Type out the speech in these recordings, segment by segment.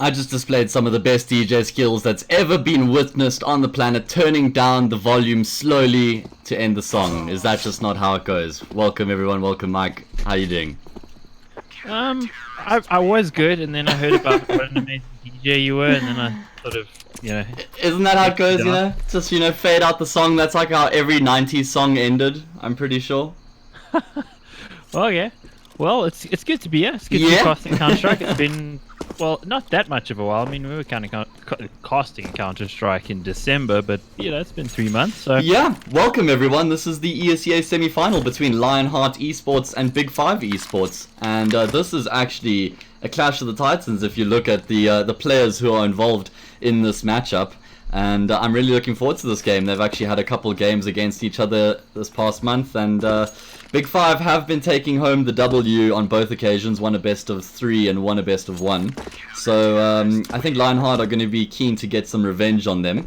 I just displayed some of the best DJ skills that's ever been witnessed on the planet, turning down the volume slowly to end the song. Is that just not how it goes? Welcome everyone, welcome Mike. How you doing? I was good, and then I heard about what an amazing DJ you were, and then I sort of, Isn't that how it goes, Just, fade out the song. That's like how every 90s song ended, I'm pretty sure. Well, yeah. Well, it's good to be here. It's good to be casting Counter-Strike. It's been, well, not that much of a while. I mean, we were kind of casting Counter-Strike in December, but, it's been 3 months, so... Yeah, welcome everyone. This is the ESEA semi-final between Lionheart Esports and Big5 Esports. And this is actually a clash of the titans if you look at the players who are involved in this matchup. And I'm really looking forward to this game. They've actually had a couple of games against each other this past month, and Big5 have been taking home the W on both occasions, one a best of 3 and one a best of 1. So I think Lionheart are going to be keen to get some revenge on them.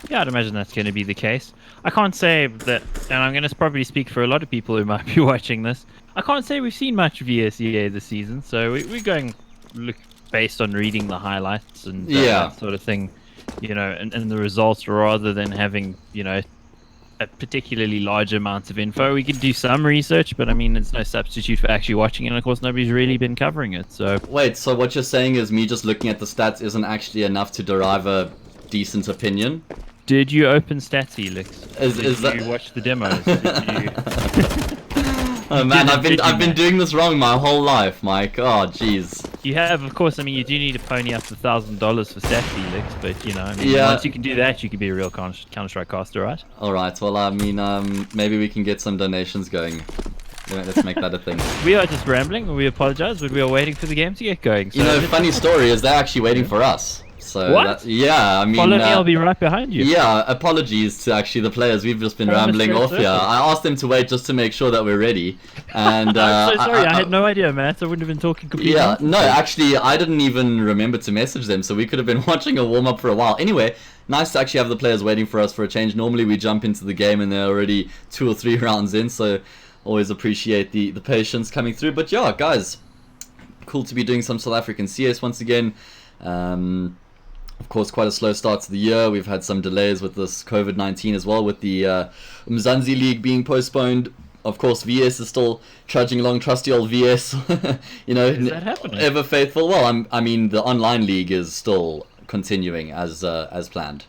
Yeah, I'd imagine that's going to be the case. I can't say that, and I'm going to probably speak for a lot of people who might be watching this, I can't say we've seen much of ESEA this season, so we're going based on reading the highlights and that sort of thing, and the results, rather than having, a particularly large amount of info. We could do some research, but I mean, it's no substitute for actually watching it, and of course nobody's really been covering it, so... Wait, so what you're saying is me just looking at the stats isn't actually enough to derive a decent opinion? Did you open Stats Helix? Did you watch the demos? Did you... Oh man, I've been doing this wrong my whole life, Mike. Oh jeez. You have, of course. I mean, you do need to pony up the $1,000 for Stats Helix, but once you can do that, you can be a real Counter-Strike caster, right? All right. Well, I mean, maybe we can get some donations going. Let's make that a thing. We are just rambling, and we apologize, but we are waiting for the game to get going. So You know, funny story is they're actually waiting for us. So What? yeah, I mean, follow me, I'll be right behind you. yeah, apologies to actually the players. We've just been rambling off here. I asked them to wait just to make sure that we're ready. And I'm so sorry, I had no idea, Matt. I wouldn't have been talking completely. yeah, no, actually, I didn't even remember to message them, so we could have been watching a warm up for a while. Anyway, nice to actually have the players waiting for us for a change. Normally, we jump into the game and they're already 2 or 3 rounds in, so always appreciate the patience coming through. But yeah, guys, cool to be doing some South African CS once again. Of course, quite a slow start to the year. We've had some delays with this COVID-19 as well, with the Mzansi League being postponed. Of course, VS is still trudging along, trusty old VS. You know, Is that happening? ever faithful. Well, I mean, the online league is still continuing as planned.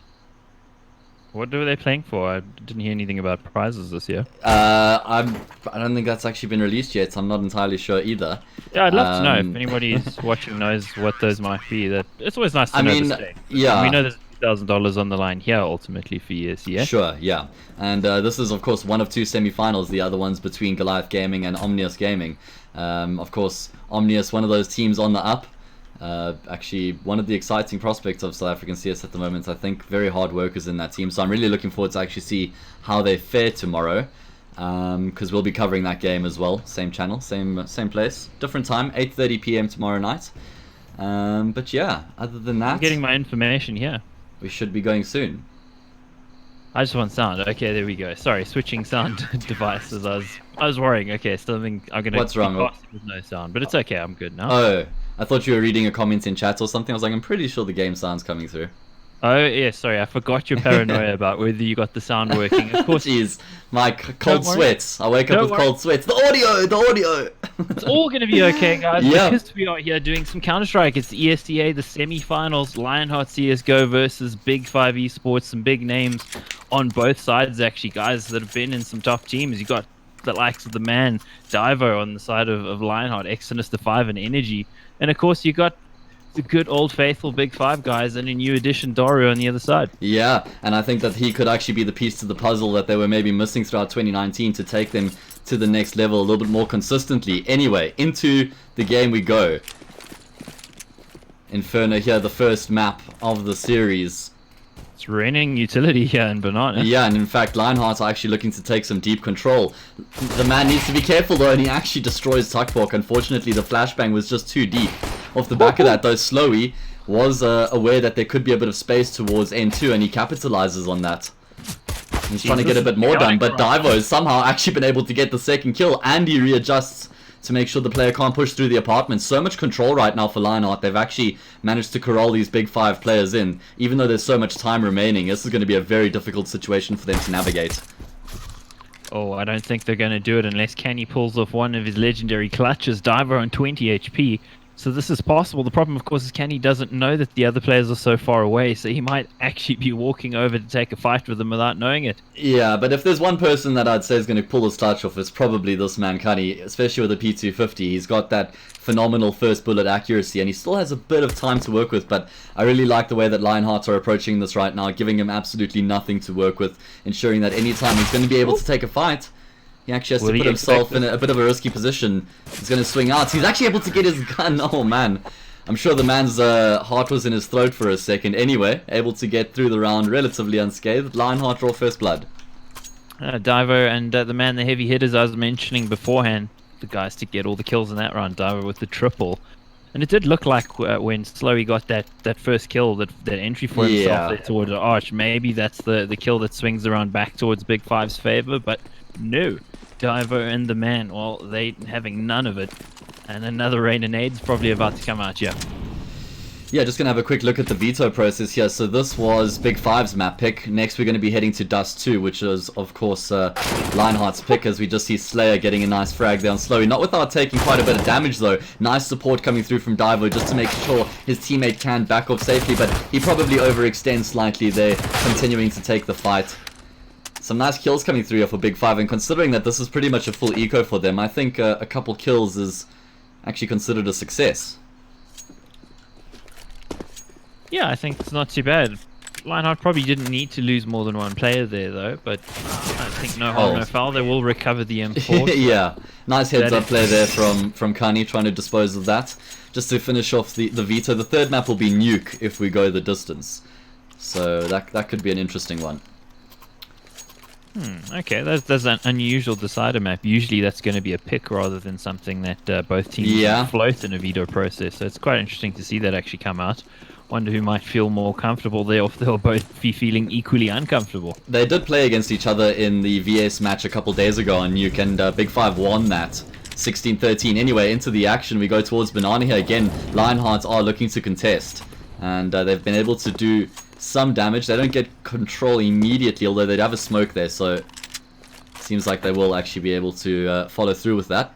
What are they playing for? I didn't hear anything about prizes this year. I don't think that's actually been released yet. I'm not entirely sure either. Yeah, I'd love to know if anybody who's watching knows what those might be. That it's always nice to know the stake. yeah. We know there's $1,000 on the line here ultimately for ESEA. Sure, yeah. And this is, of course, one of 2 semi-finals. The other one's between Goliath Gaming and Omnius Gaming. Of course, Omnius, one of those teams on the up. Actually, one of the exciting prospects of South African CS at the moment. I think very hard workers in that team. So I'm really looking forward to actually see how they fare tomorrow. Because we'll be covering that game as well. Same channel, same place. Different time, 8:30 PM tomorrow night. But yeah, other than that, I'm getting my information here. we should be going soon. I just want sound. Okay, there we go. Sorry, switching sound devices. I was worrying. Okay, I'm gonna. What's wrong? With no sound, but it's okay. I'm good now. Oh, I thought you were reading a comment in chat or something. I was like, I'm pretty sure the game sound's coming through. Oh yeah, sorry. I forgot your paranoia about whether you got the sound working. Of course. Jeez, my cold sweats. I wake up with cold sweats. The audio. It's all gonna be okay, guys. Yeah. Because we are here doing some Counter-Strike. It's the ESTA, the semi-finals. Lionheart CSGO versus Big5 Esports. Some big names on both sides, actually, guys that have been in some tough teams. You got the likes of the man Divo on the side of Lionheart, Sinister 5 and Energy, and of course you got the good old faithful Big5 guys and a new addition Dario on the other side. Yeah, and I think that he could actually be the piece to the puzzle that they were maybe missing throughout 2019 to take them to the next level a little bit more consistently. Anyway, into the game we go. Inferno here, the first map of the series. It's raining utility here in Banana. Yeah, and in fact, Lionheart are actually looking to take some deep control. The man needs to be careful though, and he actually destroys Tuckbork. Unfortunately, the flashbang was just too deep. Off the back of that, though, Slowy was aware that there could be a bit of space towards N2, and he capitalizes on that. He's trying to get a bit more done, but Divo has somehow actually been able to get the second kill, and he readjusts to make sure the player can't push through the apartment. So much control right now for Lionheart. They've actually managed to corral these Big5 players in. Even though there's so much time remaining, this is going to be a very difficult situation for them to navigate. Oh, I don't think they're going to do it unless Kenny pulls off one of his legendary clutches. Diver on 20 HP. So this is possible. The problem, of course, is Kenny doesn't know that the other players are so far away, so he might actually be walking over to take a fight with them without knowing it. Yeah, but if there's one person that I'd say is going to pull his clutch off, it's probably this man, Kenny, especially with the P250. He's got that phenomenal first bullet accuracy, and he still has a bit of time to work with, but I really like the way that Lionheart are approaching this right now, giving him absolutely nothing to work with, ensuring that anytime he's going to be able to take a fight, he actually has to put himself in a bit of a risky position. He's going to swing out. He's actually able to get his gun. Oh, man. I'm sure the man's heart was in his throat for a second. Anyway, able to get through the round relatively unscathed. Lionheart draw first blood. Divo and the man, the heavy hitters I was mentioning beforehand, the guys to get all the kills in that round. Divo with the triple. And it did look like when Slowy got that first kill, that entry for himself there towards the arch, maybe that's the kill that swings around back towards Big5's favor, but no. Divo and the man, well, they having none of it. And another rain of nades probably about to come out here. Yeah, just going to have a quick look at the veto process here. So this was Big5's map pick. Next we're going to be heading to Dust 2, which is, of course, Lionheart's pick, as we just see Slayer getting a nice frag there on Slowy. Not without taking quite a bit of damage, though. Nice support coming through from Divo just to make sure his teammate can back off safely, but he probably overextends slightly there, continuing to take the fight. Some nice kills coming through here for Big5, and considering that this is pretty much a full eco for them, I think a couple kills is actually considered a success. Yeah, I think it's not too bad. Lionheart probably didn't need to lose more than one player there, though. But I think no harm, no foul. They will recover the M4. So yeah, nice heads-up play there from Kani, trying to dispose of that. Just to finish off the veto, the third map will be Nuke if we go the distance. So that could be an interesting one. Okay, there's an unusual decider map. Usually that's going to be a pick rather than something that both teams float in a veto process. So it's quite interesting to see that actually come out. Wonder who might feel more comfortable there, or if they'll both be feeling equally uncomfortable. They did play against each other in the VS match a couple days ago on Nuke, and Big5 won that 16-13. Anyway, into the action we go towards Banana here again. Lionheart are looking to contest, and they've been able to do some damage. They don't get control immediately, although they'd have a smoke there, so it seems like they will actually be able to follow through with that.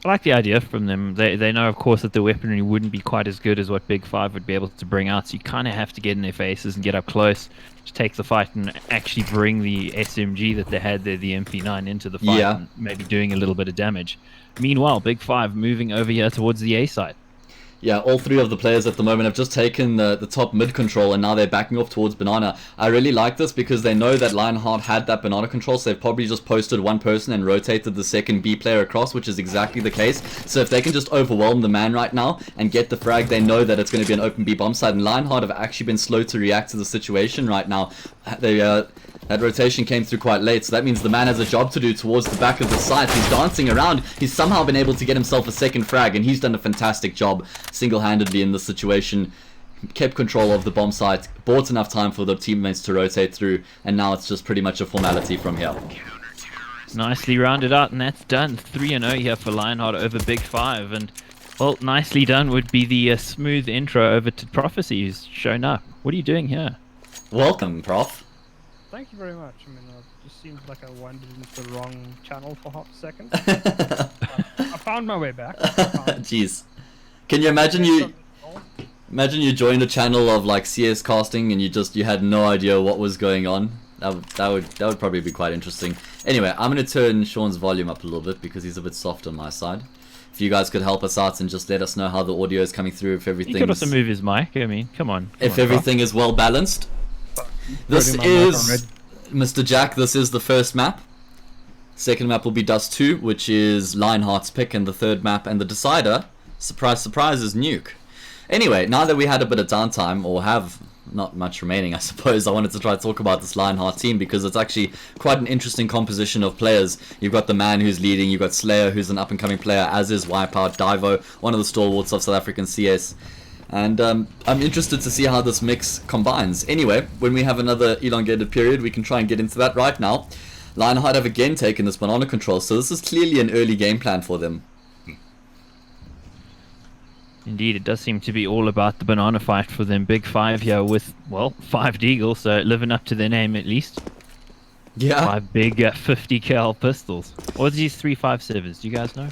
I like the idea from them. They know, of course, that the weaponry wouldn't be quite as good as what Big5 would be able to bring out, so you kind of have to get in their faces and get up close to take the fight and actually bring the SMG that they had there, the MP9, into the fight, and maybe doing a little bit of damage. Meanwhile, Big5 moving over here towards the A side. Yeah, all three of the players at the moment have just taken the top mid control, and now they're backing off towards Banana. I really like this because they know that Lionheart had that Banana control, so they've probably just posted one person and rotated the second B player across, which is exactly the case. So if they can just overwhelm the man right now and get the frag, they know that it's going to be an open B bomb site, and Lionheart have actually been slow to react to the situation right now. That rotation came through quite late, so that means the man has a job to do towards the back of the site. He's dancing around. He's somehow been able to get himself a second frag, and he's done a fantastic job single-handedly in this situation. Kept control of the bomb site, bought enough time for the teammates to rotate through, and now it's just pretty much a formality from here. Nicely rounded out, and that's done. 3-0 here for Lionheart over Big5, and well, nicely done would be the smooth intro over to Prophecy, who's shown up. What are you doing here? Welcome, Prof. Thank you very much. I mean, it just seems like I wandered into the wrong channel for half a second. I found my way back. Jeez. Can you imagine you joined a channel of like CS casting and you had no idea what was going on? That would probably be quite interesting. Anyway, I'm gonna turn Sean's volume up a little bit because he's a bit soft on my side. If you guys could help us out and just let us know how the audio is coming through, if everything. You could also move his mic. I mean, come on. If everything is well balanced. This is Mr. Jack. This is the first map. Second map will be Dust 2, which is Lionheart's pick, and the third map and the decider, surprise surprise, is Nuke. Anyway, now that we had a bit of downtime, or have not much remaining, I suppose, I wanted to try to talk about this Lionheart team because it's actually quite an interesting composition of players. You've got the man who's leading, you've got Slayer, who's an up and coming player, as is Wipeout, Divo, one of the stalwarts of South African CS. And I'm interested to see how this mix combines. Anyway, when we have another elongated period, we can try and get into that right now. Lionheart have again taken this banana control, so this is clearly an early game plan for them. Indeed, it does seem to be all about the banana fight for them. Big5 here with, well, 5 Deagle, so living up to their name at least. Yeah. 5 big 50 cal pistols. What are these 357s? Do you guys know?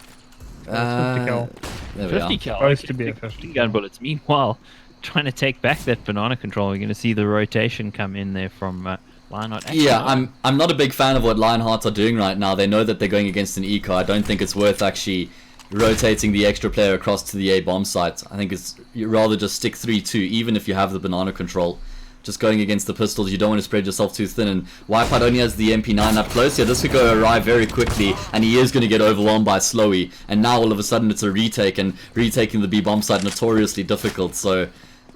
50 cal. 50 cal. Supposed to be a 50 gun bullets. Meanwhile, trying to take back that banana control, you're going to see the rotation come in there from Lionheart. Actually, yeah, I'm not a big fan of what Lionheart are doing right now. They know that they're going against an eco. I don't think it's worth actually rotating the extra player across to the A bomb site. I think you'd rather just stick 3-2, even if you have the banana control. Just going against the pistols, you don't want to spread yourself too thin, and Wipeout only has the MP9 up close. Yeah, this could go awry very quickly, and he is going to get overwhelmed by Slowy, and now all of a sudden it's a retake, and retaking the B bomb site notoriously difficult, so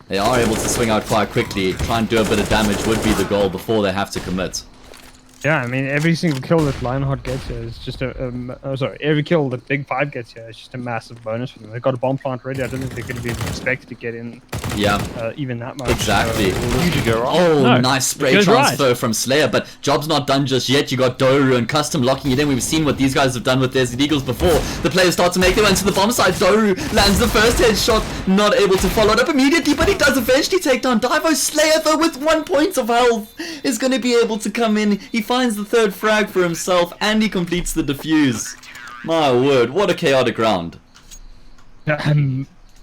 they are able to swing out quite quickly. Try and do a bit of damage would be the goal before they have to commit. Yeah, I mean, every single kill that Lionheart gets here is just every kill that Big5 gets here is just a massive bonus for them. They've got a bomb plant ready. I don't think they're going to be expected to get in. Yeah. Even that much. Exactly. Oh, no, nice spray transfer from Slayer, but job's not done just yet. You got Doru and Custom locking it in. We've seen what these guys have done with their Eagles before. The players start to make their way into the bomb side. Doru lands the first headshot, not able to follow it up immediately, but he does eventually take down Divo. Slayer, though, with 1 point of health, is going to be able to come in. He finds the third frag for himself, and he completes the defuse. My word, what a chaotic round.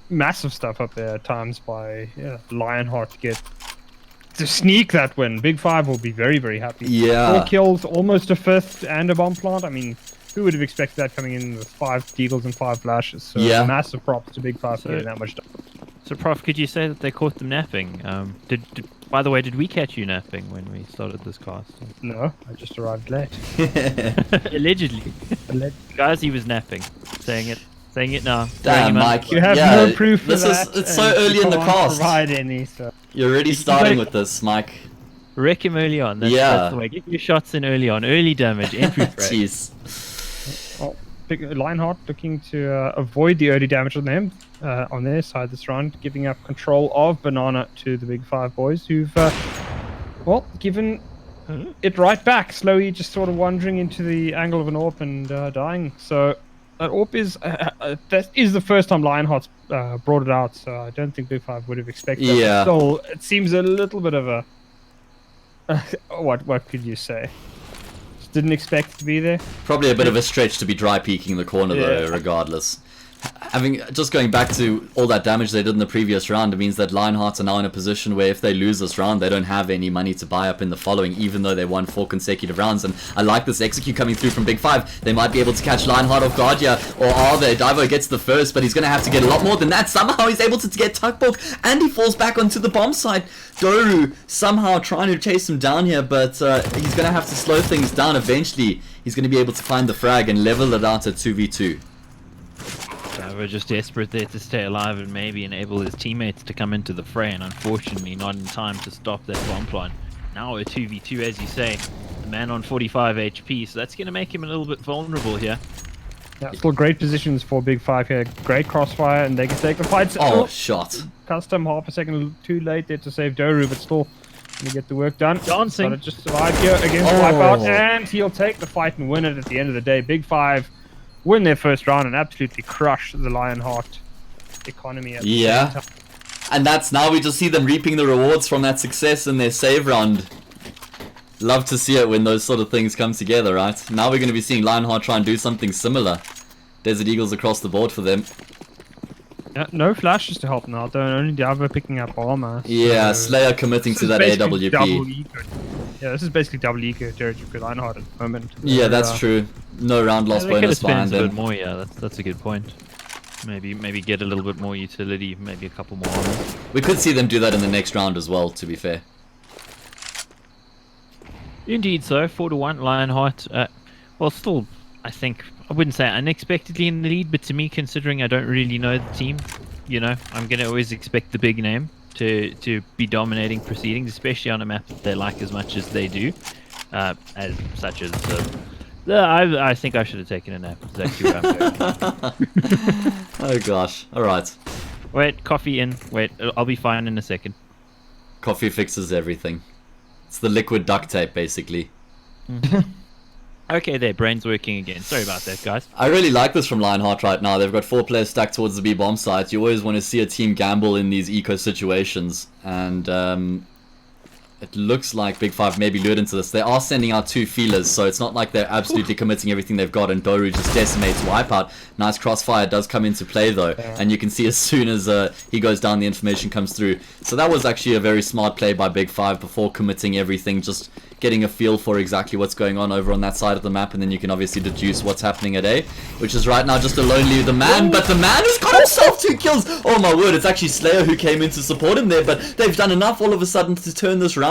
Massive stuff up there at times by Lionheart to sneak that win. Big5 will be very, very happy. Yeah. 4 kills, almost a 5th, and a bomb plant. I mean, who would have expected that coming in with 5 deagles and 5 flashes? So yeah. Massive props to Big5 for getting that much done. So, Prof, could you say that they caught them napping? By the way, did we catch you napping when we started this cast? No, I just arrived late. Allegedly. Guys, he was napping. Saying it now. Damn, Mike. You have yeah, no proof for this that. It's so and early you in the can't cast. Provide any, so. You're already starting with this, Mike. Wreck him early on. That's the way. Get your shots in early on. Early damage. Entry threat. Jeez. Well, Lionheart looking to avoid the early damage on them on their side this round, giving up control of Banana to the Big 5 boys, who've given it right back. Slowly just sort of wandering into the angle of an AWP and dying. So that AWP is that is the first time Lionheart's brought it out, so I don't think Big 5 would have expected that. Yeah. Still, it seems a little bit of a what could you say? Just didn't expect it to be there. Probably a bit of a stretch to be dry peeking the corner though, Yeah. regardless. Just going back to all that damage they did in the previous round, it means that Lionhearts are now in a position where if they lose this round, they don't have any money to buy up in the following, even though they won 4 consecutive rounds. And I like this execute coming through from Big 5. They might be able to catch Lionheart off guard here, or are they? Divo gets the first, but he's going to have to get a lot more than that. Somehow he's able to get Tuckbook, and he falls back onto the bomb site. Doru somehow trying to chase him down here, but he's going to have to slow things down eventually. He's going to be able to find the frag and level it out at 2v2. We're just desperate there to stay alive and maybe enable his teammates to come into the fray, and unfortunately not in time to stop that bomb line. Now a 2v2, as you say, the man on 45 HP, so that's going to make him a little bit vulnerable here. Yeah, still great positions for Big 5 here. Great crossfire, and they can take the fight. Oh, shot. Custom half a second too late there to save Doru, but still gonna get the work done. Dancing. Gotta just survive here against Wipeout, and he'll take the fight and win it at the end of the day. Big 5 win their first round and absolutely crush the Lionheart economy at the same time. And that's now we just see them reaping the rewards from that success in their save round. Love to see it when those sort of things come together, right? Now we're going to be seeing Lionheart try and do something similar. Desert Eagles across the board for them. Yeah, no flashes to help now, though. Only Diablo picking up armor. Yeah, so Slayer committing to that basically double AWP. eco. Yeah, this is basically double eco territory for Lionheart at the moment. Yeah, that's true. No round loss They could have bonus spent behind a bit them. more, yeah, that's a good point. Maybe get a little bit more utility, maybe a couple more armor. We could see them do that in the next round as well, to be fair. Indeed so, 4-1 Lionheart. Well, still, I think, I wouldn't say unexpectedly in the lead, but to me, considering I don't really know the team, you know, I'm going to always expect the big name to be dominating proceedings, especially on a map that they like as much as they do, I think I should have taken a nap. That's exactly where I'm going. Oh gosh, alright. Wait, coffee in. Wait, I'll be fine in a second. Coffee fixes everything. It's the liquid duct tape, basically. Okay, their brain's working again. Sorry about that, guys. I really like this from Lionheart right now. They've got 4 players stacked towards the B-bomb site. You always want to see a team gamble in these eco situations. And it looks like Big 5 may be lured into this. They are sending out 2 feelers, so it's not like they're absolutely committing everything they've got, and Doru just decimates Wipeout. Nice crossfire does come into play though, and you can see as soon as he goes down, the information comes through. So that was actually a very smart play by Big 5 before committing everything, just getting a feel for exactly what's going on over on that side of the map, and then you can obviously deduce what's happening at A, which is right now just a lonely the man, but the man has got himself 2 kills! Oh my word, it's actually Slayer who came in to support him there, but they've done enough all of a sudden to turn this round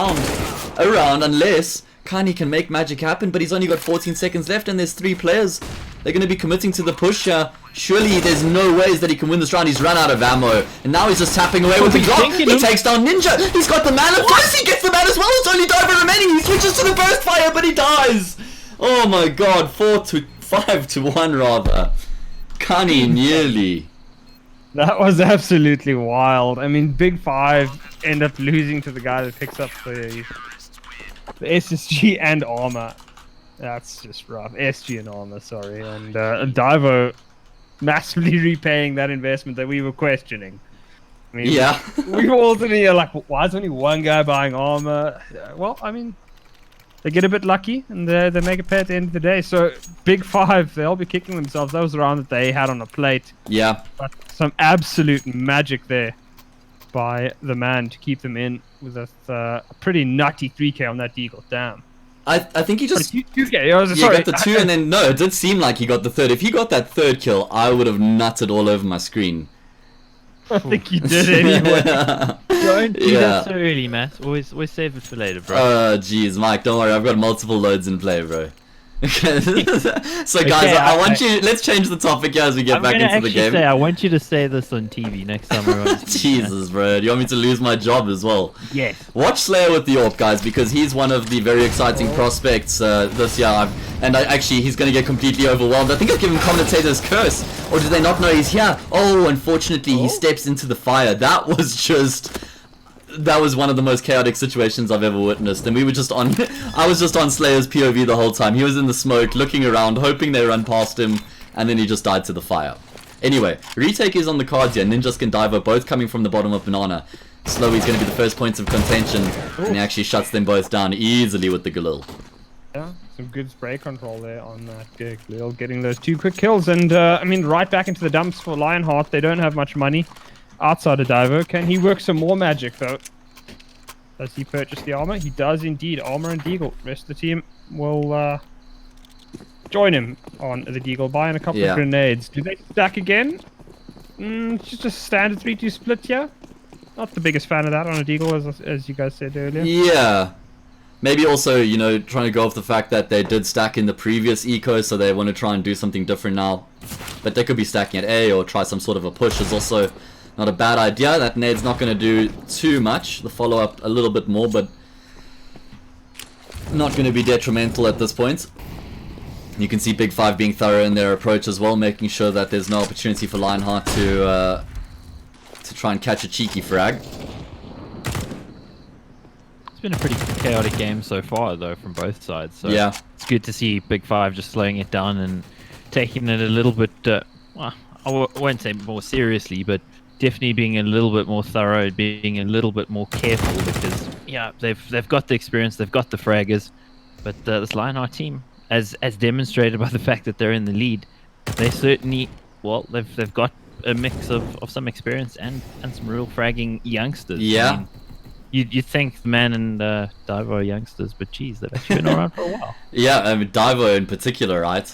around, unless Kani can make magic happen, but he's only got 14 seconds left and there's 3 players. They're going to be committing to the push here. Surely there's no ways that he can win this round. He's run out of ammo, and now he's just tapping away with the Glock. He takes down Ninja. He's got the man. Of course he gets the man as well. It's only Diver remaining. He switches to the burst fire, but he dies. Oh my god, 5-1 rather. Kani nearly. That was absolutely wild. I mean, Big 5 end up losing to the guy that picks up the SSG and armor. That's just rough. SG and armor, sorry. And Divo massively repaying that investment that we were questioning. I mean, Yeah. we were all sitting here like, why is only one guy buying armor? Well, I mean, they get a bit lucky and they make it pay at the end of the day. So Big 5, they'll be kicking themselves. That was the round that they had on a plate. Yeah. But some absolute magic there by the man to keep them in with a pretty nutty 3k on that deagle. Damn. I think he just... 2k. I was, Yeah, sorry. he got the 2 and then... No, it did seem like he got the 3rd. If he got that 3rd kill, I would have nutted all over my screen. I think you did anyway. Don't do Yeah. that so early, Matt. Always save it for later, bro. Jeez, Mike, don't worry. I've got multiple loads in play, bro. Okay. So guys, Okay, I want you. Let's change the topic here as we get I'm back gonna into the actually game. say I want you to say this on TV next time. Jesus, bro. Do you want me to lose my job as well? Yes. Watch Slayer with the AWP, guys, because he's one of the very exciting prospects this year. Actually, he's going to get completely overwhelmed. I think I've given Commentator's Curse. Or do they not know he's here? Oh, unfortunately, he steps into the fire. That was one of the most chaotic situations I've ever witnessed. And we were just on... I was just on Slayer's POV the whole time. He was in the smoke, looking around, hoping they run past him. And then he just died to the fire. Anyway, retake is on the cards here. Ninjas and Divo both coming from the bottom of Banana. Slowy's going to be the first points of contention. And he actually shuts them both down easily with the Galil. Yeah, some good spray control there on that Galil, getting those 2 quick kills. And, I mean, right back into the dumps for Lionheart. They don't have much money outside of Divo. Can he work some more magic, though? Does he purchase the armor? He does indeed. Armor and Deagle. Rest of the team will join him on the Deagle, buying a couple of grenades. Do they stack again? It's just a standard 3-2 split here. Not the biggest fan of that on a Deagle, as you guys said earlier. Yeah. Maybe also, you know, trying to go off the fact that they did stack in the previous eco, so they want to try and do something different now. But they could be stacking at A or try some sort of a push is also not a bad idea. That nade's not going to do too much. The follow-up a little bit more, but not going to be detrimental at this point. You can see Big5 being thorough in their approach as well, making sure that there's no opportunity for Lionheart to try and catch a cheeky frag. It's been a pretty chaotic game so far, though, from both sides. So Yeah. it's good to see Big5 just slowing it down and taking it a little bit, well, I won't say more seriously, but definitely being a little bit more thorough, being a little bit more careful, because, yeah, they've got the experience, they've got the fraggers, but this Lionheart team, as demonstrated by the fact that they're in the lead, they certainly, well, they've got a mix of some experience and some real fragging youngsters. Yeah. I mean, you think the Man and Divo are youngsters, but geez, they've actually been around for a while. Yeah, I mean, Divo in particular, right?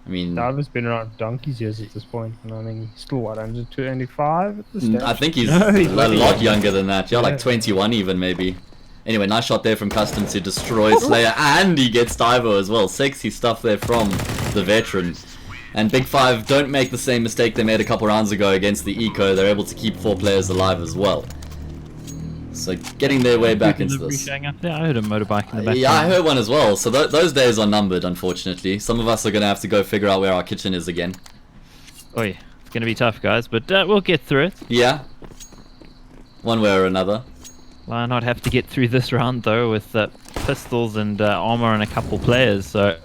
I mean, Divo's been around donkey's years at this point, and I mean, he's still what, under 25 at this stage? I think he's No, a lot younger than that. Yeah, like 21 even, maybe. Anyway, nice shot there from Custom to destroy Slayer, and he gets Divo as well. Sexy stuff there from the veteran. And Big5 don't make the same mistake they made a couple rounds ago against the Eco. They're able to keep 4 players alive as well. So getting their way back into this. Showing up there. I heard a motorbike in the back. Yeah, I heard one as well. So those days are numbered, unfortunately. Some of us are going to have to go figure out where our kitchen is again. Oh yeah, it's going to be tough, guys, but we'll get through it. Yeah. One way or another. Lionheart have to get through this round, though, with pistols and armor on a couple players, so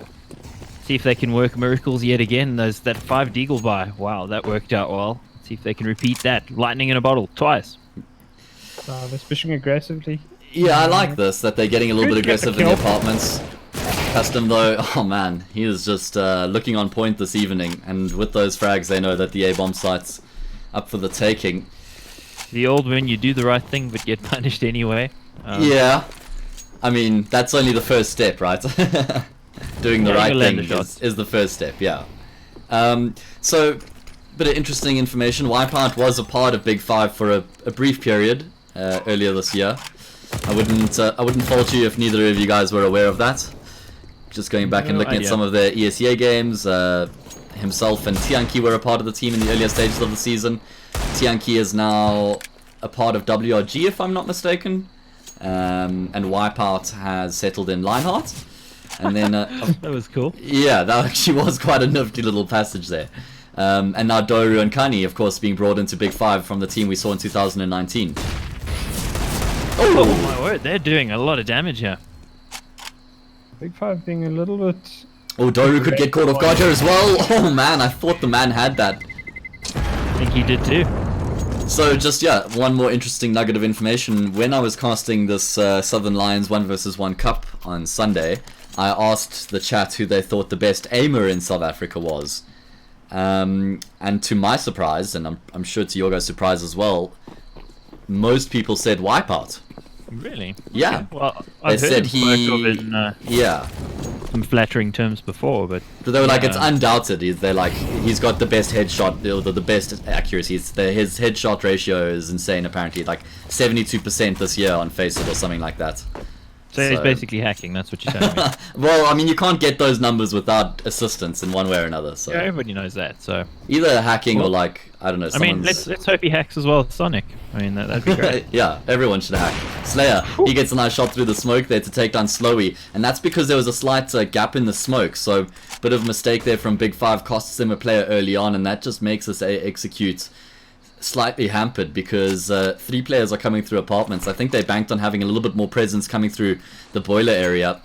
see if they can work miracles yet again. That 5 Deagle buy. Wow, that worked out well. See if they can repeat that. Lightning in a bottle, twice. They're pushing aggressively. Yeah, I like this, that they're getting a little bit Could get the aggressive in the kill. apartments. Custom though, oh man, he is just looking on point this evening, and with those frags they know that the A-bomb site's up for the taking. The old when you do the right thing but get punished anyway. Yeah, I mean, that's only the first step, right? Doing the Yeah, right you land thing a shot. is the first step, yeah. So, bit of interesting information. Wipeout was a part of Big5 for a brief period earlier this year. I wouldn't fault you if neither of you guys were aware of that. Just going back and No looking at idea. some of their ESEA games, himself and Tianqi were a part of the team in the earlier stages of the season. Tianqi is now a part of WRG, if I'm not mistaken, and Wipeout has settled in Lionheart. And then, That was cool. yeah, that actually was quite a nifty little passage there. And now Doru and Kani, of course, being brought into Big5 from the team we saw in 2019. Oh my word, they're doing a lot of damage here. Big5 being a little bit... Oh, Doru could get caught off guard here as well. Oh man, I thought the man had that. I think he did too. So just, yeah, one more interesting nugget of information. When I was casting this Southern Lions 1 vs 1 Cup on Sunday, I asked the chat who they thought the best aimer in South Africa was. And to my surprise, and I'm sure to your guys' surprise as well, most people said Wipeout. Really? Yeah. Well, They I've heard said him spoke of he... it in, Yeah. some flattering terms before, but they were like, it's yeah. undoubted. They're like, he's got the best headshot, the best accuracy. His headshot ratio is insane. Apparently, like 72% this year on Faceit or something like that. So he's basically hacking. That's what you're telling me. Well, I mean, you can't get those numbers without assistance in one way or another. So Yeah, everybody knows that. So either hacking or like, I don't know. I mean, someone's- let's hope he hacks as well as Sonic. I mean, that'd be great. Yeah, everyone should hack. Slayer, he gets a nice shot through the smoke there to take down Slowy, and that's because there was a slight gap in the smoke, so bit of a mistake there from Big5 costs him a player early on, and that just makes us execute slightly hampered because 3 players are coming through apartments. I think they banked on having a little bit more presence coming through the boiler area.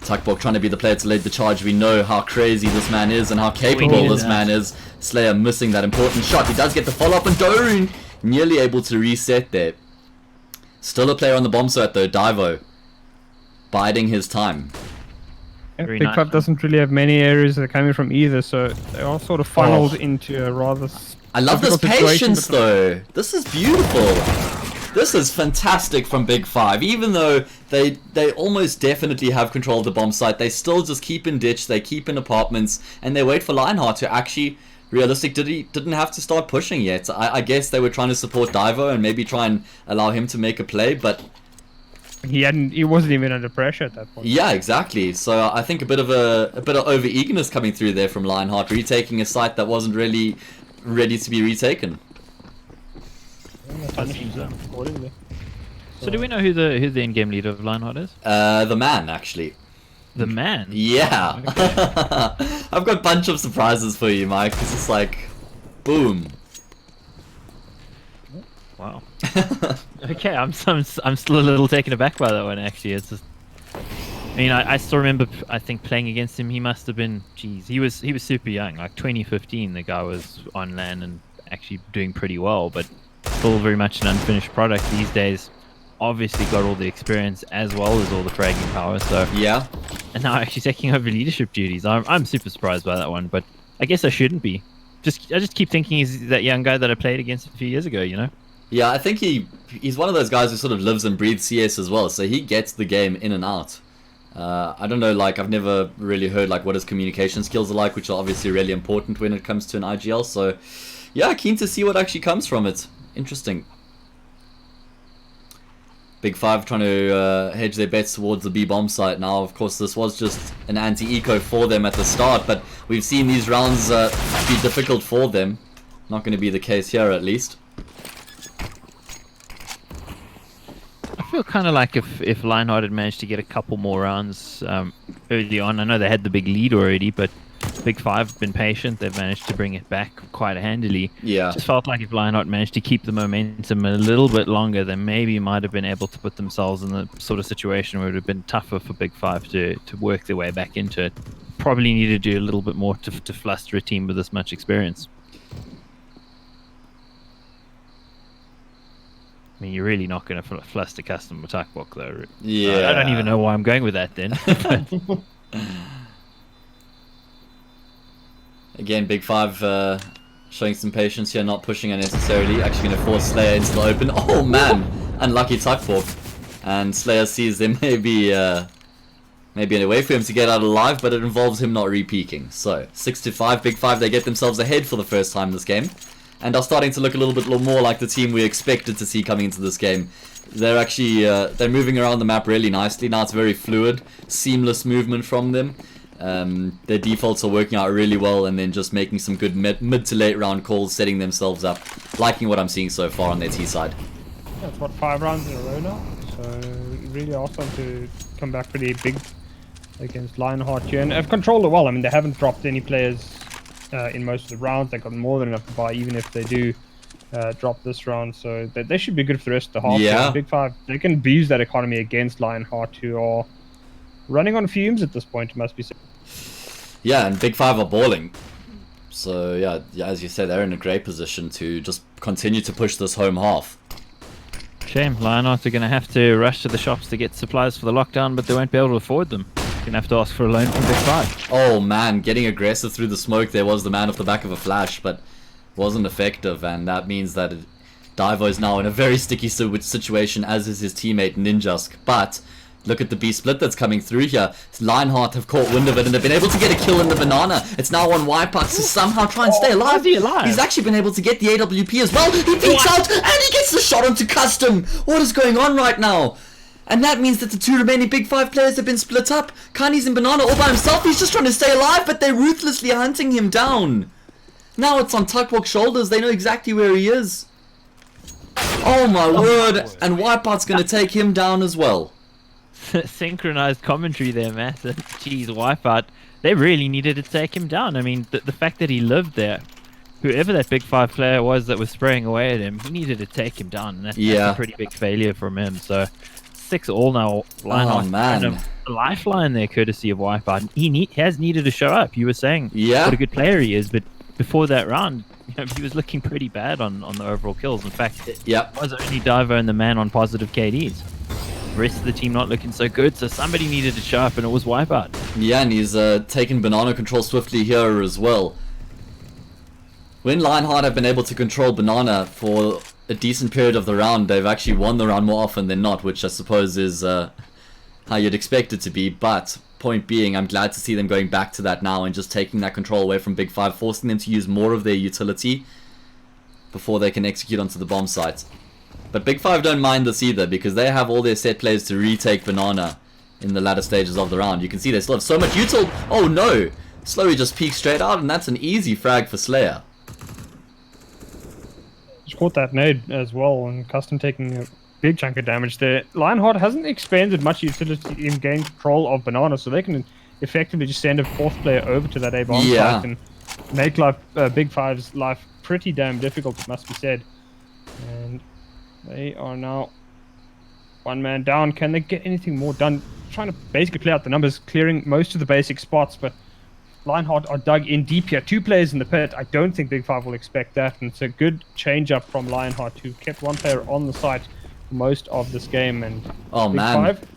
Tuckborg trying to be the player to lead the charge. We know how crazy this man is and how capable this man is. Slayer missing that important shot. He does get the follow-up, and Doreen nearly able to reset there. Still a player on the bomb site though, Divo. Biding his time. Yeah, Very Big nice, Five man. doesn't really have many areas that are coming from either, so they are sort of funneled into a rather. I love this difficult situation, patience but- though. This is beautiful. This is fantastic from Big5. Even though they almost definitely have control of the bomb site, they still just keep in ditch, they keep in apartments, and they wait for Lionheart to actually didn't have to start pushing yet. I guess they were trying to support Divo and maybe try and allow him to make a play, but He wasn't even under pressure at that point. yeah, exactly. So I think a bit of over eagerness coming through there from Lionheart, retaking a site that wasn't really ready to be retaken. So do we know who the in-game leader of Lionheart is? The man, actually. The man. Yeah. I've got a bunch of surprises for you, Mike. It's just like, boom. Wow. Okay, I'm still a little taken aback by that one. Actually, it's just. I mean, I still remember. I think playing against him, he must have been. Geez, he was super young. Like 2015, the guy was on LAN and actually doing pretty well, but still very much an unfinished product these days. Obviously, got all the experience as well as all the fragging power. So Yeah. and now actually taking over leadership duties. I'm super surprised by that one, but I guess I shouldn't be. I just keep thinking he's that young guy that I played against a few years ago. You know. Yeah, I think he's one of those guys who sort of lives and breathes CS as well, so he gets the game in and out. I don't know, like, I've never really heard, like, what his communication skills are like, which are obviously really important when it comes to an IGL, so, yeah, keen to see what actually comes from it. Interesting. Big5 trying to hedge their bets towards the B bomb site now. Of course, this was just an anti-eco for them at the start, but we've seen these rounds be difficult for them. Not going to be the case here, at least. I feel kind of like if Lionheart had managed to get a couple more rounds early on. I know they had the big lead already, but Big5 have been patient. They've managed to bring it back quite handily. Yeah. Just felt like if Lionheart managed to keep the momentum a little bit longer, then maybe might have been able to put themselves in the sort of situation where it would have been tougher for Big5 to work their way back into it. Probably need to do a little bit more to fluster a team with this much experience. I mean, you're really not going to fluster custom attack block, though. Yeah. I don't even know why I'm going with that then. Again, Big5 showing some patience here, not pushing unnecessarily. Actually going to force Slayer into the open. Oh man, unlucky Tuckborg. And Slayer sees there maybe a way for him to get out alive, but it involves him not re-peaking. So 6-5, Big5, they get themselves ahead for the first time this game, and are starting to look a little bit more like the team we expected to see coming into this game. They're actually they're moving around the map really nicely. Now it's very fluid, seamless movement from them. Their defaults are working out really well, and then just making some good mid to late round calls, setting themselves up. Liking what I'm seeing so far on their T side. That's what 5 rounds in a row now, so really are starting to come back pretty big against Lionheart here, and have controlled it well. I mean, they haven't dropped any players in most of the rounds. They've got more than enough to buy, even if they do drop this round, so they should be good for the rest of the half. Yeah. Big5, they can abuse that economy against Lionheart, who are running on fumes at this point, it must be said. Yeah, and Big5 are balling. So yeah, as you said, they're in a great position to just continue to push this home half. Shame. Lionheart are going to have to rush to the shops to get supplies for the lockdown, but they won't be able to afford them. Going to have to ask for a loan from Big5. Oh man, getting aggressive through the smoke. There was the man off the back of a flash, but wasn't effective, and that means that Divo is now in a very sticky situation, as is his teammate Ninjask. But Look at the B split that's coming through here. Lionheart have caught wind of it and they've been able to get a kill in the banana. It's now on Wipeout to somehow try and stay alive. Is he alive? He's actually been able to get the AWP as well. He peeks out and he gets the shot onto Custom. What is going on right now? And that means that the two remaining Big 5 players have been split up. Kani's in banana all by himself. He's just trying to stay alive, but they're ruthlessly hunting him down. Now it's on Tuckwalk's shoulders. They know exactly where he is. Oh my word. And Wipeout's going to take him down as well. Synchronized commentary there, Matt. Jeez, Wipeout. They really needed to take him down. I mean, the fact that he lived there, whoever that Big 5 player was that was spraying away at him, he needed to take him down. And that's a pretty big failure from him. So 6-all now. Oh man, a lifeline there, courtesy of Wipeout. He has needed to show up. You were saying what a good player he is, but before that round, he was looking pretty bad on the overall kills. In fact, it was only Divo and the man on positive KDs. The rest of the team not looking so good, so somebody needed to show up, and it was Wipeout. Yeah, and he's taken banana control swiftly here as well. When Lionheart have been able to control banana for a decent period of the round, they've actually won the round more often than not, which I suppose is how you'd expect it to be. But point being, I'm glad to see them going back to that now and just taking that control away from Big 5, forcing them to use more of their utility before they can execute onto the bomb site. But Big 5 don't mind this either, because they have all their set plays to retake banana in the latter stages of the round. You can see they still have so much util. Oh no! Slowy just peeks straight out, and that's an easy frag for Slayer. Just caught that nade as well, and Custom taking a big chunk of damage there. Lionheart hasn't expended much utility in gaining control of banana, so they can effectively just send a fourth player over to that A bomb site and make Big 5's life pretty damn difficult, it must be said. And they are now one man down. Can they get anything more done? Trying to basically play out the numbers, clearing most of the basic spots, but Lionheart are dug in deep here. 2 players in the pit. I don't think Big 5 will expect that, and it's a good change up from Lionheart, who kept 1 player on the site for most of this game. And Big 5,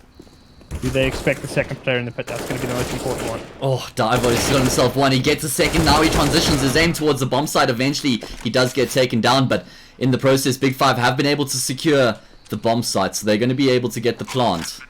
do they expect the second player in the pit? That's going to be the most important one. Oh, Divo's got himself one. He gets a second. Now he transitions his aim towards the bomb site. Eventually, he does get taken down, but in the process, Big 5 have been able to secure the bomb site, so they're going to be able to get the plant.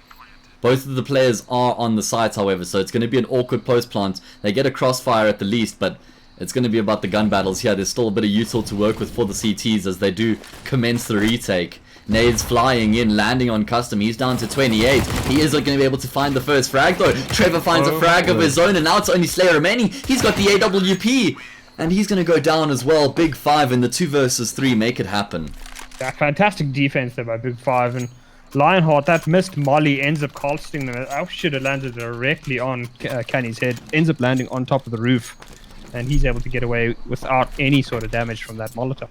Both of the players are on the site, however, so it's going to be an awkward post plant. They get a crossfire at the least, but it's going to be about the gun battles here. There's still a bit of util to work with for the CTs as they do commence the retake. Nades flying in, landing on Custom. He's down to 28. He is going to be able to find the first frag, though. Trevor finds a frag of his own, and now it's only Slayer remaining. He's got the AWP, and he's going to go down as well. Big 5 in the 2 versus 3 make it happen. Yeah, fantastic defense there by Big 5, and Lionheart, that missed molly ends up costing them. I should have landed directly on Kani's head. Ends up landing on top of the roof, and he's able to get away without any sort of damage from that Molotov.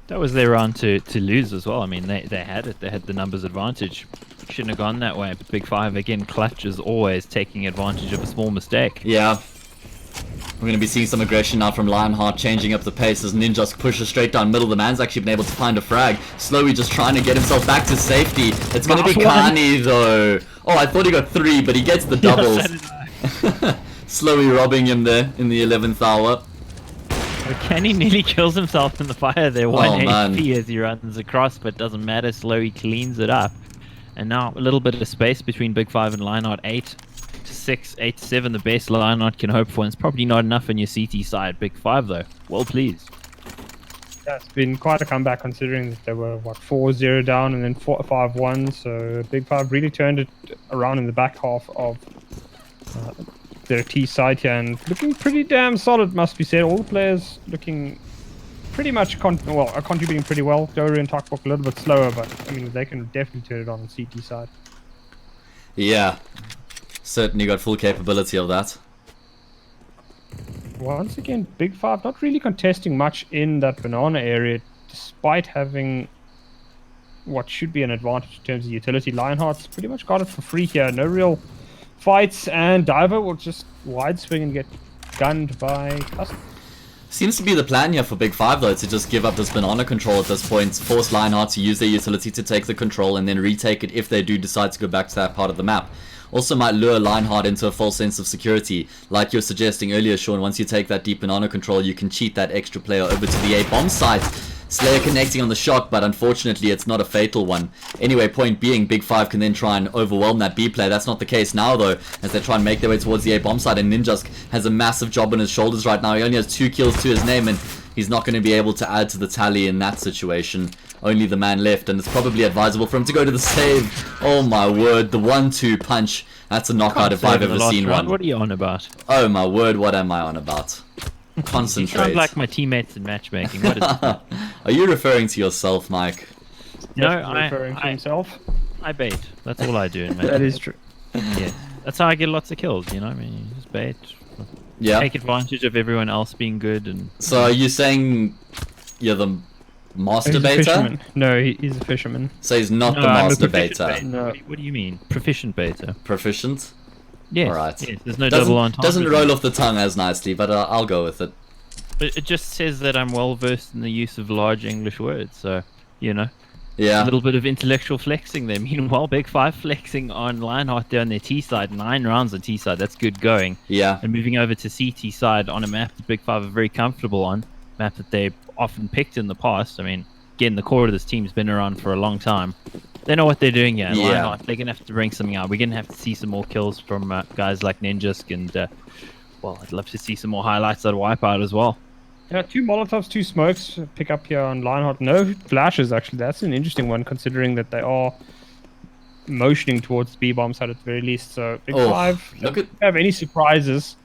That was their round to lose as well. I mean, they had it. They had the numbers advantage. Shouldn't have gone that way. But Big 5, again, clutch is always taking advantage of a small mistake. Yeah. We're going to be seeing some aggression now from Lionheart, changing up the pace as Ninjas pushes straight down middle. The man's actually been able to find a frag. Slowly just trying to get himself back to safety. It's going to be Kani, though. Oh, I thought he got 3, but he gets the doubles. Slowly robbing him there in the 11th hour. Kani nearly kills himself in the fire there. 1 man. HP as he runs across, but doesn't matter. Slowly cleans it up. And now a little bit of space between Big 5 and Lionheart. 8-6, 8-7, the best Lionheart can hope for. And it's probably not enough on your CT side. Big 5, though. Well pleased. That's been quite a comeback, considering that they were, what, 4-0 down and then 5-1. So Big 5 really turned it around in the back half of their T side here, and looking pretty damn solid, must be said. All the players looking pretty much are contributing pretty well. Dory and Tuckwalk a little bit slower, but I mean, they can definitely turn it on the CT side. Yeah, certainly got full capability of that. Once again, Big 5 not really contesting much in that banana area, despite having what should be an advantage in terms of utility. Lionheart's pretty much got it for free here. No real fights, and Diver will just wide swing and get gunned by Custom. Seems to be the plan here for Big 5, though, to just give up this banana control at this point, force Lionheart to use their utility to take the control and then retake it if they do decide to go back to that part of the map. Also might lure Lionheart into a false sense of security. Like you were suggesting earlier, Sean, once you take that deep banana control, you can cheat that extra player over to the A bomb site. Slayer connecting on the shot, but unfortunately it's not a fatal one. Anyway, point being, Big5 can then try and overwhelm that B player. That's not the case now though, as they try and make their way towards the A bomb side, and Ninjask has a massive job on his shoulders right now. He only has 2 kills to his name, and he's not going to be able to add to the tally in that situation. Only the man left, and it's probably advisable for him to go to the save. Oh my word, the 1-2 punch. That's a knockout if I've ever seen one. What are you on about? Oh my word, what am I on about? You Concentrate. sound like my teammates in matchmaking. What is it? Are you referring to yourself, Mike? No, referring to himself. I bait. That's all I do in matchmaking. That is true. Yeah, that's how I get lots of kills. You know, I mean, you just bait. Yeah. Take advantage of everyone else being good and. So are you saying you're the master He's a baiter? fisherman. No, he's a fisherman. So he's not No, the I'm a master proficient baiter. baiter. No. What do you mean? Proficient baiter. Proficient? Yes. Alright. Yes, there's no double on top. Doesn't roll off the tongue as nicely, but I'll go with it. But it just says that I'm well versed in the use of large English words, so you know. A Yeah. little bit of intellectual flexing there. Meanwhile, Big5 flexing on Lionheart down their T side. 9 rounds on T side. That's good going. Yeah. And moving over to CT side on a map that Big5 are very comfortable on. Map that they've often picked in the past. I mean, again, the core of this team's been around for a long time. They know what they're doing here. Yeah. Lionheart, they're going to have to bring something out. We're going to have to see some more kills from guys like Ninjask and, well, I'd love to see some more highlights out of Wipeout as well. Yeah, 2 Molotovs, 2 smokes. Pick up here on Lionheart. No flashes, actually. That's an interesting one, considering that they are motioning towards the B-bomb side at the very least. So Big5 look at don't have any surprises,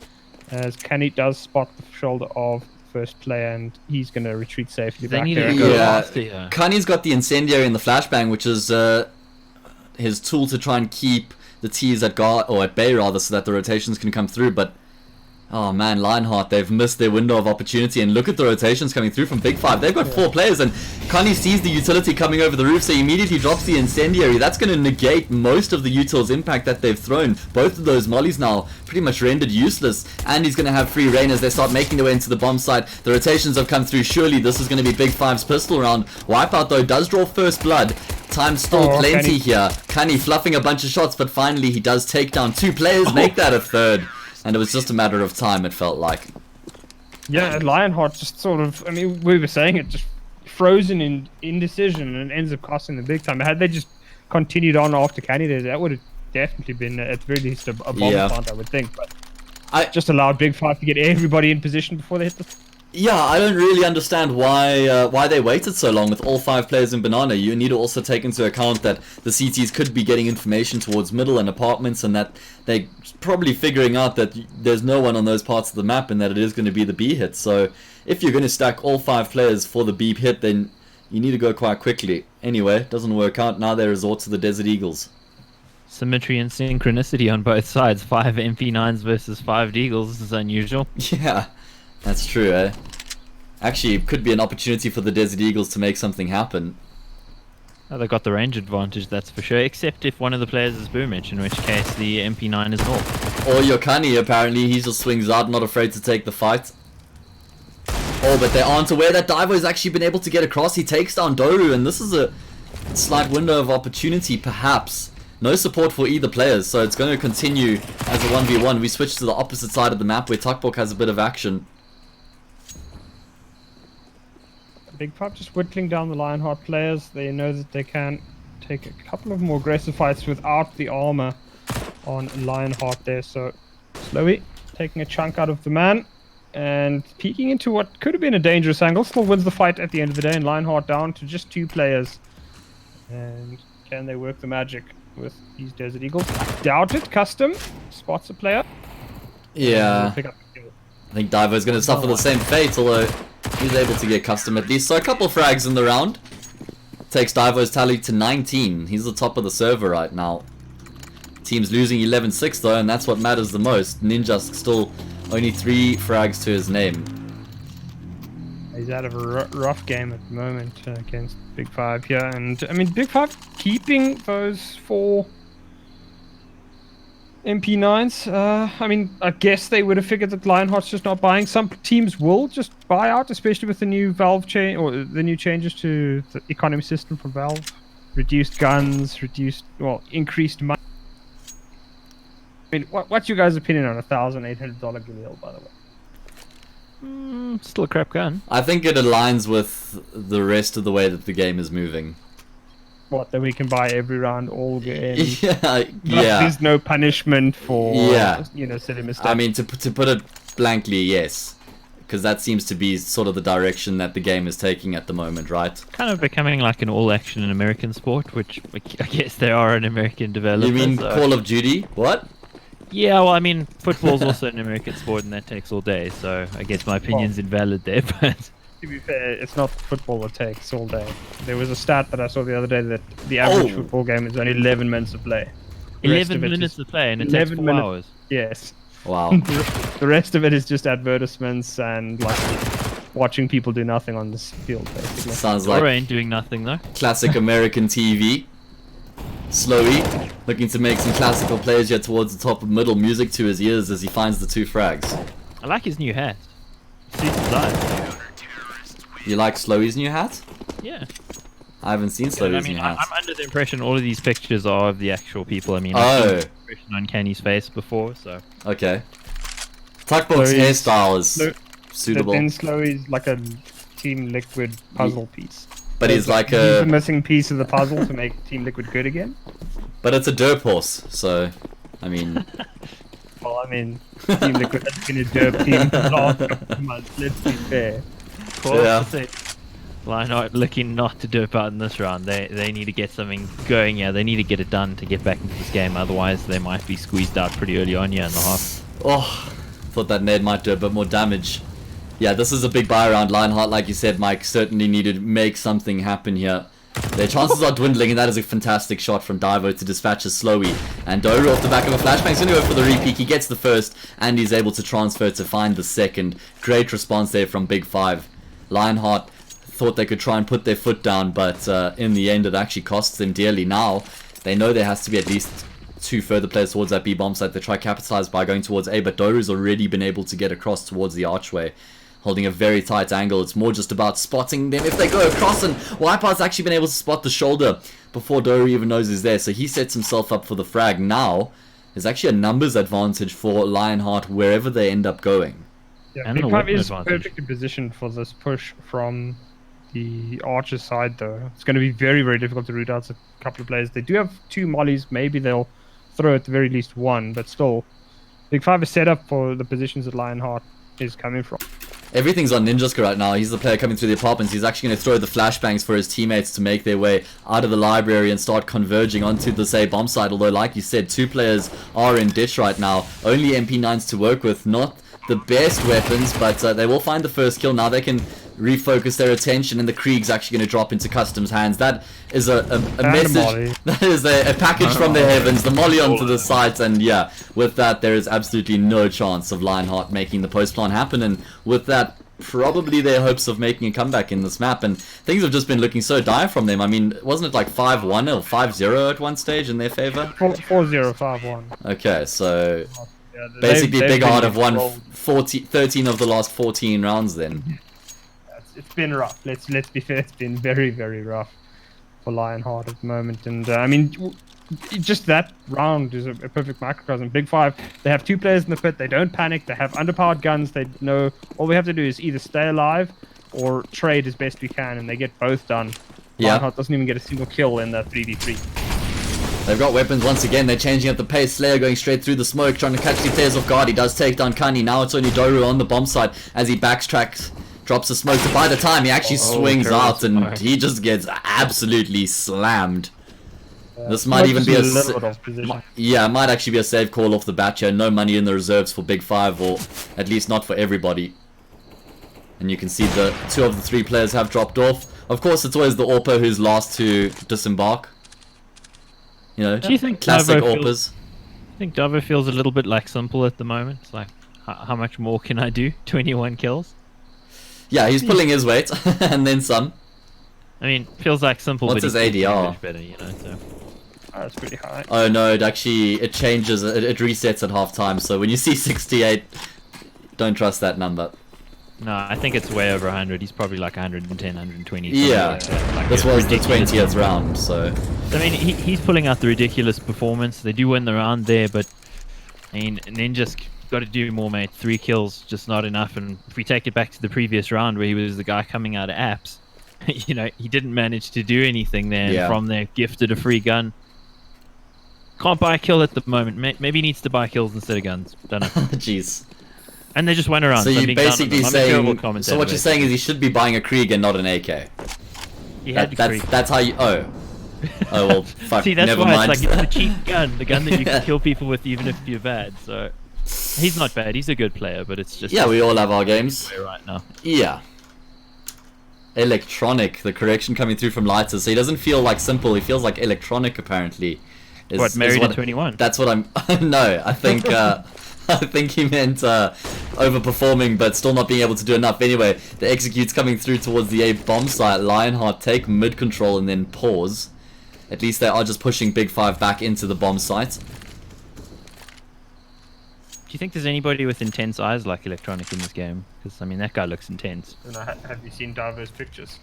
as Kenny does spot the shoulder of the first player, and he's going to retreat safely They back need there. to go Yeah. faster here. Kani's got the incendiary and the flashbang, which is his tool to try and keep the T's at guard, or at bay rather, so that the rotations can come through. But oh man, Lionheart, they've missed their window of opportunity, and look at the rotations coming through from Big5. They've got 4 players, and Kani sees the utility coming over the roof, so he immediately drops the incendiary. That's going to negate most of the util's impact that they've thrown. Both of those mollies now pretty much rendered useless, and he's going to have free reign as they start making their way into the bomb site. The rotations have come through. Surely this is going to be Big5's pistol round. Wipeout though does draw first blood. Time still plenty here. Kani fluffing a bunch of shots, but finally he does take down 2 players, make that a third. And it was just a matter of time, it felt like. Yeah, Lionheart just sort of, I mean, we were saying it, just frozen in indecision, and ends up costing them big time. Had they just continued on after Kenny there, that would have definitely been, at the very least, a bomb plant, I would think. But I just allowed Big5 to get everybody in position before they hit the... Yeah, I don't really understand why they waited so long with all 5 players in Banana. You need to also take into account that the CTs could be getting information towards middle and apartments, and that they're probably figuring out that there's no one on those parts of the map and that it is going to be the B hit. So if you're going to stack all 5 players for the B hit, then you need to go quite quickly. Anyway, it doesn't work out. Now they resort to the Desert Eagles. Symmetry and synchronicity on both sides. 5 MP9s versus 5 Deagles. This is unusual. Yeah, that's true, eh? Actually, it could be an opportunity for the Desert Eagles to make something happen. Oh, they got the range advantage, that's for sure. Except if one of the players is Boomich, in which case the MP9 is off. Or Yokani, apparently, he just swings out, not afraid to take the fight. Oh, but they aren't aware that Divo has actually been able to get across. He takes down Doru, and this is a slight window of opportunity, perhaps. No support for either players, so it's going to continue as a 1v1. We switch to the opposite side of the map, where Tukbok has a bit of action. Big5 just whittling down the Lionheart players. They know that they can take a couple of more aggressive fights without the armor on Lionheart there. So Slowy taking a chunk out of the man and peeking into what could have been a dangerous angle. Still wins the fight at the end of the day, and Lionheart down to just 2 players. And can they work the magic with these Desert Eagles? I doubt it. Custom spots a player. Yeah, Pick up the kill. I think Divo's going to suffer the same fate, although he's able to get Custom at least. So a couple of frags in the round. Takes Divo's tally to 19. He's the top of the server right now. Team's losing 11-6 though, and that's what matters the most. Ninja's still only 3 frags to his name. He's out of a rough game at the moment against Big5 here, and I mean Big5 keeping those 4 MP9s. I mean, I guess they would have figured that Lionheart's just not buying. Some teams will just buy out, especially with the new Valve change, or the new changes to the economy system from Valve. Reduced guns, increased money. I mean, what's your guys' opinion on $1,800 Galil, by the way? Still a crap gun. I think it aligns with the rest of the way that the game is moving. What, that we can buy every round, all game. Yeah, yeah. There's no punishment for, Yeah. silly mistakes. I mean, to put it blankly, yes. Because that seems to be sort of the direction that the game is taking at the moment, right? Kind of becoming like an all-action American sport, which I guess they are an American developer. You mean so- Call of Duty? What? Yeah, well, I mean, football's also an American sport, and that takes all day. So I guess my opinion's invalid there. But To be fair, it's not football that takes all day. There was a stat that I saw the other day that the average Oh. football game is only 11 minutes of play. The rest 11 of it minutes is- to play, and it 11 takes 4 minutes. hours. Yes. Wow. The rest of it is just advertisements and like watching people do nothing on this field, basically. Sounds Dora like ain't doing nothing though. classic American TV. Slowy, looking to make some classical plays yet towards the top of middle, music to his ears as he finds the 2 frags. I like his new hat. Suits his eyes. You like Slowy's new hat? Yeah. I haven't seen I Slowy's mean, new hat. I'm under the impression all of these pictures are of the actual people. I mean, Oh. I've seen the expression on Kenny's face before, so. Okay. Tuckbox Slowy's- hairstyle is Slo- suitable, Then Slowy is like a Team Liquid puzzle piece. but he's like He's the a, missing piece of the puzzle to make Team Liquid good again. but it's a derp horse, so, I mean, Well, I mean, Team Liquid has been a derp team for the last couple of months, let's be fair. Yeah. Lionheart looking not to do it out in this round. They need to get something going. Yeah, they need to get it done to get back into this game. Otherwise, they might be squeezed out pretty early on here in the half. oh, thought that nade might do a bit more damage. Yeah, this is a big buy round. Lionheart, like you said, Mike, certainly needed to make something happen here. Their chances are dwindling, and that is a fantastic shot from Divo to dispatch as Slowy. And Doru off the back of a flashbang is going to go for the repeat. He gets the first, and he's able to transfer to find the second. Great response there from Big5. Lionheart thought they could try and put their foot down, but in the end it actually costs them dearly. Now they know there has to be at least 2 further players towards that B bomb site. They try capitalize by going towards A, but Doru's already been able to get across towards the archway, holding a very tight angle. It's more just about spotting them if they go across, and Wipeout's actually been able to spot the shoulder before Doru even knows he's there, so he sets himself up for the frag. Now there's actually a numbers advantage for Lionheart wherever they end up going. Yeah, And Big the 5 weapon is advantage. perfectly positioned for this push from the Archer side, though. It's going to be very, very difficult to root out a couple of players. They do have 2 mollies. Maybe they'll throw at the very least 1, but still, Big 5 is set up for the positions that Lionheart is coming from. Everything's on Ninjaska right now. He's the player coming through the apartments. He's actually going to throw the flashbangs for his teammates to make their way out of the library and start converging onto the say bomb site. Although, like you said, 2 players are in ditch right now. Only MP9s to work with. Not the best weapons, but they will find the first kill. Now they can refocus their attention, and the Krieg's actually going to drop into Custom's hands. That is a message. molly. That is a package from the heavens. The molly onto the site, and yeah, with that there is absolutely no chance of Lionheart making the post plan happen, and with that probably their hopes of making a comeback in this map, and things have just been looking so dire from them. I mean, wasn't it like 5-1 or 5-0 at one stage in their favor? 4-0, 5-1. Okay, so Yeah, basically they've Big been Art have won controlled. 13 of the last 14 rounds then. It's been rough. Let's be fair. It's been very, very rough for Lionheart at the moment. And I mean, just that round is a perfect microcosm. Big 5, they have 2 players in the pit. They don't panic. They have underpowered guns. They know all we have to do is either stay alive or trade as best we can, and they get both done. Yeah. Lionheart doesn't even get a single kill in that 3v3. They've got weapons once again. They're changing up the pace. Slayer going straight through the smoke, trying to catch the players off guard. He does take down Kani. Now it's only Doru on the bomb side as he backtracks, drops the smoke. So by the time he actually swings terrible out, and smoke. he just gets absolutely slammed. This might Smoke even is be a little bit off position. yeah, it might actually be a save call off the bat here. No money in the reserves for Big 5, or at least not for everybody. And you can see the 2 of the 3 players have dropped off. Of course, it's always the AWPer who's last to disembark. You know, Do you think classic Davo AWPers. I think Davo feels a little bit like Simple at the moment. It's like, how much more can I do? 21 kills. Yeah, he's pulling his weight, and then some. I mean, feels like Simple. What's but his he can do ADR? much better, you know. So. That's pretty high. Oh no, it changes, it resets at half time, so when you see 68, don't trust that number. No, I think it's way over 100. He's probably like 110, 120. something Yeah, like that. Like this a was the ridiculous 20th number. round, so... I mean, he's pulling out the ridiculous performance. They do win the round there, but I mean, Ninja's got to do more, mate. 3 kills, just not enough. And if we take it back to the previous round where he was the guy coming out of apps, you know, he didn't manage to do anything there. Yeah. And from there, gifted a free gun. Can't buy a kill at the moment. Maybe he needs to buy kills instead of guns. Don't know. Jeez. And they just went around. So I'm you're being down on basically them. I'm a terrible saying. commentator, So what you're saying is he should be buying a Krieg and not an AK. He had to Krieg. That's how you. Oh. Oh well. Fuck. See, that's never why mind. it's like it's the cheap gun, the gun that you can kill people with even if you're bad. So he's not bad. He's a good player, but it's just Yeah, we all have our games. right now. Yeah. Electronic, the correction coming through from Lighter. So he doesn't feel like simple, he feels like electronic apparently. What, married at 21? That's what I'm no, I think I think he meant overperforming but still not being able to do enough. Anyway, the execute's coming through towards the A bomb site. Lionheart take mid control and then pause. At least they are just pushing Big 5 back into the bomb site. Do you think there's anybody with intense eyes like Electronic in this game? Because, I mean, that guy looks intense. And have you seen diverse pictures?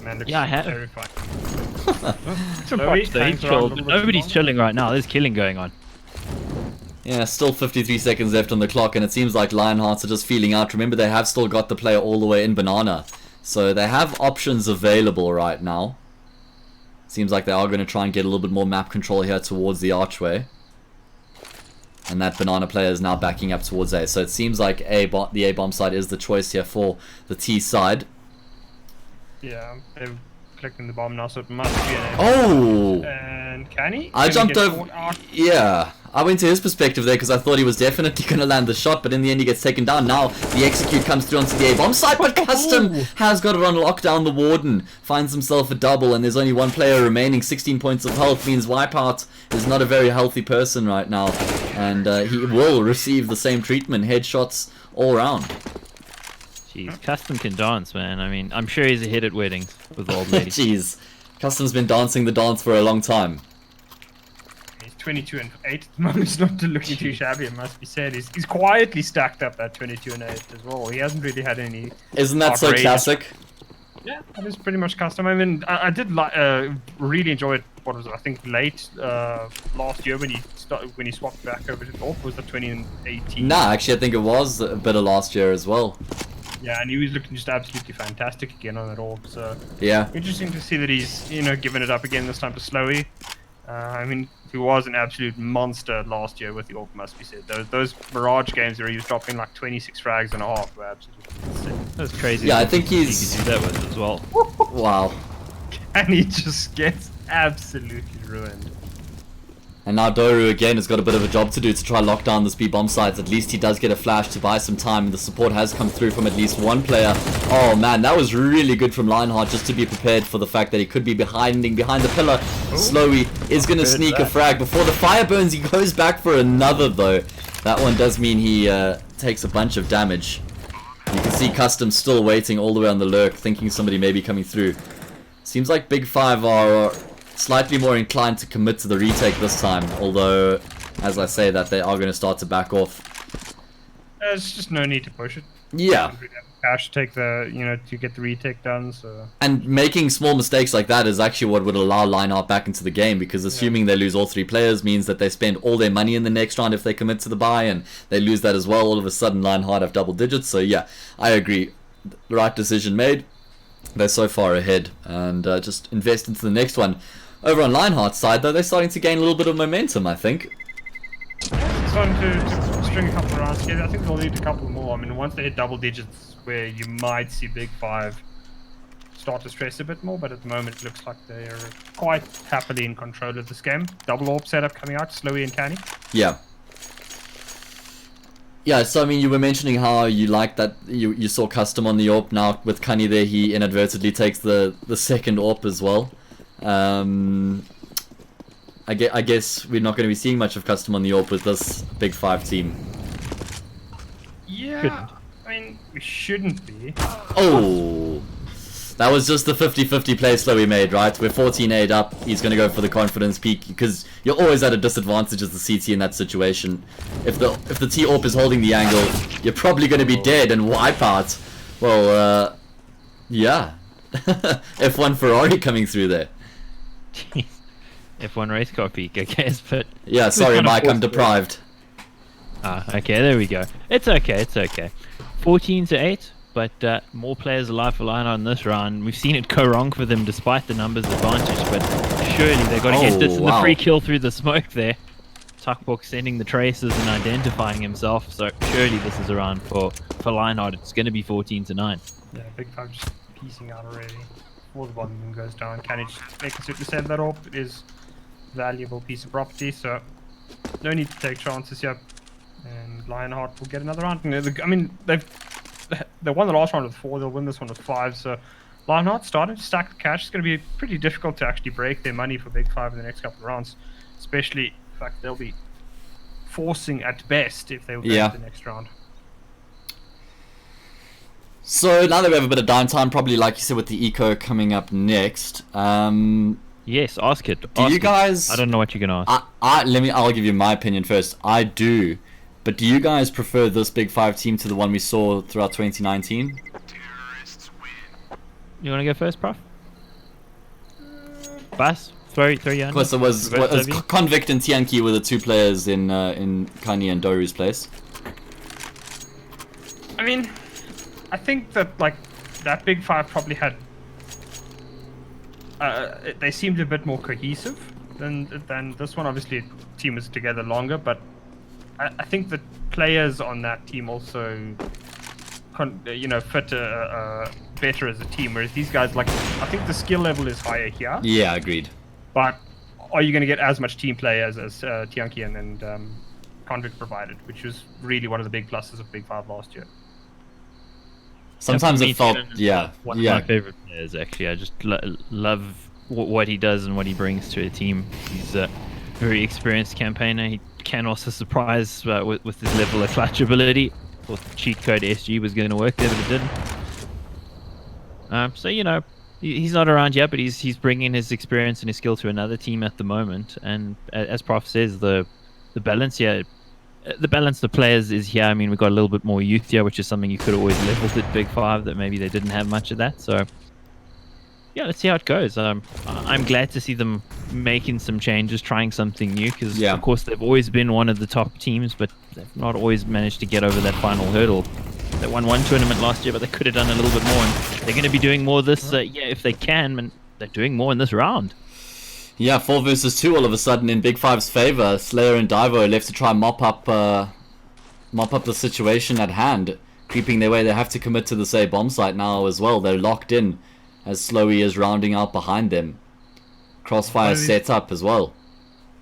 Man looks Yeah, I have. terrifying. Watch, though, he's chilled. Nobody's chilling right now. There's killing going on. Yeah, still 53 seconds left on the clock, and it seems like Lionhearts are just feeling out. Remember, they have still got the player all the way in Banana. So they have options available right now. Seems like they are going to try and get a little bit more map control here towards the archway. And that Banana player is now backing up towards A. So it seems like the A-bomb side is the choice here for the T side. Yeah, they're collecting the bomb now, so it must be an A. Oh! And can he? I Can he jumped get over. caught out? Yeah, I went to his perspective there because I thought he was definitely going to land the shot, but in the end he gets taken down. Now the execute comes through onto the A-bomb site, but Custom has got it on lockdown. The Warden finds himself a double, and there's only one player remaining. 16 points of health means Wipeout is not a very healthy person right now, and he will receive the same treatment. Headshots all round. Jeez, Custom can dance, man. I mean, I'm sure he's a hit at weddings with old ladies. Jeez, Custom's been dancing the dance for a long time. He's 22 and 8 at the moment. He's not looking too shabby, it must be said. He's quietly stacked up that 22 and 8 as well. He hasn't really had any. Isn't that so outrageous- classic? Yeah, that is pretty much Custom. I mean, I did really enjoy it. What was it? I think late last year when he swapped back over to Thorpe. Was that 20 and 18? Nah, actually I think it was a bit of last year as well. Yeah, and he was looking just absolutely fantastic again on that orb. So Yeah. interesting to see that he's given it up again this time to Slowy. I mean, he was an absolute monster last year with the orb, must be said. Those Mirage games where he was dropping like 26 frags and a half were absolutely insane. That's crazy. Yeah, I think He he's. could do that with as well. Wow. And he just gets absolutely ruined. And now Doru again has got a bit of a job to do to try lock down this B bomb sites. At least he does get a flash to buy some time. The support has come through from at least one player. Oh man, that was really good from Lionheart just to be prepared for the fact that he could be hiding behind the pillar. Slowly is going to sneak a frag. Before the fire burns, he goes back for another though. That one does mean he takes a bunch of damage. You can see Custom still waiting all the way on the lurk, thinking somebody may be coming through. Seems like Big 5 are slightly more inclined to commit to the retake this time, although, as I say that, they are going to start to back off. There's just no need to push it. Yeah. Cash to take the, to get the retake done, so... And making small mistakes like that is actually what would allow Lionheart back into the game, because assuming they lose all 3 players means that they spend all their money in the next round if they commit to the buy, and they lose that as well. All of a sudden, Lionheart have double digits, so yeah, I agree. The right decision made. They're so far ahead, and just invest into the next one. Over on Lionheart's side, though, they're starting to gain a little bit of momentum, I think. Starting to string a couple of rounds together. I think they'll need a couple more. I mean, once they hit double digits, where you might see Big 5 start to stress a bit more, but at the moment it looks like they're quite happily in control of this game. Double orb setup coming out, Slowy and Canny. Yeah. Yeah, so I mean, you were mentioning how you like that you saw Custom on the AWP. Now with Cunny there, he inadvertently takes the second AWP as well. I guess we're not going to be seeing much of Custom on the AWP with this Big 5 team. Yeah, I mean, we shouldn't be. Oh, that was just the 50-50 play Slow he made, right? We're 14-8 up. He's going to go for the confidence peak because you're always at a disadvantage as the CT in that situation. If the T AWP is holding the angle, you're probably going to be dead and wipe out. Well, yeah. F1 Ferrari coming through there. F1 race car peak, I guess, but... Yeah, sorry, Mike, I'm deprived. Okay, there we go. It's okay, it's okay. 14-8, but more players alive for Lionheart in this round. We've seen it go wrong for them despite the numbers advantage, but surely they got to get this in the free kill through the smoke there. Tuckbook sending the traces and identifying himself, so surely this is a round for Lionheart. It's going to be 14-9. Yeah, Big5 just piecing out already. Before the volume goes down, can he just make a super set that up? It is a valuable piece of property, so no need to take chances here. And Lionheart will get another round. I mean, they won the last round with 4, they'll win this one with 5, so Lionheart starting to stack the cash. It's going to be pretty difficult to actually break their money for Big5 in the next couple of rounds, especially the fact they'll be forcing at best if they will get the next round. So now that we have a bit of downtime, probably like you said with the eco coming up next, yes, ask it. Do you guys? I don't know what you're gonna ask. I'll give you my opinion first. I do, but do you guys prefer this Big5 team to the one we saw throughout 2019? You wanna go first, Prof? Bas, throw you under. Of course, it was Convict and Tianki were the 2 players in Kanye and Doru's place. I mean, I think that that Big5 probably had. They seemed a bit more cohesive than this one. Obviously, team was together longer, but I think the players on that team also, fit better as a team. Whereas these guys, I think the skill level is higher here. Yeah, agreed. But are you going to get as much team play as Tianki and Convict provided, which was really one of the big pluses of Big5 last year. Sometimes it felt, one of my favorite players, actually. I just love what he does and what he brings to a team. He's a very experienced campaigner. He can also surprise with his level of clutch ability. Thought the cheat code SG was going to work there, but it didn't. So he's not around yet, but he's bringing his experience and his skill to another team at the moment. And as Prof says, the balance here. The balance of players is here. I mean, we've got a little bit more youth here, which is something you could always level at Big5, that maybe they didn't have much of that. So, yeah, let's see how it goes. I'm glad to see them making some changes, trying something new, because, of course, they've always been one of the top teams, but they've not always managed to get over that final hurdle. They won one tournament last year, but they could have done a little bit more, and they're going to be doing more this, if they can, and they're doing more in this round. Yeah, 4 versus 2 all of a sudden in Big5's favor. Slayer and Divo are left to try and mop up the situation at hand. Creeping their way, they have to commit to this A bomb site now as well. They're locked in as Slowy is rounding out behind them. Crossfire set up as well.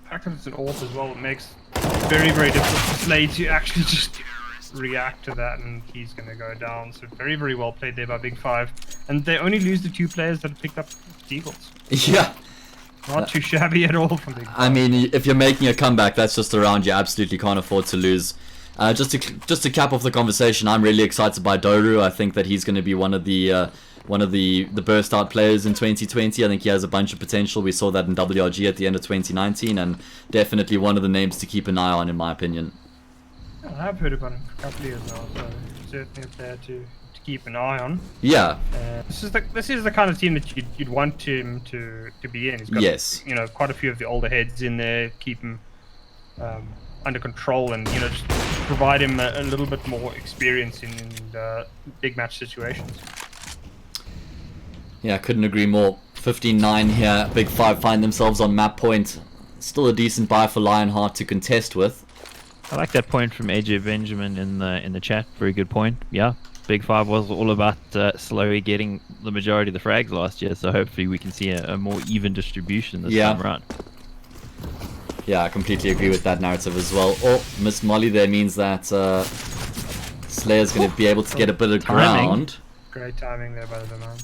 The fact that it's an AWP as well, it makes it very, very difficult for Slay to actually just react to that, and he's going to go down. So very, very well played there by Big5. And they only lose the 2 players that have picked up Deagles. Yeah. Not too shabby at all from Big5. I mean, if you're making a comeback, that's just a round you absolutely can't afford to lose. Just to cap off the conversation, I'm really excited by Doru. I think that he's going to be one of the burst out players in 2020. I think he has a bunch of potential. We saw that in WRG at the end of 2019, and definitely one of the names to keep an eye on, in my opinion. I have heard about him for a couple of years now, so certainly a player to keep an eye on. Yeah. This is the kind of team that you'd want him to be in. He's got quite a few of the older heads in there, keep him under control, and just provide him a little bit more experience in big match situations. Yeah, couldn't agree more. 15-9 here. Big5 find themselves on map point. Still a decent buy for Lionheart to contest with. I like that point from AJ Benjamin in the chat. Very good point. Yeah. Big5 was all about slowly getting the majority of the frags last year, so hopefully we can see a more even distribution this time around. Yeah, I completely agree with that narrative as well. Oh, Miss Molly there means that Slayer's going to be able to get a bit of ground. Great timing there by the man.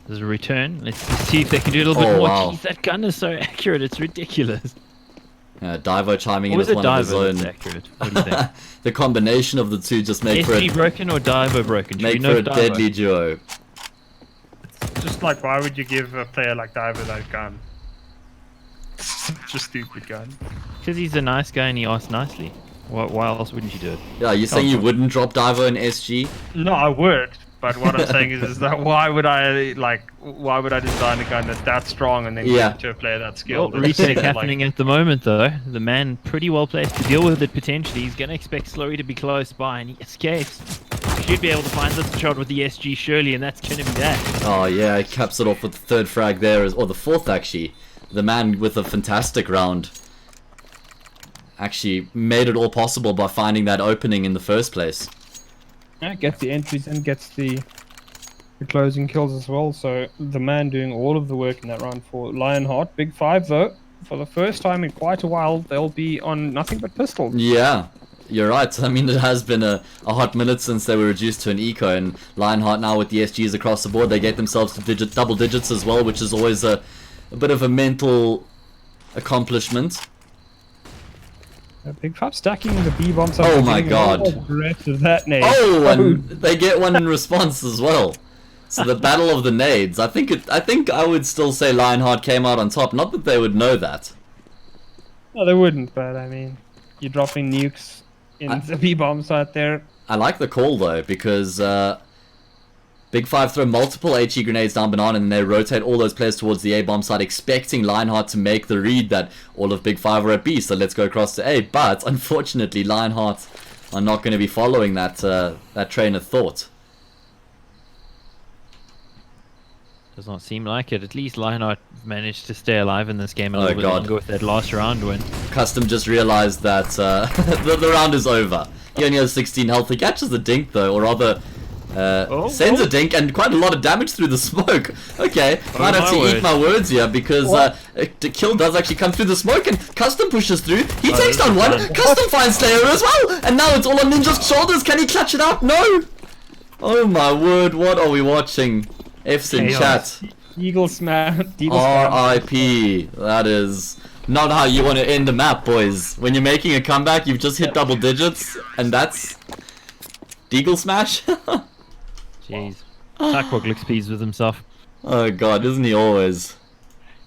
There's a return. Let's see if they can do a little bit more. Jeez, that gun is so accurate, it's ridiculous. Divo chiming in with one of his own. Accurate? What do you think? The combination of the two just make for a broken or Divo broken? Make for a deadly duo. It's just like, why would you give a player like Divo that gun? Such a stupid gun. Because he's a nice guy and he asks nicely. Why else wouldn't you do it? Yeah, you're saying you wouldn't drop Divo in SG? No, I would, But what I'm saying is that why would I design a gun that's that strong and then give it to a player that's skilled? Well, retake happening at the moment though. The man pretty well placed to deal with it potentially. He's going to expect Slowy to be close by, and he escapes. Should be able to find this shot with the SG surely, and that's going to be that. Oh yeah, he caps it off with the third frag there, or the fourth actually. The man with a fantastic round actually made it all possible by finding that opening in the first place. Yeah, gets the entries and gets the closing kills as well. So the man doing all of the work in that round for Lionheart. Big5 though, for the first time in quite a while, they'll be on nothing but pistols. Yeah, you're right. I mean, it has been a hot minute since they were reduced to an eco, and Lionheart now with the SGs across the board, they get themselves to double digits as well, which is always a bit of a mental accomplishment. Big5 stacking the B bombs. Oh my god. Of that nade. Oh, and they get one in response as well. So the battle of the nades. I think I would still say Lionheart came out on top. Not that they would know that. No, they wouldn't, but I mean, you're dropping nukes in the B bombs out there. I like the call though, because Big5 throw multiple HE grenades down Banana, and they rotate all those players towards the A bomb side, expecting Lionheart to make the read that all of Big5 are at B, so let's go across to A. But unfortunately, Lionheart are not going to be following that that train of thought. Does not seem like it. At least Lionheart managed to stay alive in this game a little bit longer with that last round win. Custom just realized that the round is over. He only has 16 health. He catches the dink though, or rather sends a dink and quite a lot of damage through the smoke. Okay, might have to eat my words here, because the kill does actually come through the smoke, and Custom pushes through. He takes down one. Custom finds Slayer as well, and now it's all on Ninja's shoulders. Can he clutch it out? No! Oh my word, what are we watching? F's in chat. Eagle smash. R.I.P. That is not how you want to end the map, boys. When you're making a comeback, you've just hit double digits, and that's Deagle smash. Jeez. Takwok looks pleased with himself. Oh god, isn't he always?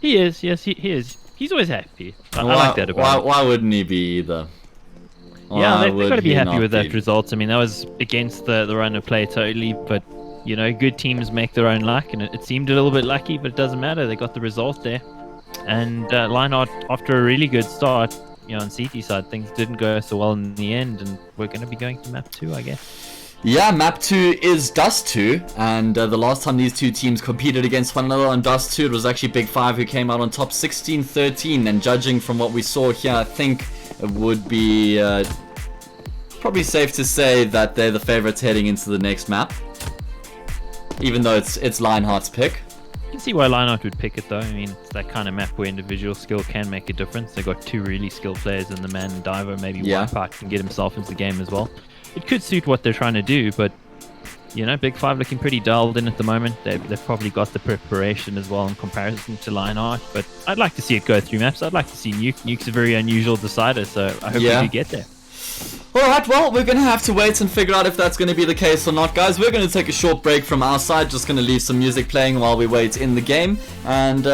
He is, yes, he is. He's always happy. I like that about him. Why wouldn't he be either? Yeah, they've got to be happy with that result. I mean, that was against the run of play totally, but you know, good teams make their own luck, and it seemed a little bit lucky, but it doesn't matter. They got the result there. And Lionheart, after a really good start, you know, on CT side, things didn't go so well in the end, and we're going to be going to map 2, I guess. Yeah, map 2 is Dust 2, and the last time these two teams competed against one another on Dust 2, it was actually Big5 who came out on top 16-13, and judging from what we saw here, I think it would be probably safe to say that they're the favorites heading into the next map. Even though it's Lionheart's pick. You can see why Lionheart would pick it though. I mean, it's that kind of map where individual skill can make a difference. They've got two really skilled players in the man and Diver. Maybe Wipeout can get himself into the game as well. It could suit what they're trying to do, but you know, Big5 looking pretty dulled in at the moment. They've probably got the preparation as well in comparison to Lionheart, but I'd like to see it go through maps. I'd like to see Nuke. Nuke's a very unusual decider, so I hope we do get there. Alright, well, we're going to have to wait and figure out if that's going to be the case or not, guys. We're going to take a short break from our side, just going to leave some music playing while we wait in the game. And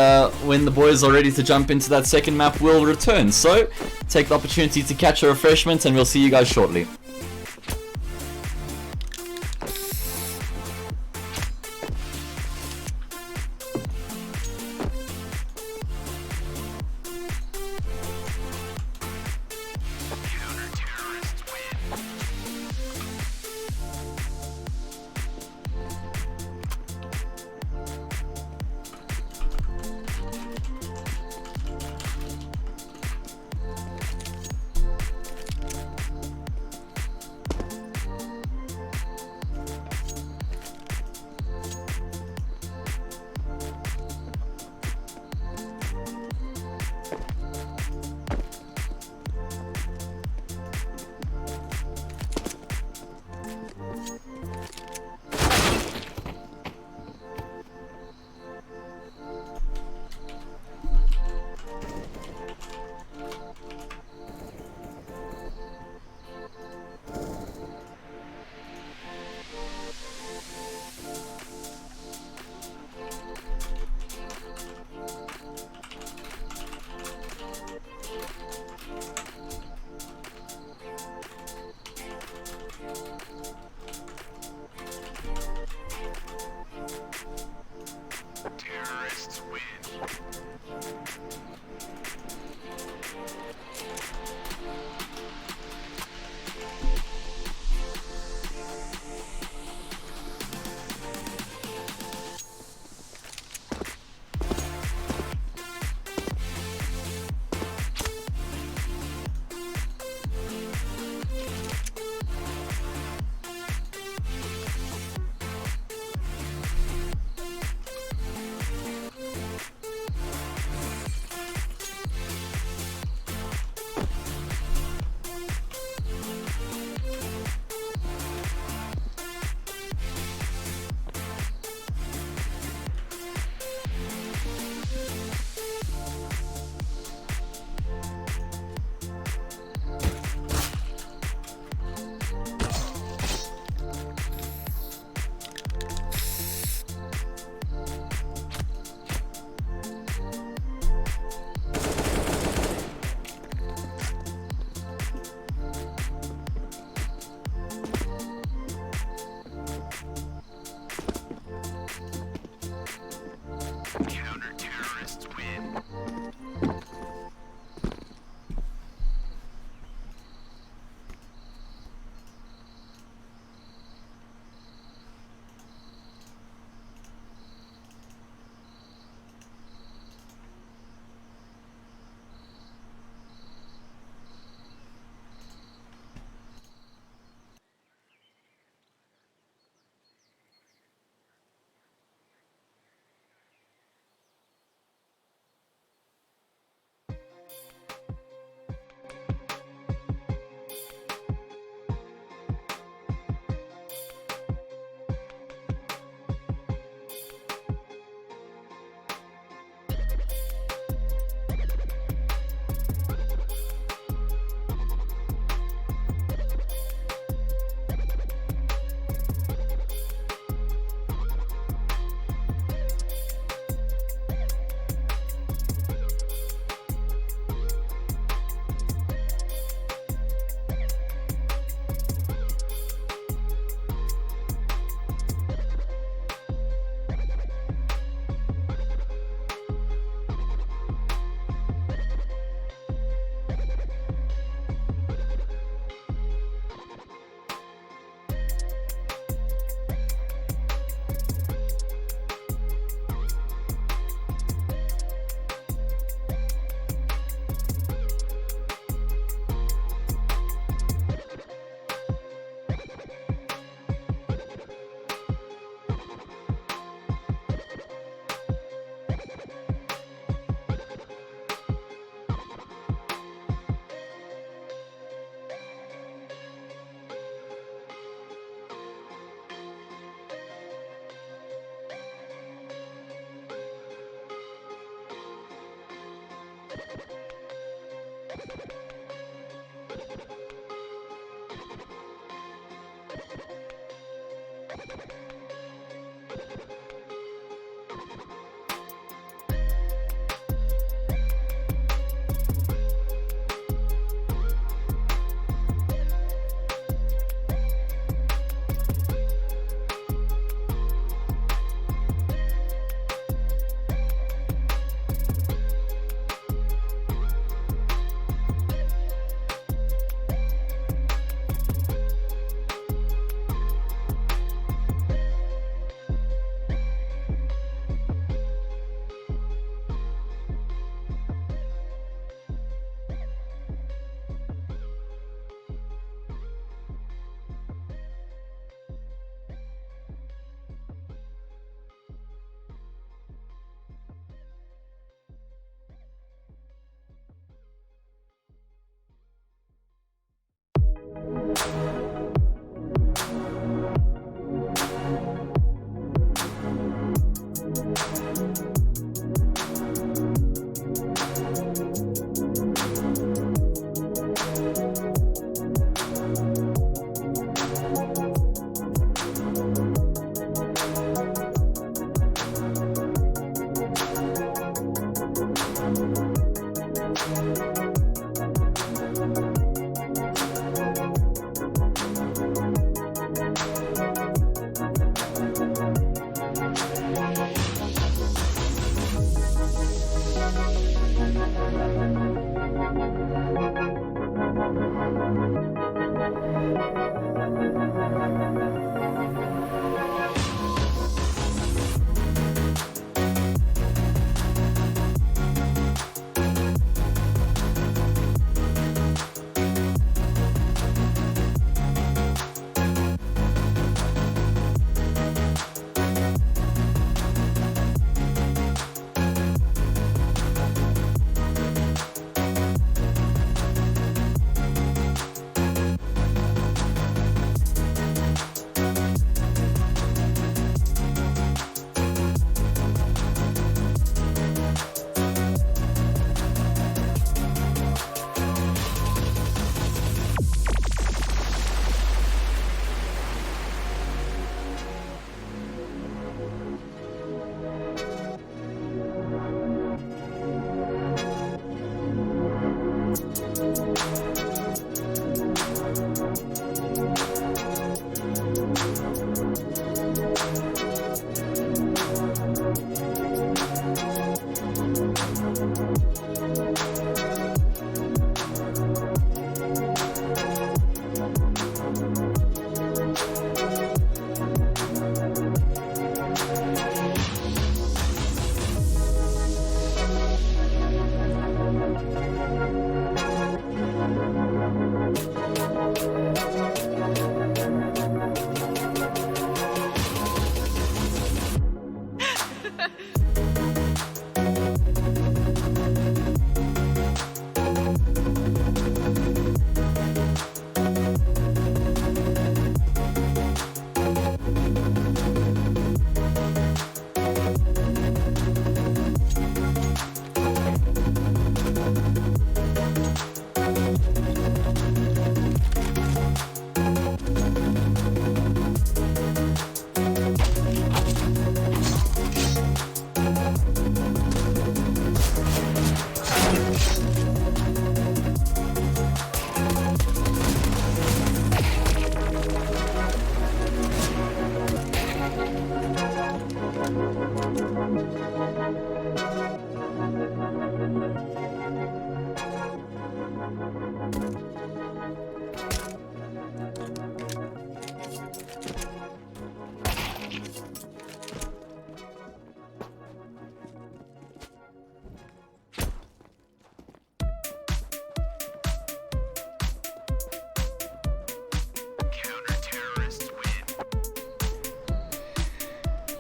when the boys are ready to jump into that second map, we'll return. So, take the opportunity to catch a refreshment, and we'll see you guys shortly.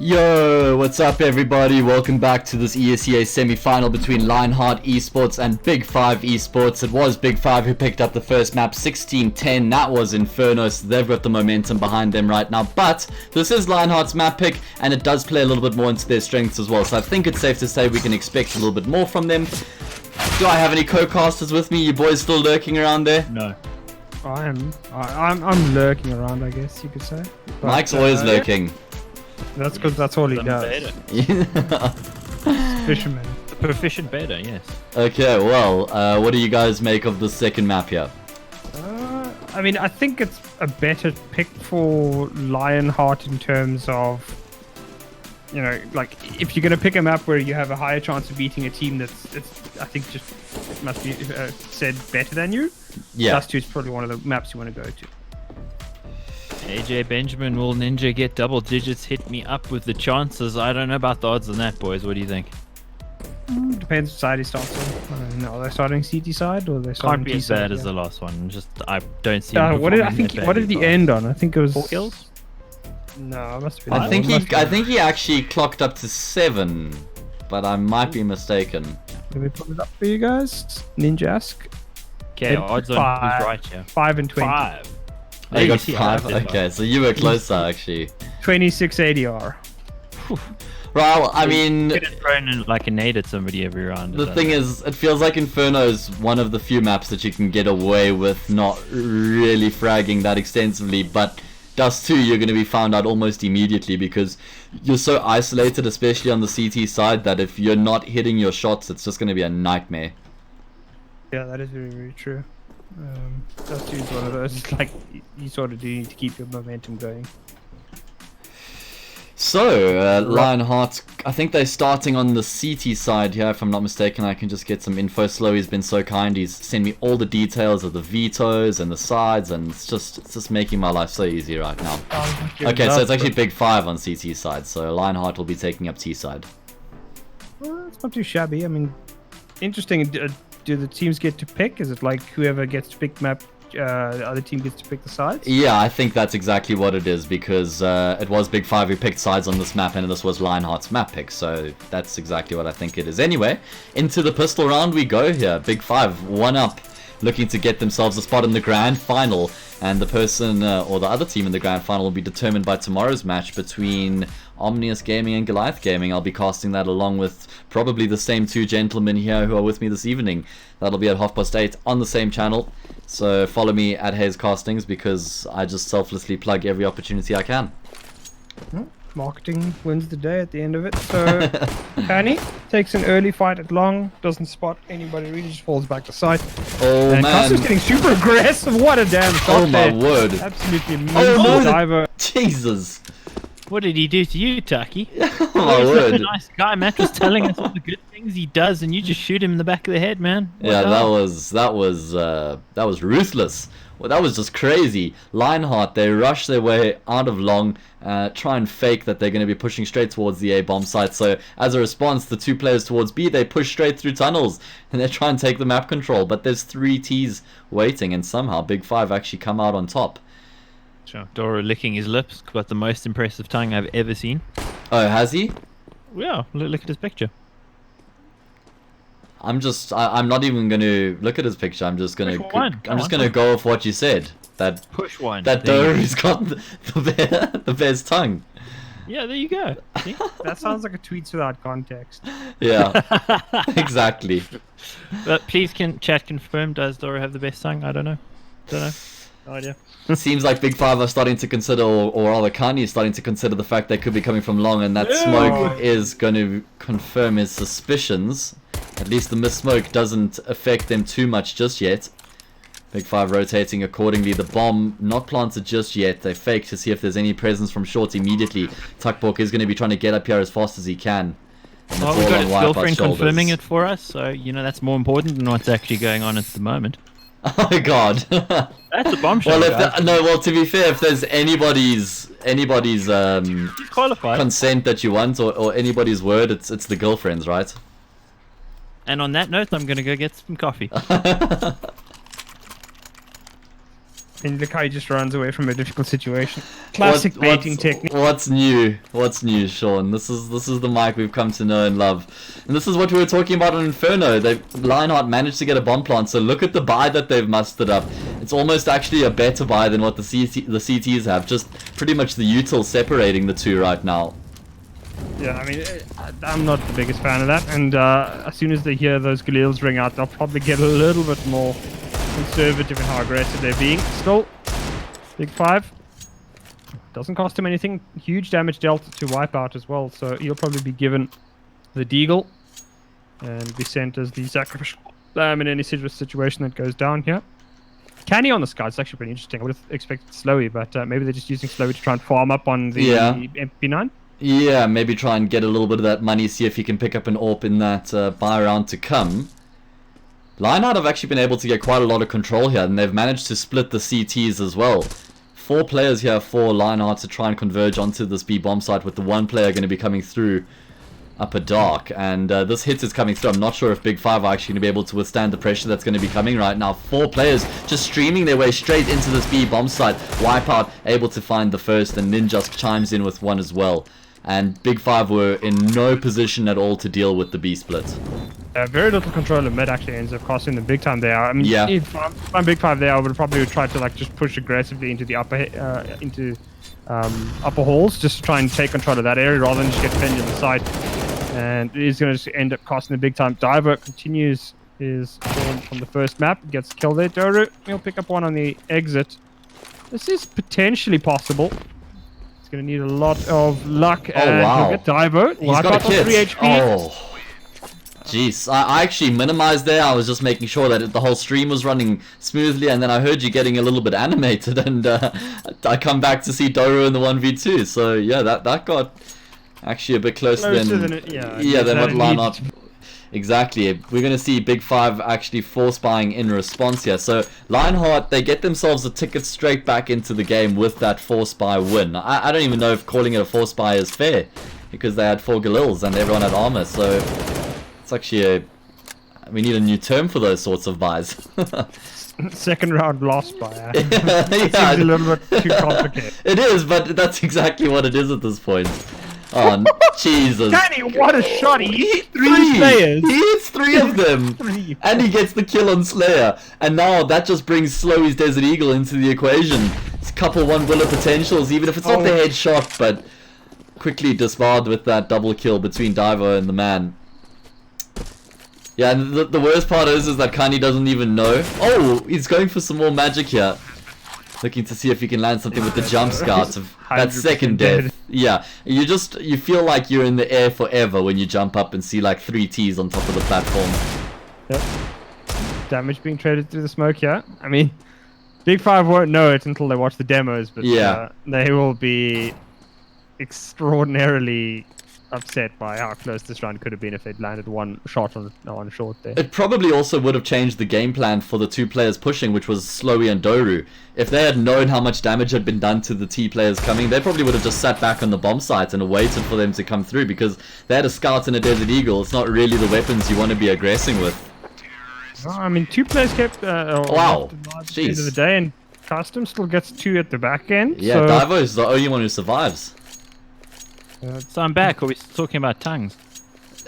Yo, what's up everybody? Welcome back to this ESEA semi-final between Lionheart Esports and Big5 Esports. It was Big5 who picked up the first map, 16-10. That was Inferno, so they've got the momentum behind them right now. But this is Lionheart's map pick, and it does play a little bit more into their strengths as well. So I think it's safe to say we can expect a little bit more from them. Do I have any co-casters with me? You boys still lurking around there? No. I'm lurking around, I guess you could say. But, Mike's always lurking. That's because that's all he I'm does. beta. Fisherman. Proficient beta, yes. Okay, well, what do you guys make of the second map here? I mean, I think it's a better pick for Lionheart in terms of, you know, like if you're going to pick a map where you have a higher chance of beating a team that's I think just must be said better than you. Yeah. Dust 2 is probably one of the maps you want to go to. AJ Benjamin, will Ninja get double digits? Hit me up with the chances. I don't know about the odds on that, boys. What do you think? Depends what side he starts on. Are they starting CT side or are they starting Can't be T as side? bad as the last one. Just I don't see. Him What did I performing think? that What badly did he last. end on? I think it was 4 kills. No, it must have been. I think more. It must have I think he actually clocked up to 7, but I might be mistaken. been- Let me put it up for you guys. Ninjask. Okay, odds on who's right here. 5 and 20. 5. Oh, you got see, I 5? have them. Okay, so you were closer actually. 26 ADR. Well, I mean, Could have thrown in like a nade at somebody every round. the thing is, it feels like Inferno is one of the few maps that you can get away with not really fragging that extensively, but Dust 2 you're going to be found out almost immediately because you're so isolated, especially on the CT side, that if you're not hitting your shots, it's just going to be a nightmare. Yeah, that is very, very true. Dust 2 is one of those, like, you sort of do need to keep your momentum going. So, Lionheart, I think they're starting on the CT side here, if I'm not mistaken. I can just get some info. Slowy's been so kind, he's sent me all the details of the vetoes and the sides, and it's just making my life so easy right now. Okay, so it's actually Big 5 on CT side, so Lionheart will be taking up T side. Well, it's not too shabby. I mean, interesting. Do the teams get to pick? Is it like whoever gets to pick map, the other team gets to pick the sides? Yeah, I think that's exactly what it is, because it was Big 5 who picked sides on this map, and this was Lionheart's map pick, so that's exactly what I think it is. Anyway, into the pistol round we go here. Big 5, 1 up, looking to get themselves a spot in the grand final, and the person, or the other team in the grand final will be determined by tomorrow's match between Omnius Gaming and Goliath Gaming. I'll be casting that along with probably the same 2 gentlemen here who are with me this evening. That'll be at 8:30 on the same channel. So follow me at Hayes Castings, because I just selflessly plug every opportunity I can. Marketing wins the day at the end of it. So, Fanny takes an early fight at long, doesn't spot anybody, really just falls back to side. Oh And man. Custer's getting super aggressive. What a damn shot Oh my there. word. Absolutely amazing Oh, no. diver. Jesus. What did he do to you, Taki? Oh my He's such a word. nice guy. Matt was telling us all the good things he does, and you just shoot him in the back of the head, man. What Yeah, the hell? that was ruthless. Well, that was just crazy. Lionheart, they rush their way out of long, try and fake that they're going to be pushing straight towards the A bomb site. So as a response, the 2 players towards B, they push straight through tunnels and they try and take the map control. But there's 3 Ts waiting, and somehow Big 5 actually come out on top. Sure. Dora licking his lips, got the most impressive tongue I've ever seen. Oh, has he? Yeah, look at his picture. I'm not even going to look at his picture. I'm just going Push to one. I'm just going to go off what you said. That Push one. that There you go. Dory's got the best tongue. Yeah, there you go. See? That sounds like a tweets without context. Yeah, exactly. But please, can chat confirm, does Dora have the best tongue? I don't know. No idea. It seems like Big 5 are starting to consider, or rather Kanye is starting to consider the fact they could be coming from long, and that smoke is going to confirm his suspicions. At least the mist smoke doesn't affect them too much just yet. Big 5 rotating accordingly. The bomb not planted just yet. They fake to see if there's any presence from short immediately. Tuckbork is going to be trying to get up here as fast as he can. And Well, it's we've all got on his Wipeout's girlfriend shoulders. confirming it for us, so you know that's more important than what's actually going on at the moment. Oh my god. That's a bombshell. Well, guys. well, to be fair, if there's anybody's He's qualified. consent that you want, or anybody's word, it's the girlfriend's, right? And on that note, I'm gonna go get some coffee. And look how he just runs away from a difficult situation. Classic baiting technique. What's new? What's new, Sean? This is the Mike we've come to know and love, and this is what we were talking about on Inferno. Lionheart managed to get a bomb plant, so look at the buy that they've mustered up. It's almost actually a better buy than what the CTs have. Just pretty much the util separating the 2 right now. Yeah, I mean, I'm not the biggest fan of that. And as soon as they hear those Galils ring out, they'll probably get a little bit more conservative in how aggressive they're being. Still, Big5 doesn't cost him anything. Huge damage dealt to Wipeout as well, so he'll probably be given the Deagle and be sent as the sacrificial lamb in any situation that goes down here. Canny on the sky, it's actually pretty interesting. I would have expected Slowy, but maybe they're just using Slowy to try and farm up on the MP9. Yeah, maybe try and get a little bit of that money, see if you can pick up an AWP in that buy round to come. Lionheart have actually been able to get quite a lot of control here, and they've managed to split the CTs as well. 4 players here for Lionheart to try and converge onto this B bomb site, with the 1 player going to be coming through upper dark, and this hit is coming through. I'm not sure if Big5 are actually going to be able to withstand the pressure that's going to be coming right now. 4 players just streaming their way straight into this B bomb site. Wipeout able to find the first, and Ninja chimes in with 1 as well. And Big5 were in no position at all to deal with the B split. Very little control of mid actually ends up costing them big time there. I mean, yeah. If I'm Big5 there, I would probably try to like just push aggressively into the upper upper halls, just to try and take control of that area rather than just get pinned in the side. And it is going to just end up costing them big time. Diver continues his form from the first map, gets killed there. Doru, he'll pick up 1 on the exit. This is potentially possible. It's going to need a lot of luck. Oh, and wow. He'll get Diver. He's got a kit. 3 HP. Oh. Jeez, I actually minimized there. I was just making sure that the whole stream was running smoothly, and then I heard you getting a little bit animated, and I come back to see Doru in the 1v2. So yeah, that got actually a bit closer than what Lionheart. Exactly. We're going to see Big5 actually force buying in response here. So Lionheart, they get themselves a ticket straight back into the game with that force buy win. I don't even know if calling it a force buy is fair, because they had 4 Galils and everyone had armor. So it's actually we need a new term for those sorts of buys. Second round lost by yeah, seems a little bit too complicated. It is, but that's exactly what it is at this point. Oh, Jesus. Danny, what a shot! He hit 3 players. He hits 3 of them. 3. And he gets the kill on Slayer. And now that just brings Slowy's Desert Eagle into the equation. It's a couple 1 Willer potentials, even if it's not the headshot, but quickly disbarred with that double kill between Diver and the man. Yeah, and the worst part is that Kani doesn't even know. Oh, he's going for some more magic here. Looking to see if he can land something with the jump scouts of that second death. Yeah, you feel like you're in the air forever when you jump up and see like 3 Ts on top of the platform. Yep. Damage being traded through the smoke here. I mean, Big5 won't know it until they watch the demos, but yeah, they will be extraordinarily upset by how close this round could have been if they'd landed 1 shot on short there. It probably also would have changed the game plan for the 2 players pushing, which was Slowy and Doru. If they had known how much damage had been done to the T players coming, they probably would have just sat back on the bomb sites and waited for them to come through, because they had a scout and a Desert Eagle. It's not really the weapons you want to be aggressing with. Well, I mean, 2 players kept wow, at the end of the day, and Custom still gets 2 at the back end. Yeah, so... Divo is the only one who survives. So I'm back. Are we still talking about tongues?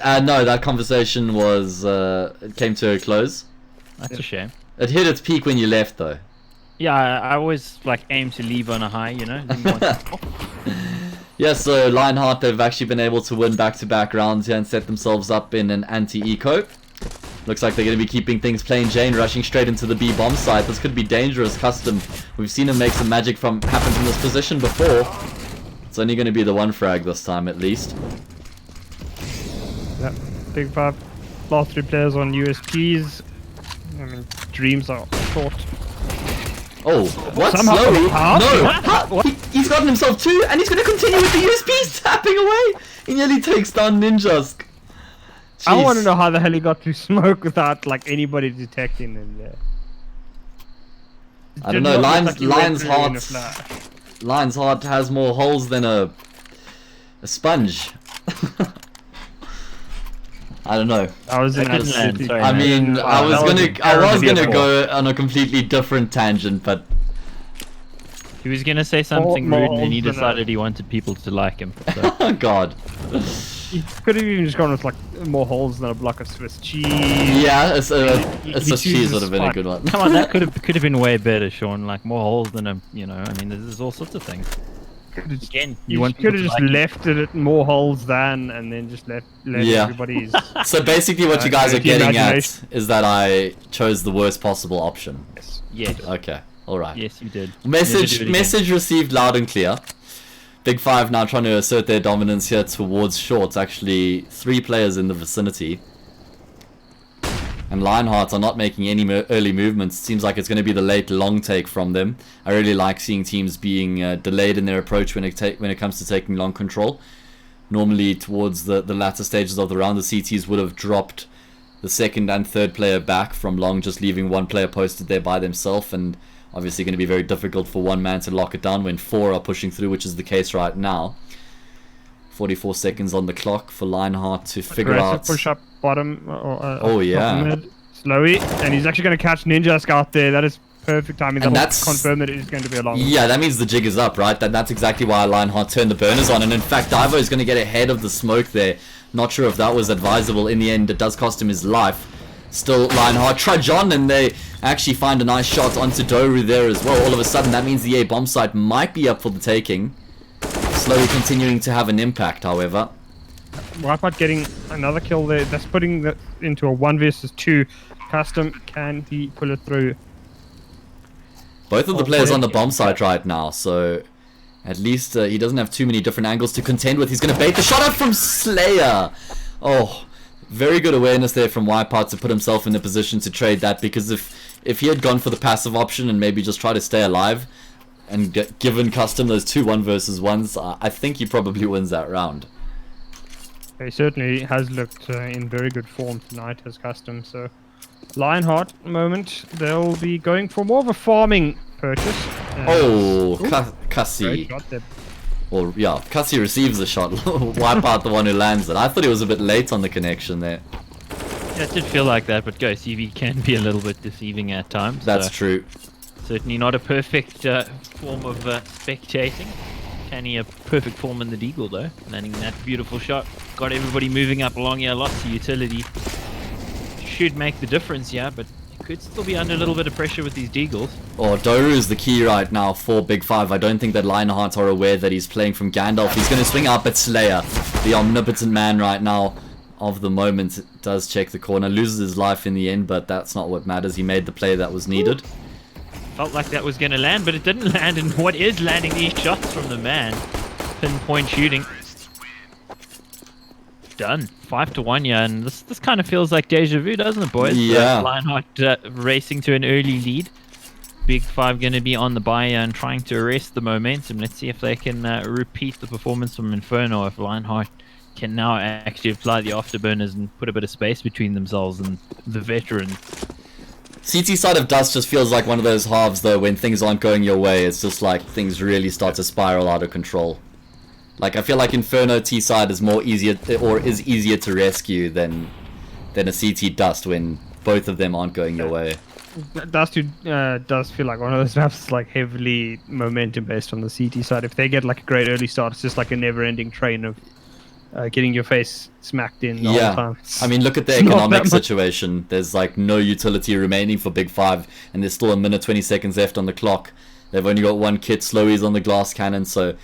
No, that conversation was it came to a close. That's a shame. It hit its peak when you left, though. Yeah, I always like aim to leave on a high, you know. Yeah, so Lionheart, they've actually been able to win back-to-back rounds here and set themselves up in an anti-eco. Looks like they're going to be keeping things plain Jane, rushing straight into the B bomb site. This could be dangerous. Custom, we've seen him make some magic happen from this position before. It's only going to be the 1 frag this time, at least. Yep, Big5. Last 3 players on USPs. I mean, dreams are short. Oh, what? Somehow, Slowy? huh? No! Huh? He's gotten himself 2, and he's going to continue with the USPs tapping away! He nearly takes down Ninjas. Jeez. I want to know how the hell he got to smoke without like anybody detecting him there. I don't know, Lion's Heart has more holes than a sponge. I don't know. I was in I mean, I was gonna go on a completely different tangent, but he was gonna say something rude, and then he decided he wanted people to like him. So. Oh God. He could have even just gone with like more holes than a block of Swiss cheese. Yeah, a Swiss cheese would have been a good one. Come on, that could have been way better, Sean. Like more holes than a, you know. I mean, there's all sorts of things. Again, You want could have people just to like left it at more holes than, and then just let Yeah. everybody's. So basically what you guys are the getting at imagination. is that I chose the worst possible option. Yes. Okay, alright. Yes, you did. Never do it Message again. message received loud and clear. Big5 now trying to assert their dominance here towards short. Actually, 3 players in the vicinity. And Lionheart are not making any early movements. It seems like it's going to be the late long take from them. I really like seeing teams being delayed in their approach when it comes to taking long control. Normally towards the latter stages of the round, the CTs would have dropped the second and third player back from long, just leaving one player posted there by themselves, and obviously going to be very difficult for one man to lock it down when 4 are pushing through, which is the case right now. 44 seconds on the clock for Lionheart to figure out. Push up bottom. Oh, yeah. Mid, slowly, and he's actually going to catch Ninja Scout there. That is perfect timing. And That'll that's confirm that it is going to be a long. Yeah, that means the jig is up, right? That's exactly why Lionheart turned the burners on. And in fact, Divo is going to get ahead of the smoke there. Not sure if that was advisable. In the end, it does cost him his life. Still, Lionheart trudge on, and they actually find a nice shot onto Doru there as well. All of a sudden, that means the A bomb site might be up for the taking. Slowly continuing to have an impact, however. Wipeout getting another kill there. That's putting that into a 1 versus 2. Custom, can he pull it through? Both of the players on the bomb site right now, so at least he doesn't have too many different angles to contend with. He's going to bait the shot up from Slayer. Oh, very good awareness there from Wipeout to put himself in a position to trade that, because if he had gone for the passive option and maybe just try to stay alive and given Custom those 2 1 versus 1s, I think he probably wins that round. He certainly has looked in very good form tonight as Custom, so Lionheart moment, they'll be going for more of a farming purchase. Oh, Great Cassie. shot there. Well, yeah, Cassie receives the shot. Wipeout the one who lands it. I thought he was a bit late on the connection there. Yeah, it did feel like that, but Go CV can be a little bit deceiving at times. That's so true. certainly not a perfect form of spectating. Kenny a perfect form in the deagle though, landing that beautiful shot. Got everybody moving up along here, lots of utility. Should make the difference, yeah, but could still be under a little bit of pressure with these deagles. Oh, Doru is the key right now for Big5. I don't think that Lionheart are aware that he's playing from Gandalf. He's going to swing up at Slayer, the omnipotent man right now of the moment. Does check the corner, loses his life in the end, but that's not what matters. He made the play that was needed. Felt like that was going to land, but it didn't land, and what is landing these shots from the man? Pinpoint shooting. Done. 5-1, yeah, and this kind of feels like deja vu, doesn't it, boys? Yeah. Lionheart racing to an early lead. Big5 going to be on the buy and trying to arrest the momentum. Let's see if they can repeat the performance from Inferno, if Lionheart can now actually apply the afterburners and put a bit of space between themselves and the veterans. CT side of Dust just feels like one of those halves, though, when things aren't going your way. It's just like things really start to spiral out of control. Like, I feel like Inferno T side is easier to rescue than a CT Dust when both of them aren't going your way. Dust does feel like one of those maps like heavily momentum based on the CT side. If they get like a great early start, it's just like a never-ending train of getting your face smacked in the whole time. I mean, look at the economic situation. There's like no utility remaining for Big5, and there's still a minute 20 seconds left on the clock. They've only got 1 kit, Slowies on the glass cannon, so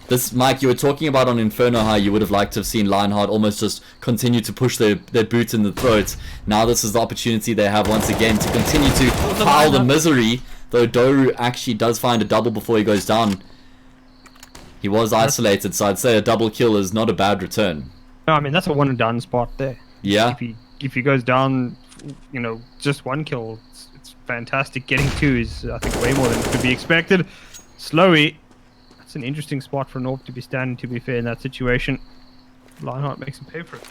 this, Mike, you were talking about on Inferno how you would have liked to have seen Lionheart almost just continue to push their boot in the throat. Now this is the opportunity they have once again to continue to pile the misery, though Doru actually does find a double before he goes down. He was isolated, so I'd say a double kill is not a bad return. No, I mean, that's a one and done spot there. Yeah. If he goes down, you know, just 1 kill, it's fantastic. Getting 2 is, I think, way more than could be expected. Slowy. It's an interesting spot for North to be standing, to be fair, in that situation. Lionheart makes him pay for it.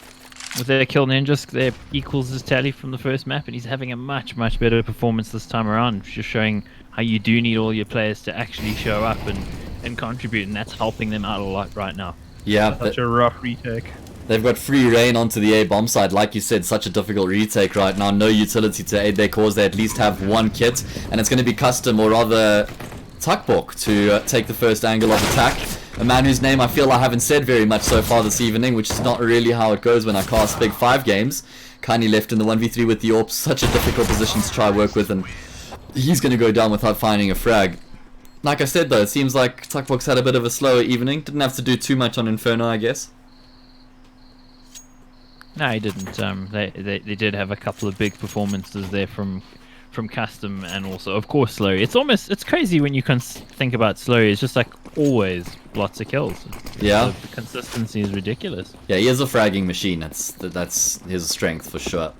With their kill ninjas, there equals his tally from the first map, and he's having a much better performance this time around, just showing how you do need all your players to actually show up and contribute, and that's helping them out a lot right now. Yeah, Such a rough retake. they've got free reign onto the A bomb side. Like you said, such a difficult retake right now. No utility to aid their cause. They at least have 1 kit, and it's going to be Custom, or rather Tuckbok, to take the first angle of attack. A man whose name I feel I haven't said very much so far this evening, which is not really how it goes when I cast Big5 games. Kindly left in the 1v3 with the AWP. Such a difficult position to try work with, and he's going to go down without finding a frag. Like I said though, it seems like Tuckbox had a bit of a slower evening. Didn't have to do too much on Inferno, I guess. No, he didn't. They did have a couple of big performances there from Custom and also, of course, Slurry. It's crazy when you think about Slurry. It's just like always lots of kills. Yeah. The consistency is ridiculous. Yeah, he is a fragging machine. That's his strength for sure.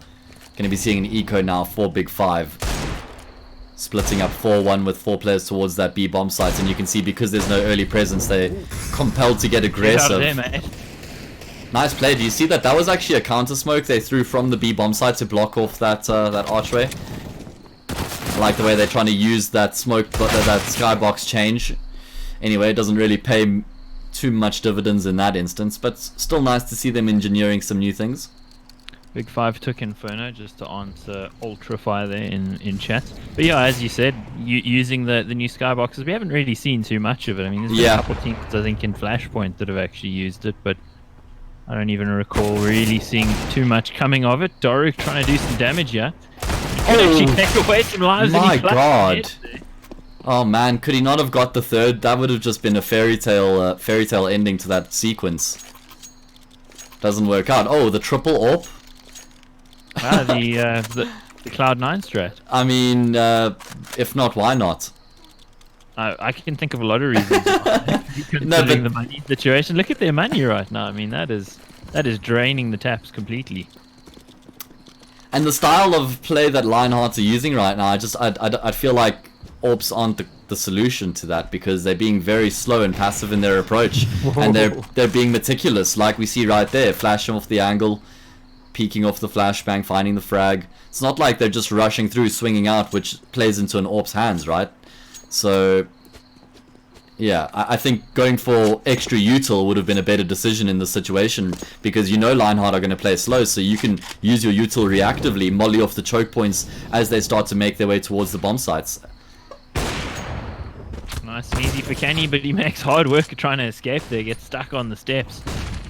Gonna be seeing an eco now for Big5. Splitting up 4-1 with 4 players towards that B bomb site, and you can see because there's no early presence, they're compelled to get aggressive. Get out of there, mate. Nice play. Do you see that? That was actually a counter smoke they threw from the B bomb site to block off that archway. I like the way they're trying to use that smoke, that skybox change. Anyway, it doesn't really pay too much dividends in that instance, but still nice to see them engineering some new things. Big5 took Inferno, just to answer Ultrafire there in chat. But yeah, as you said, using the new skyboxes, we haven't really seen too much of it. I mean, there's been a couple of teams, I think, in Flashpoint that have actually used it, but I don't even recall really seeing too much coming of it. Doruk trying to do some damage here. He could actually take away some lives. My God! Oh man, could he not have got the third? That would have just been a fairy tale ending to that sequence. Doesn't work out. Oh, the triple AWP. Ah, the Cloud9 strat. I mean, if not, why not? I can think of a lot of reasons why. Considering the money situation. Look at their money right now. I mean, that is draining the taps completely. And the style of play that Lionhearts are using right now, I feel like AWPs aren't the solution to that, because they're being very slow and passive in their approach. And they're being meticulous, like we see right there, flashing off the angle, peeking off the flashbang, finding the frag. It's not like they're just rushing through, swinging out, which plays into an AWP's hands, right? So yeah, I think going for extra util would have been a better decision in this situation, because you know Lionheart are going to play slow, so you can use your util reactively, molly off the choke points as they start to make their way towards the bomb sites. Nice and easy for Kenny, but he makes hard work of trying to escape there, gets stuck on the steps.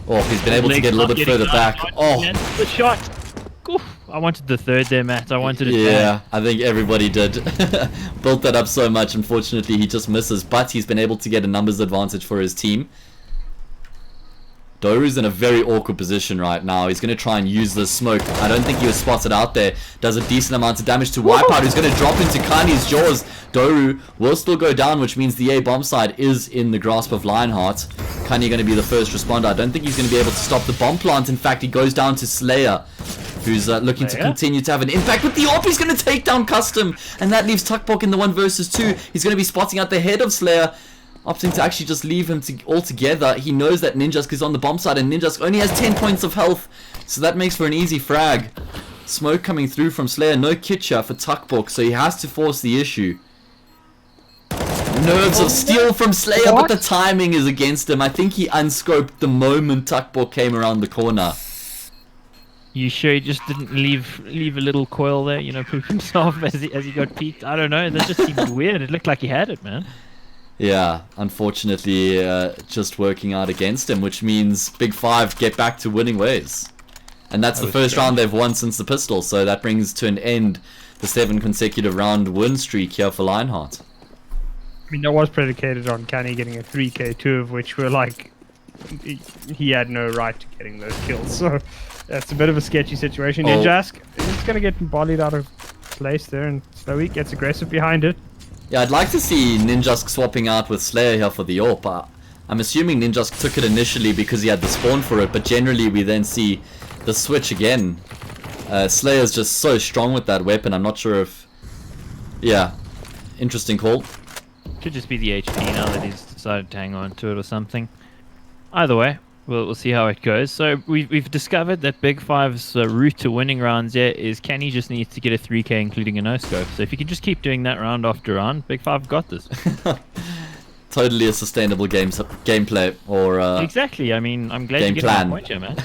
Oh, he's been able to get a little bit further back. Oh, the shot! Oof, I wanted the third there, Matt. I wanted it Yeah, I think everybody did. Built that up so much. Unfortunately, he just misses, but he's been able to get a numbers advantage for his team. Doru's in a very awkward position right now. He's going to try and use this smoke. I don't think he was spotted out there. Does a decent amount of damage to Wipeout, who's going to drop into Kani's jaws. Doru will still go down, which means the A bomb side is in the grasp of Lionheart. Kani going to be the first responder. I don't think he's going to be able to stop the bomb plant. In fact, he goes down to Slayer, who's looking to continue to have an impact with the AWP. He's going to take down Custom, and that leaves Tuckbox in the 1 versus 2. He's going to be spotting out the head of Slayer, opting to actually just leave him altogether. He knows that Ninjask is on the bomb side, and Ninjask only has 10 points of health, so that makes for an easy frag. Smoke coming through from Slayer, no Kitcher for Tuckbox, so he has to force the issue. Nerves of steel from Slayer, but the timing is against him. I think he unscoped the moment Tuckbox came around the corner. You sure he just didn't leave a little coil there, you know, poop himself as he got peeked? I don't know, that just seemed weird. It looked like he had it, man. Yeah, unfortunately, just working out against him, which means Big5 get back to winning ways. And that's the first round they've won since the pistol, so that brings to an end the 7 consecutive round win streak here for Lionheart. I mean, that was predicated on Kenny getting a 3k, 2 of which were like, he had no right to getting those kills, so that's a bit of a sketchy situation. Ninjask is going to get volleyed out of place there, and Slowy gets aggressive behind it. Yeah, I'd like to see Ninjask swapping out with Slayer here for the AWP. I'm assuming Ninjask took it initially because he had the spawn for it, but generally we then see the switch again. Slayer's just so strong with that weapon, I'm not sure if... Yeah, interesting call. Could just be the HP now that he's decided to hang on to it or something. Either way, we'll see how it goes. So we've discovered that Big5's route to winning rounds here is Kenny just needs to get a 3k including a no-scope. So if you can just keep doing that round after round, Big5 got this. Totally a sustainable gameplay or exactly. I mean, I'm glad you get that point here, man.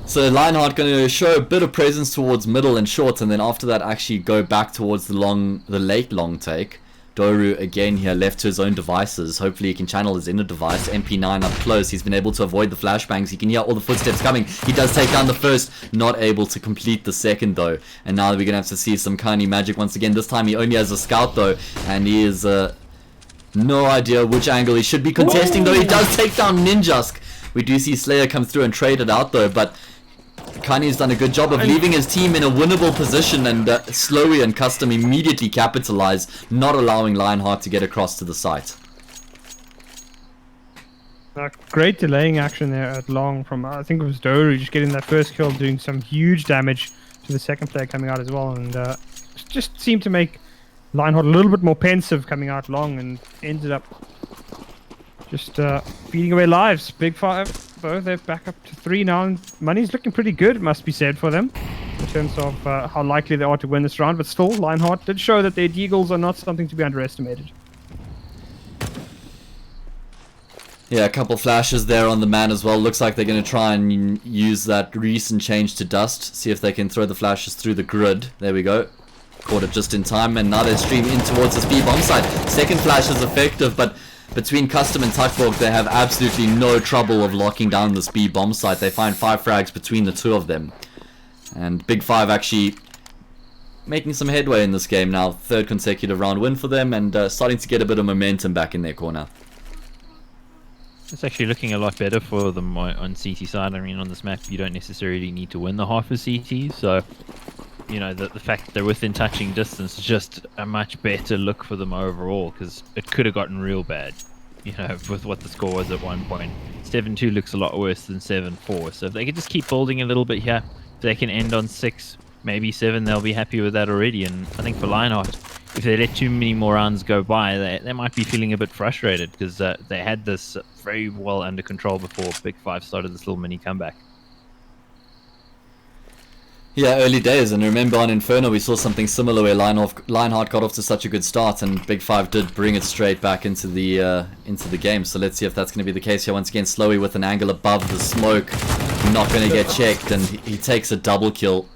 So Lionheart going to show a bit of presence towards middle and short, and then after that actually go back towards the late long take. Doru again here, left to his own devices. Hopefully he can channel his inner device. MP9 up close. He's been able to avoid the flashbangs. He can hear all the footsteps coming. He does take down the first. Not able to complete the second, though. And now we're going to have to see some Kani magic once again. This time he only has a scout, though. And he is no idea which angle he should be contesting, though. He does take down Ninjask. We do see Slayer come through and trade it out, though. But Kani's done a good job of leaving his team in a winnable position, and Slowy and Custom immediately capitalize, not allowing Lionheart to get across to the site. Great delaying action there at long from, I think it was Doru, just getting that first kill, doing some huge damage to the second player coming out as well, and just seemed to make Lionheart a little bit more pensive coming out long, and ended up just feeding away lives. Big5, though, they're back up to 3 now, and money's looking pretty good, must be said, for them, in terms of how likely they are to win this round. But still, Lionheart did show that their deagles are not something to be underestimated. Yeah, a couple flashes there on the man as well. Looks like they're going to try and use that recent change to dust. See if they can throw the flashes through the grid. There we go. Caught it just in time, and now they stream in towards the B bomb site. Second flash is effective, but between Custom and Tuckborg, they have absolutely no trouble of locking down this B bomb site. They find 5 frags between the two of them. And Big5 actually making some headway in this game now. 3rd consecutive round win for them, and starting to get a bit of momentum back in their corner. It's actually looking a lot better for them on CT side. I mean, on this map, you don't necessarily need to win the half of CT, so you know, the fact that they're within touching distance is just a much better look for them overall, because it could have gotten real bad, you know, with what the score was at one point. 7-2 looks a lot worse than 7-4, so if they could just keep building a little bit here, if they can end on 6, maybe 7, they'll be happy with that already. And I think for Lionheart, if they let too many more rounds go by, they might be feeling a bit frustrated, because they had this very well under control before Big5 started this little mini comeback. Yeah, early days, and remember on Inferno we saw something similar where Lionheart got off to such a good start, and Big5 did bring it straight back into the game. So let's see if that's going to be the case here. Once again, Slowy with an angle above the smoke, not going to get checked, and he takes a double kill.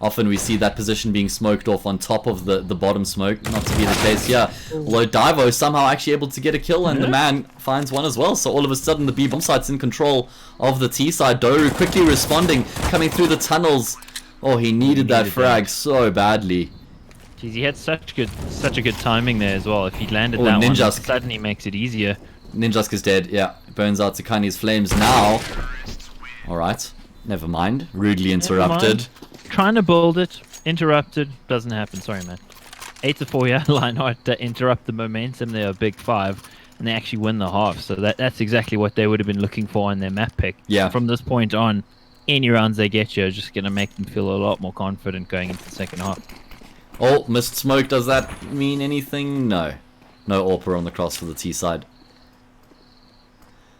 Often we see that position being smoked off on top of the bottom smoke. Not to be the case here. Although Divo somehow actually able to get a kill, and the man finds one as well. So all of a sudden the B bomb site's in control of the T side. Doru quickly responding, coming through the tunnels. Oh, he needed that frag so badly. Jeez, he had such a good timing there as well. If he'd landed that one, it suddenly makes it easier. Ninjask is dead, yeah. Burns out to Kani's flames now. Alright, never mind. Rudely interrupted. Trying to build it, interrupted, doesn't happen. Sorry, man. 8-4, yeah. Lionheart interrupt the momentum there of Big5, and they actually win the half. So that's exactly what they would have been looking for in their map pick. Yeah. From this point on, any rounds they get you are just going to make them feel a lot more confident going into the second half. Oh, missed smoke. Does that mean anything? No. No AWPer on the cross for the T side.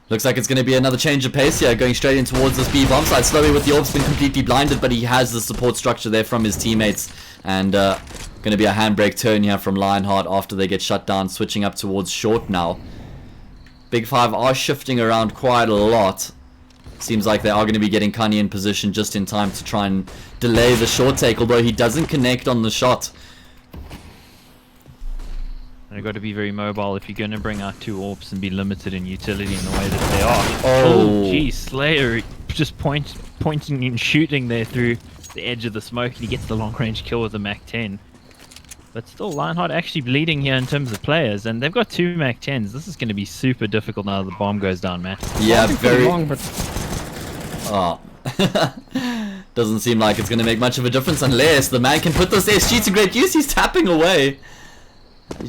Looks like it's going to be another change of pace here, going straight in towards this B bomb side. Slowly with the orb's been completely blinded, but he has the support structure there from his teammates. And going to be a handbrake turn here from Lionheart after they get shut down, switching up towards short now. Big5 are shifting around quite a lot. Seems like they are going to be getting Kanye in position just in time to try and delay the short take, although he doesn't connect on the shot. They've got to be very mobile if you're going to bring out 2 AWPs and be limited in utility in the way that they are. Oh, geez, Slayer just pointing and shooting there through the edge of the smoke, and he gets the long-range kill with the Mac-10. But still, Lionheart actually bleeding here in terms of players, and they've got 2 Mac-10s. This is going to be super difficult now that the bomb goes down, man. Yeah, very long, but oh. Doesn't seem like it's going to make much of a difference unless the man can put this SG to great use. He's tapping away.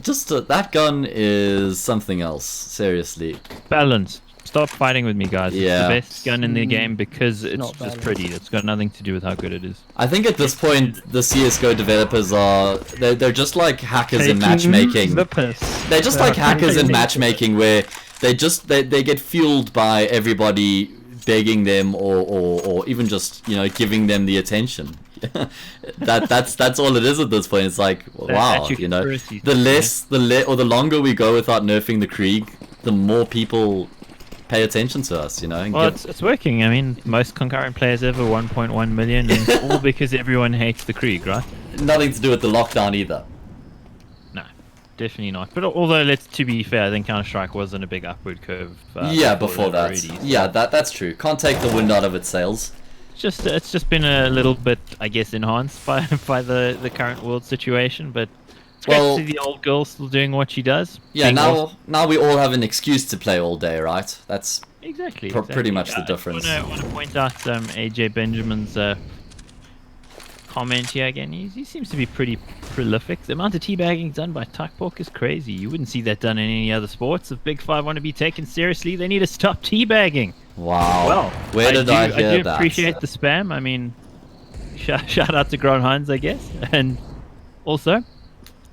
Just that gun is something else. Seriously. Balance. Stop fighting with me, guys. Yeah. It's the best gun in the game because it's just pretty. It's got nothing to do with how good it is. I think at this point the CSGO developers are they're just like hackers in matchmaking. They're just like hackers in matchmaking where they get fueled by everybody begging them or even just, you know, giving them the attention. that's all it is at this point. It's like, wow, you know, the longer we go without nerfing the Krieg, the more people pay attention to us, you know. Well, it's working. I mean, most concurrent players ever, 1.1 million, and all because everyone hates the Krieg, right? Nothing to do with the lockdown either. No, definitely not. But although, to be fair, I think Counter-Strike was on a big upward curve. Yeah, before that. already, so Yeah, that's true. Can't take the wind out of its sails. it's just been a little bit, I guess, enhanced by the current world situation. But it's great to see the old girl still doing what she does. Yeah, now we all have an excuse to play all day, right? That's exactly. pretty much the difference. I want to point out AJ Benjamin's comment here again. He seems to be pretty prolific. The amount of teabagging done by Tuckpork is crazy. You wouldn't see that done in any other sports. If Big 5 want to be taken seriously, they need to stop teabagging. Wow. Well, where did I hear I do that? appreciate the spam. I mean, shout out to Grown Hans, I guess. And also,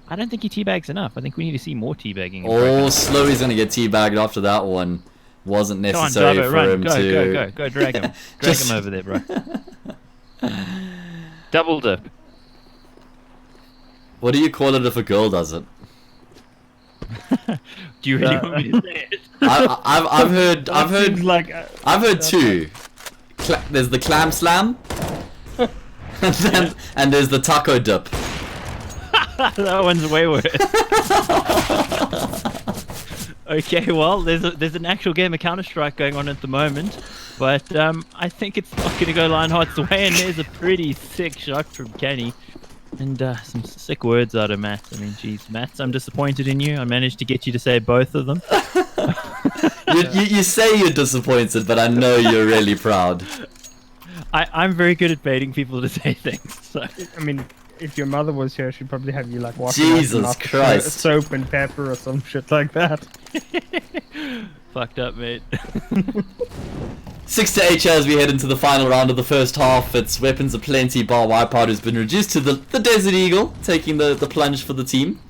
I don't think he teabags enough. I think we need to see more teabagging. Oh, Slowy's gonna get teabagged after that one. Wasn't necessary for him to... Go, drag him. Drag him over there, bro. Double dip. What do you call it if a girl does it? Do you really want me to say it? I've heard two. There's the clam slam, and there's the taco dip. That one's way worse. Okay, well, there's an actual game of Counter-Strike going on at the moment, but I think it's not going to go Lionheart's way, and there's a pretty sick shot from Kenny. And some sick words out of Matt. I mean, geez, Matt, I'm disappointed in you. I managed to get you to say both of them. you say you're disappointed, but I know you're really proud. I'm very good at baiting people to say things. So. I mean, if your mother was here, she'd probably have you like washing Jesus Christ, soap and pepper or some shit like that. Fucked up, mate. 6-8 as we head into the final round of the first half. It's weapons aplenty, bar Wipeout who's been reduced to the Desert Eagle, taking the plunge for the team.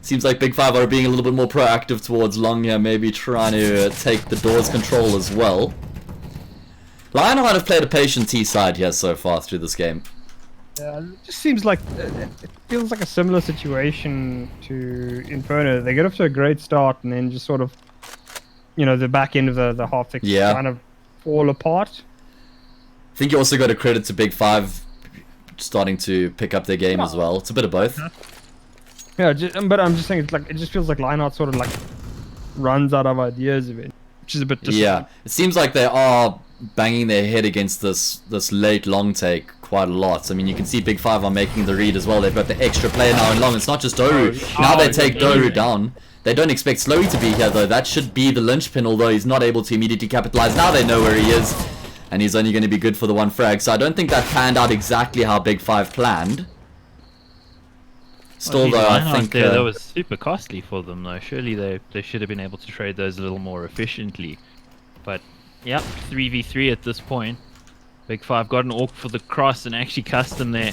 Seems like Big 5 are being a little bit more proactive towards Long here, maybe trying to take the doors control as well. Lionheart have played a patient T side here so far through this game. Yeah, it just seems like it feels like a similar situation to Inferno. They get off to a great start and then just sort of, the back end of the half kind of fall apart. I think you also got to credit to Big 5 starting to pick up their game as well. It's a bit of both. Yeah, but I'm just saying it just feels like Lionheart sort of like runs out of ideas of it, which is a bit disappointing. Yeah, it seems like they are banging their head against this late long take quite a lot. I mean, you can see Big 5 are making the read as well. They've got the extra player now in long. It's not just Doru. Now they take Doru down. They don't expect Slowy to be here though. That should be the linchpin, although he's not able to immediately capitalize. Now they know where he is, and he's only going to be good for the one frag. So I don't think that panned out exactly how Big 5 planned. Still though, I think that was super costly for them though. Surely they should have been able to trade those a little more efficiently. But yep, 3v3 at this point. Big 5 got an AWP for the cross and actually custom there.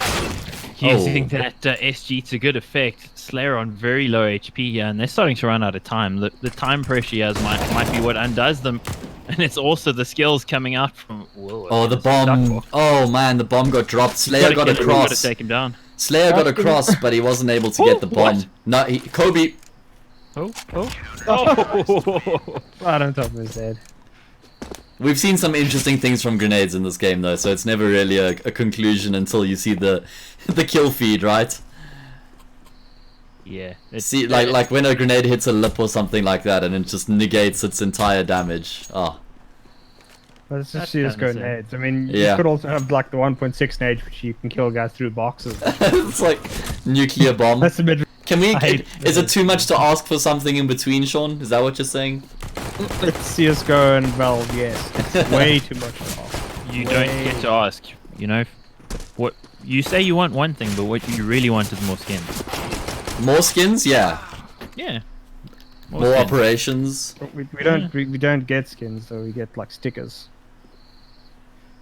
Using that SG to good effect. Slayer on very low HP here, and they're starting to run out of time. The time pressure here might be what undoes them, and it's also the skills coming out from... Whoa, the bomb. Oh man, the bomb got dropped. Slayer got across. Got to take him down. Slayer got across, but he wasn't able to get the bomb. What? No, Kobe. Oh. Right on top of his head. We've seen some interesting things from grenades in this game though, so it's never really a conclusion until you see the kill feed, right? Yeah. See, like when a grenade hits a lip or something like that, and it just negates its entire damage. Oh. Well, it's just CSGO nades. I mean, Yeah. you could also have like the 1.6 nade, which you can kill guys through boxes. It's like nuclear bomb. That's a bit. Can we? I hate Is it too much to ask for something in between, Sean? Is that what you're saying? It's CSGO and Valve, yes. It's way too much to ask. You don't get to ask. What you say you want one thing, but what you really want is more skins. More skins? Yeah. Yeah. More skins. operations. But we don't get skins, though. We get like stickers.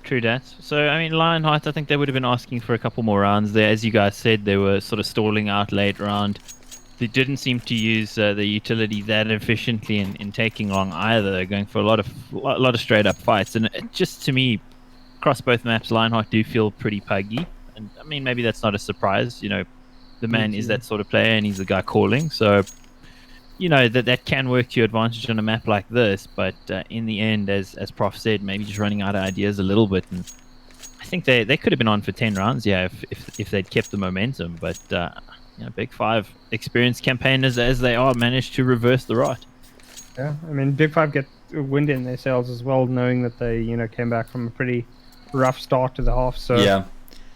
True that. So, I mean, Lionheart, I think they would have been asking for a couple more rounds there. As you guys said, they were sort of stalling out late round. They didn't seem to use the utility that efficiently in taking long either. They're going for a lot of straight up fights. And it just, to me, across both maps, Lionheart do feel pretty puggy. And, I mean, maybe that's not a surprise. The man is that sort of player and he's the guy calling. So, that can work to your advantage on a map like this, but in the end, as Prof said, maybe just running out of ideas a little bit. And I think they could have been on for 10 rounds, yeah, if they'd kept the momentum. But Big Five experienced campaigners as they are managed to reverse the rot. Yeah, I mean, Big Five get a wind in their sails as well, knowing that they, came back from a pretty rough start to the half. So Yeah.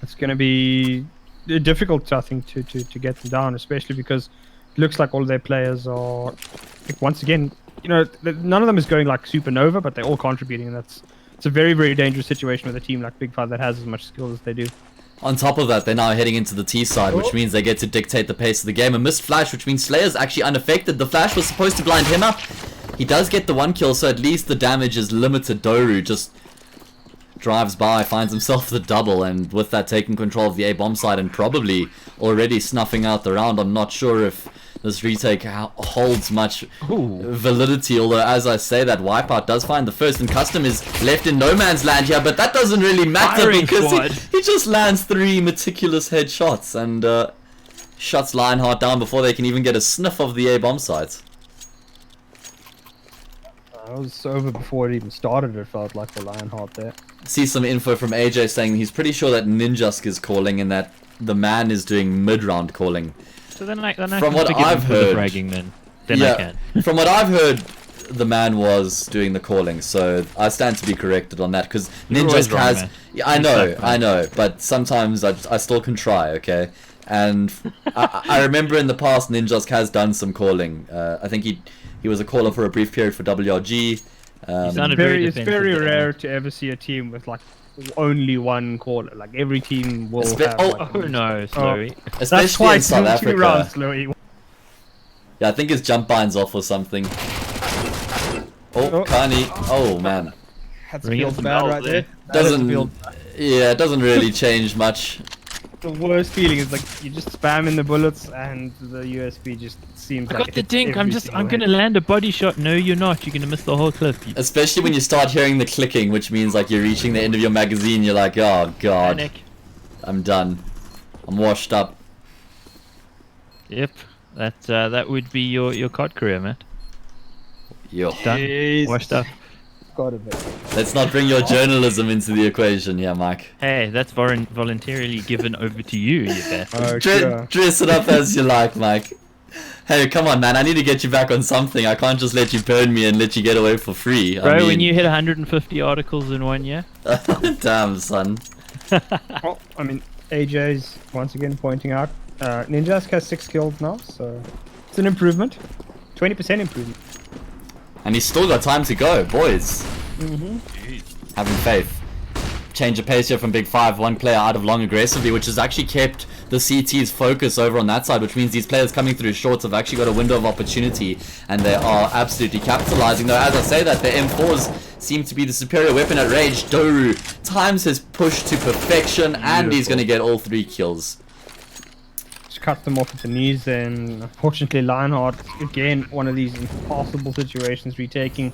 it's going to be difficult, I think, to get them down, especially because it looks like all their players are, like, once again, none of them is going like supernova, but they're all contributing, and it's a very, very dangerous situation with a team like Big Five that has as much skill as they do. On top of that, they're now heading into the T side, which means they get to dictate the pace of the game. A missed flash, which means Slayer's actually unaffected. The flash was supposed to blind him up. He does get the 1 kill, so at least the damage is limited. Doru just drives by, finds himself the double, and with that taking control of the A bomb side and probably already snuffing out the round. I'm not sure if this retake holds much validity, although as I say that, Wipeout does find the first, and Custom is left in no man's land here, but that doesn't really matter Firing because he just lands 3 meticulous headshots and shuts Lionheart down before they can even get a sniff of the A bomb sites. It was over before it even started, it felt like, for Lionheart there. See some info from AJ saying he's pretty sure that Ninjask is calling and that the man is doing mid-round calling. So then I From what I've heard, bragging then I can. From what I've heard, the man was doing the calling, so I stand to be corrected on that because Ninjask has. Yeah, I know, but sometimes I still can try, okay? And I remember in the past Ninjask has done some calling. I think he was a caller for a brief period for WRG. It's very rare to ever see a team with like only one caller. Like every team will have. Oh no, Slowy. Especially in South Africa. Rounds, Slowy. Yeah, I think his jump binds off or something. Oh, Kani. Oh man. That's feels bad right there. It doesn't really change much. The worst feeling is like you just spam in the bullets and the USB just seems like. I got the dink. I'm gonna land a body shot. No, you're not. You're gonna miss the whole clip. Especially when you start hearing the clicking, which means like you're reaching the end of your magazine. You're like, oh god, Panic. I'm done. I'm washed up. Yep, that would be your COD career, Matt. Yo. Done. Washed up. Got a bit. Let's not bring your journalism into the equation, yeah, Mike. Hey, that's voluntarily given over to you, you bastard. Dress it up as you like, Mike. Hey, come on, man. I need to get you back on something. I can't just let you burn me and let you get away for free. Bro, when you hit 150 articles in 1 year? Damn, son. Well, I mean, AJ's once again pointing out Ninjask has 6 kills now, so it's an improvement. 20% improvement. And he's still got time to go, boys. Having faith. Change of pace here from Big 5. 1 player out of long aggressively, which has actually kept the CT's focus over on that side, which means these players coming through shorts have actually got a window of opportunity, and they are absolutely capitalizing. Though, as I say that, the M4s seem to be the superior weapon at Rage. Doru times his push to perfection, and he's going to get all 3 kills. Cut them off at the knees, and unfortunately Lionheart, again, one of these impossible situations. Retaking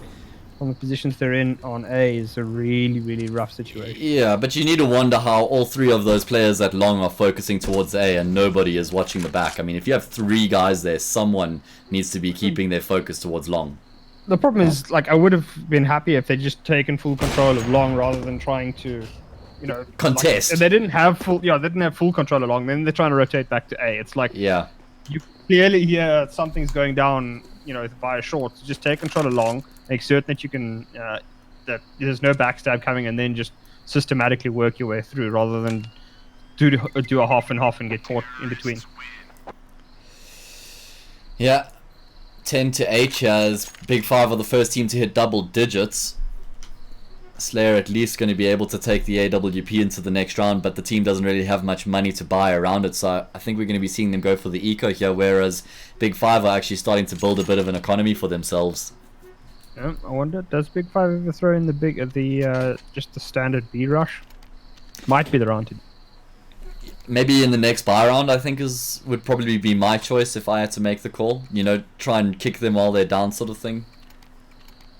from the positions they're in on A is a really, really rough situation. Yeah, but you need to wonder how all 3 of those players at long are focusing towards A and nobody is watching the back. I mean, if you have 3 guys there, someone needs to be keeping their focus towards long. The problem is, like, I would have been happy if they'd just taken full control of long rather than trying to, contest. Like, they didn't have full control along. Then they're trying to rotate back to A. It's like, yeah, you clearly hear something's going down, via short. So just take control along, make certain that you can, that there's no backstab coming, and then just systematically work your way through rather than do a half and half and get caught in between. Yeah, 10 to 8 here as Big 5 are the first team to hit double digits. Slayer at least going to be able to take the AWP into the next round, but the team doesn't really have much money to buy around it, so I think we're going to be seeing them go for the eco here, whereas Big 5 are actually starting to build a bit of an economy for themselves. Yeah, I wonder, does Big 5 ever throw in just the standard B rush? Might be the round to. Maybe in the next buy round, I think would probably be my choice if I had to make the call. Try and kick them while they're down, sort of thing.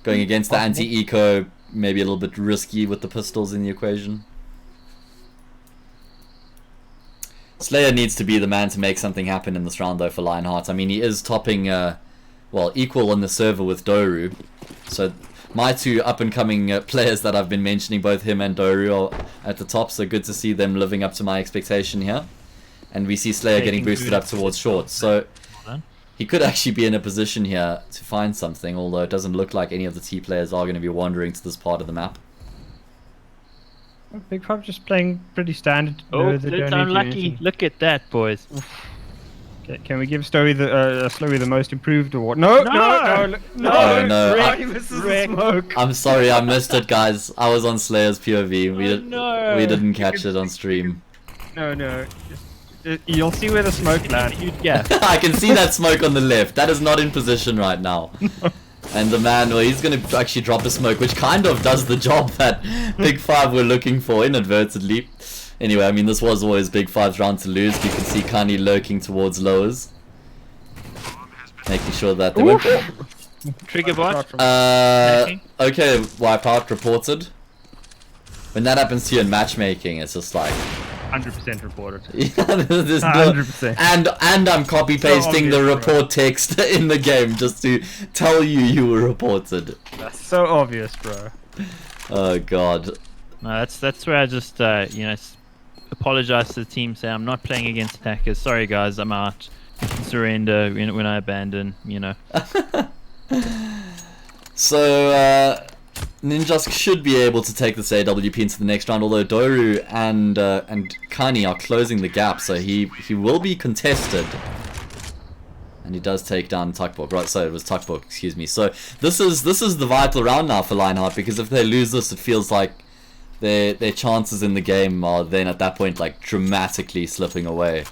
Going against the anti-eco, maybe a little bit risky with the pistols in the equation. Slayer needs to be the man to make something happen in this round, though, for Lionheart. I mean, he is topping, equal on the server with Doru. So my 2 up-and-coming players that I've been mentioning, both him and Doru, are at the top, so good to see them living up to my expectation here. and we see Slayer getting Taking boosted food up towards short. So Done. he could actually be in a position here to find something, although it doesn't look like any of the T players are going to be wandering to this part of the map. Big Five just playing pretty standard. Oh, they don't it's need to do unlucky. anything. Look at that, boys. Okay, can we give Slowey the most improved award? No, no. Oh, no. He misses the smoke. I'm sorry, I missed it, guys. I was on Slayer's POV. no. We didn't catch it on stream. No. You'll see where the smoke lands. Yeah. I can see that smoke on the left. That is not in position right now. And the man, well, he's going to actually drop a smoke, which kind of does the job that Big 5 were looking for inadvertently. Anyway, I mean, this was always Big 5's round to lose. You can see Kani lurking towards lowers. Making sure that they won't... Trigger bot. Okay, Wipeout reported. When that happens to you in matchmaking, it's just like... 100% reported. Yeah, there's no, 100%. and I'm copy pasting the obvious, report text in the game just to tell you were reported. That's so obvious, bro. Oh god. No, that's where I just apologize to the team. Say I'm not playing against attackers. Sorry guys, I'm out. You can surrender when I abandon. So Ninjas should be able to take this AWP into the next round, although Doru and Kani are closing the gap, so he will be contested. And he does take down Tuckbook. Right, so it was Tuckbook, excuse me. So this is the vital round now for Lionheart, because if they lose this, it feels like their chances in the game are then at that point like dramatically slipping away.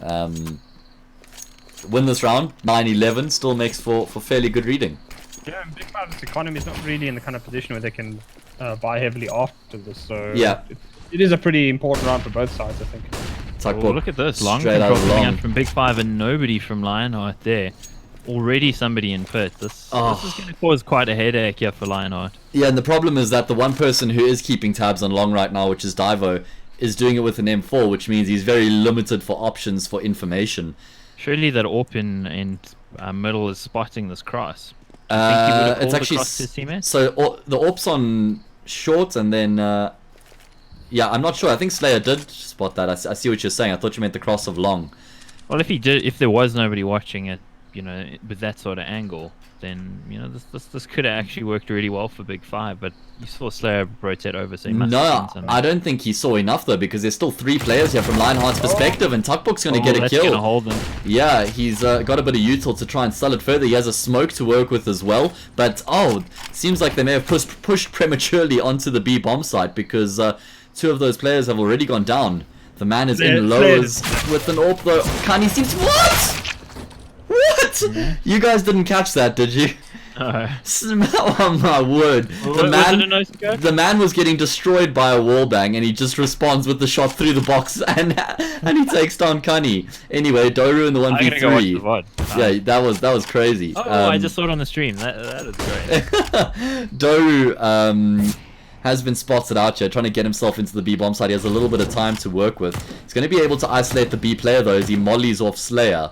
Win this round, 9-11, still makes for fairly good reading. Yeah, and Big Five's economy is not really in the kind of position where they can buy heavily after this, so yeah, it is a pretty important round for both sides, I think. Oh, look at this, long straight control out of coming long. out from Big 5 and nobody from Lionheart there. Already somebody in pit. This is going to cause quite a headache here for Lionheart. Yeah, and the problem is that the one person who is keeping tabs on long right now, which is Divo, is doing it with an M4, which means he's very limited for options for information. Surely that AWP in middle is spotting this cross. Do you think he would have It's called actually across to his teammates? so the AWP's on short, and then yeah, I'm not sure. I think Slayer did spot that. I see what you're saying. I thought you meant the cross of long. Well, if he did, if there was nobody watching it, with that sort of angle, then this could have actually worked really well for Big 5. But you saw Slayer rotate over, so he must have No, seen something. I don't think he saw enough though, because there's still 3 players here from Lionheart's perspective, and Tuckbook's going to get a that's kill. gonna hold them. Yeah, he's got a bit of util to try and sell it further. He has a smoke to work with as well. But seems like they may have pushed prematurely onto the B bomb site, because 2 of those players have already gone down. The man is in lowers with an AWP though. Kani seems... What? You guys didn't catch that, did you? Oh my word. The man was getting destroyed by a wallbang, and he just responds with the shot through the box, and he takes down Kani. Anyway, Doru in the 1v3. Yeah, that was crazy. I just saw it on the stream. That is great. Doru has been spotted out here, trying to get himself into the B bomb side. He has a little bit of time to work with. He's going to be able to isolate the B player though, as he mollies off Slayer.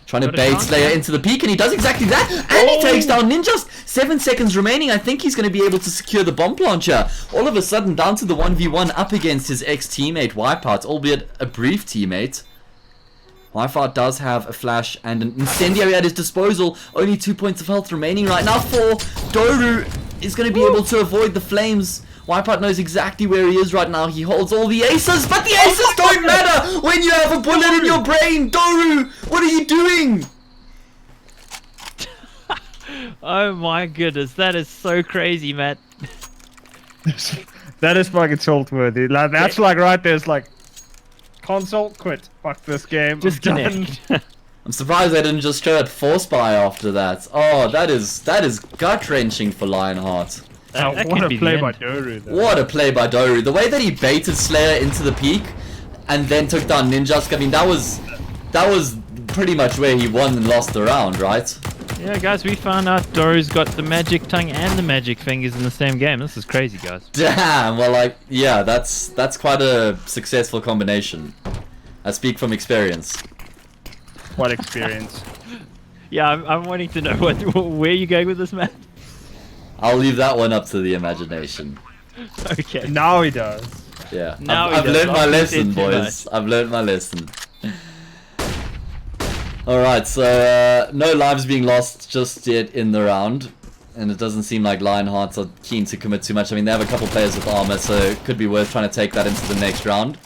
Trying to bait Slayer into the peak, and he does exactly that, and he takes down Ninjas. 7 seconds remaining. I think he's going to be able to secure the bomb launcher. All of a sudden, down to the 1v1 up against his ex-teammate Wipeout, albeit a brief teammate. Wipeout does have a flash and an incendiary at his disposal. Only 2 points of health remaining right now for Doru. Is going to be able to avoid the flames. Wipeout knows exactly where he is right now. He holds all the aces, but the aces don't matter when you have a bullet in your brain. Doru, what are you doing? Oh my goodness, that is so crazy, Matt. That is fucking tilt worthy. Like, that's like right there's like console quit. Fuck this game. Just done. I'm surprised they didn't just show it force buy after that. Oh, that is gut wrenching for Lionheart. What a play by Doru though. What a play by Doru. The way that he baited Slayer into the peak and then took down Ninjas. I mean, that was pretty much where he won and lost the round, right? Yeah, guys, we found out Doru's got the magic tongue and the magic fingers in the same game. This is crazy, guys. Damn. Well, like, yeah, that's quite a successful combination. I speak from experience. What experience? Yeah, I'm wanting to know where you going with this, man. I'll leave that one up to the imagination. Okay. Now he does. Yeah, Now I've he does. learned my Last week lesson, did too boys. I've learned my lesson. Alright, so no lives being lost just yet in the round. And it doesn't seem like Lionhearts are keen to commit too much. I mean, they have a couple players with armor, so it could be worth trying to take that into the next round.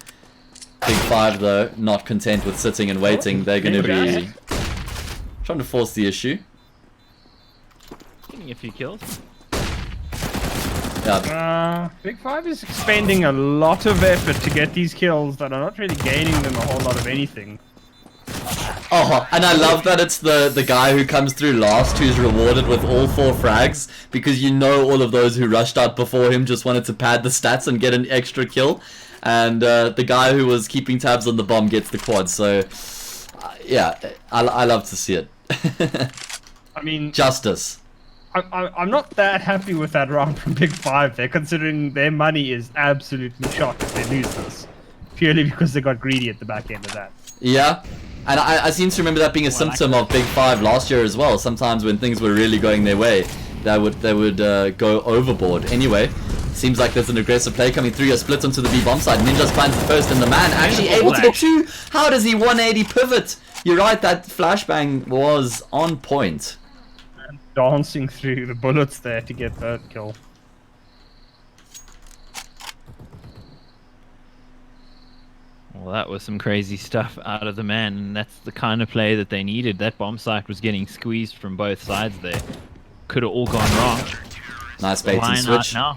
Big5, though, not content with sitting and waiting. They're going to be trying to force the issue. Getting a few kills. Yeah. Big5 is expending a lot of effort to get these kills that are not really gaining them a whole lot of anything. Oh, and I love that it's the guy who comes through last who's rewarded with all 4 frags, because you know all of those who rushed out before him just wanted to pad the stats and get an extra kill, and the guy who was keeping tabs on the bomb gets the quad. So yeah, I love to see it. I mean, Justice. I'm not that happy with that round from Big5 there, considering their money is absolutely shot if they lose this, purely because they got greedy at the back end of that. Yeah. And I seem to remember that being a symptom of Big5 last year as well. Sometimes when things were really going their way, they would go overboard. Anyway, seems like there's an aggressive play coming through. A split onto the B bomb side. Ninjas finds the first, and the man actually able to get 2. How does he 180 pivot? You're right, that flashbang was on point. And dancing through the bullets there to get that kill. Well, that was some crazy stuff out of the man, and that's the kind of play that they needed. That bomb site was getting squeezed from both sides there. Could have all gone wrong. Nice bait and switch. Now.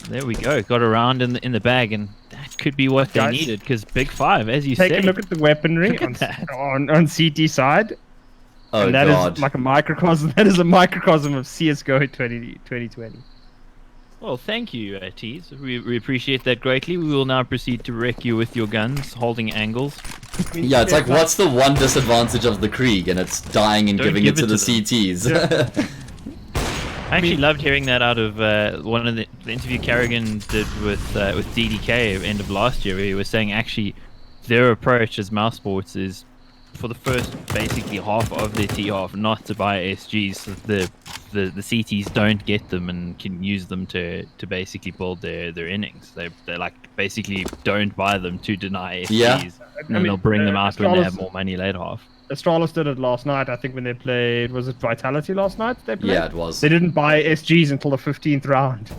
There we go. Got around in the bag, and that could be what they needed, because Big5, as you said. Take a look at the weaponry on CT side. Oh, and that God. is like a microcosm. That is a microcosm of CSGO 2020. Well, thank you, Tees. We appreciate that greatly. We will now proceed to wreck you with your guns, holding angles. Yeah, it's like, what's the one disadvantage of the Krieg? And it's dying and giving it to the CTs. Yeah. I actually loved hearing that out of one of the interview Carrigan did with DDK at the end of last year, where he was saying actually their approach as Mouse Sports is for the first basically half of their T half not to buy SGs, so the CTs don't get them and can use them to basically build their innings. They like basically don't buy them to deny SGs, Yeah. and they'll bring them out when they have more money later half. Astralis did it last night, I think, when they played, was it Vitality last night they played? Yeah, it was. They didn't buy SGs until the 15th round.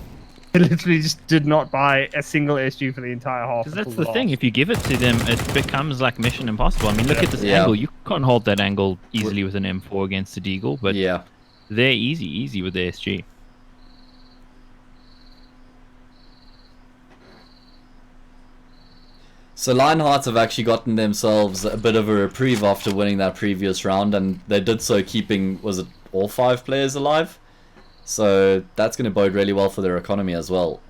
They literally just did not buy a single SG for the entire half. Because that's the thing, if you give it to them, it becomes like mission impossible. I mean, look at this Yeah. angle. You can't hold that angle easily with an M4 against a Deagle, but Yeah. they're easy with the SG. So Lionhearts have actually gotten themselves a bit of a reprieve after winning that previous round, and they did so keeping, was it all 5 players alive? So that's going to bode really well for their economy as well.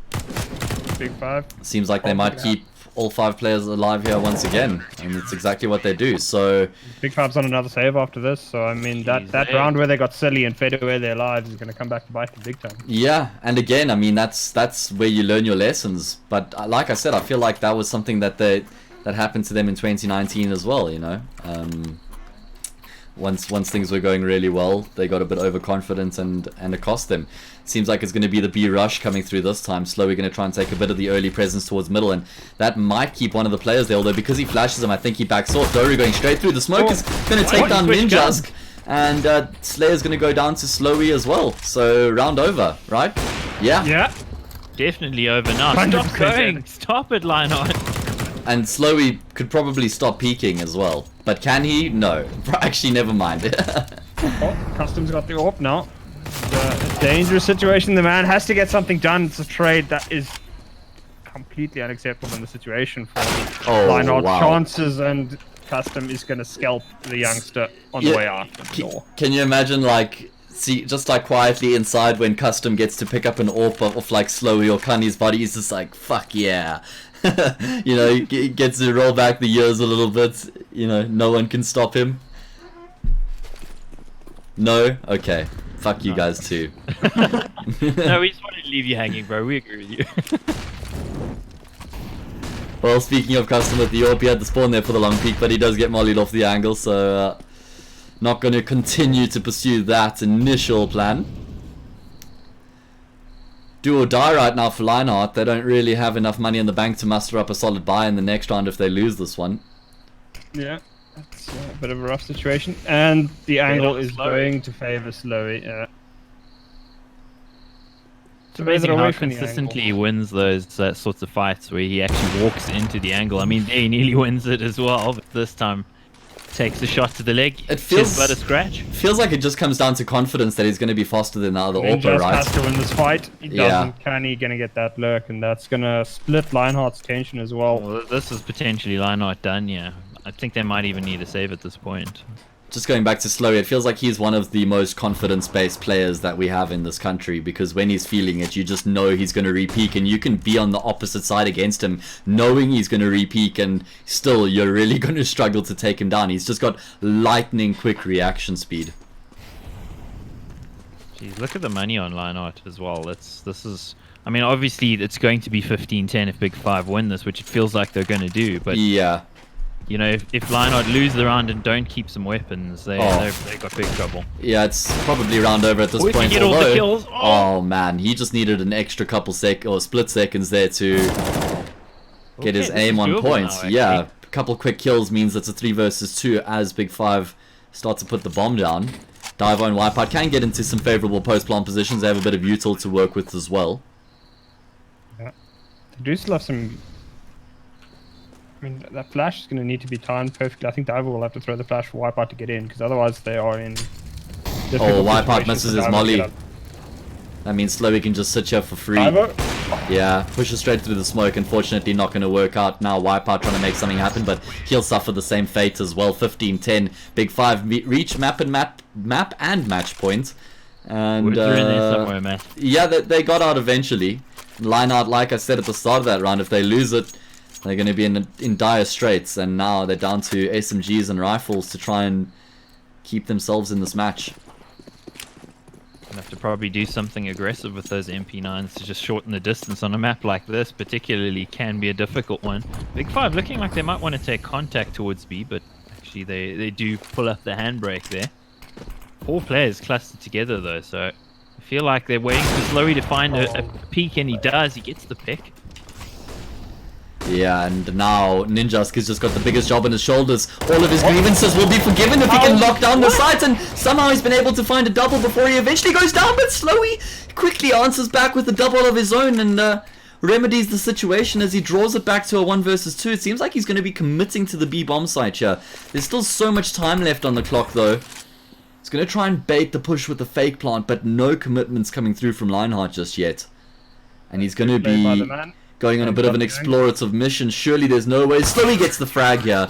Big5. Seems like they might keep all 5 players alive here once again, and it's exactly what they do. So Big5's on another save after this, so I mean that round where they got silly and fed away their lives is going to come back to bite them big time. yeah, and again, I mean that's where you learn your lessons. But like I said, I feel like that was something that happened to them in 2019 as well. You know, once things were going really well, they got a bit overconfident and it cost them. Seems like it's going to be the B rush coming through this time. Slowly going to try and take a bit of the early presence towards middle, and that might keep one of the players there, although because he flashes him, I think he backs off. Dory going straight through. The smoke is going to take down Ninjask, and Slayer's going to go down to Slowy as well. So round over, right? Yeah. Yeah. Definitely over now. 100% Stop going! Stop it, Lionheart! And Slowy could probably stop peeking as well. But can he? No. Actually, never mind. Oh, Custom's got the AWP now. A dangerous situation. The man has to get something done. It's a trade that is completely unacceptable in the situation for Lionheart. Wow. Chances, and Custom is going to scalp the youngster on the way out the door. Can you imagine, like, see, just like quietly inside when Custom gets to pick up an AWP off like Slowy or Kani's body, he's just like, fuck yeah. You know, he gets to roll back the years a little bit. You know, no one can stop him. No? Okay. Fuck you guys too. No, we just wanted to leave you hanging, bro. We agree with you. Well, speaking of Custom with the AWP, he had the spawn there for the long peek, but he does get mollied off the angle, so not going to continue to pursue that initial plan. do or die right now for Lionheart. They don't really have enough money in the bank to muster up a solid buy in the next round if they lose this one. Yeah, that's a bit of a rough situation. And the angle is Slowy. going to favor Slowy. Yeah. It's amazing how consistently he wins those sorts of fights where he actually walks into the angle. I mean, he nearly wins it as well, but this time takes a shot to the leg. It feels but a scratch. Feels like it just comes down to confidence that he's going to be faster than the other Orpo, right? has to win this fight. He doesn't. Can he gonna get that lurk, and that's gonna split Lionheart's tension as well. Well, this is potentially Lionheart done. Yeah, I think they might even need a save at this point. Just going back to Slowy, it feels like he's one of the most confidence-based players that we have in this country, because when he's feeling it, you just know he's going to re-peak, and you can be on the opposite side against him, knowing he's going to re-peak, and still you're really going to struggle to take him down. He's just got lightning quick reaction speed. Jeez, look at the money on Lionheart as well. This is... I mean, obviously it's going to be 15-10 if Big 5 win this, which it feels like they're going to do, but... Yeah. You know, if Lionheart lose the round and don't keep some weapons, they got big trouble. Yeah, it's probably round over at this point. Get all the kills. Oh man, he just needed an extra couple split seconds there to get his aim on point. Yeah, a couple quick kills means it's a 3 versus 2 as Big 5 start to put the bomb down. Divo and Wipeout can get into some favorable post-plant positions. They have a bit of util to work with as well. Yeah, they do still have some... I mean, that flash is going to need to be timed perfectly. I think Diver will have to throw the flash for Wipeout to get in, because otherwise they are in... Oh, Wipeout misses his molly. That means Slowy can just sit here for free. Diver? Yeah, pushes straight through the smoke. Unfortunately, not going to work out now. Wipeout trying to make something happen, but he'll suffer the same fate as well. 15-10. Big 5 reach map and match point. And they're in there somewhere, man. Yeah, they got out eventually. Lionheart, like I said at the start of that round, if they lose it, they're going to be in dire straits, and now they're down to SMGs and rifles to try and keep themselves in this match. Gonna have to probably do something aggressive with those MP9s to just shorten the distance on a map like this, particularly can be a difficult one. Big 5 looking like they might want to take contact towards B, but actually they do pull up the handbrake there. 4 players clustered together though, so I feel like they're waiting for Slowy to find a peek, and he does. He gets the pick. Yeah, and now Ninjask has just got the biggest job on his shoulders. All of his grievances will be forgiven if he can lock down the sites, and somehow he's been able to find a double before he eventually goes down, but Slowy quickly answers back with a double of his own and remedies the situation as he draws it back to a 1 versus 2. It seems like he's going to be committing to the B bomb site here. There's still so much time left on the clock though. He's going to try and bait the push with the fake plant, but no commitments coming through from Lionheart just yet. And he's going to be going on a bit of an explorative mission. Surely there's no way. Slowy gets the frag here,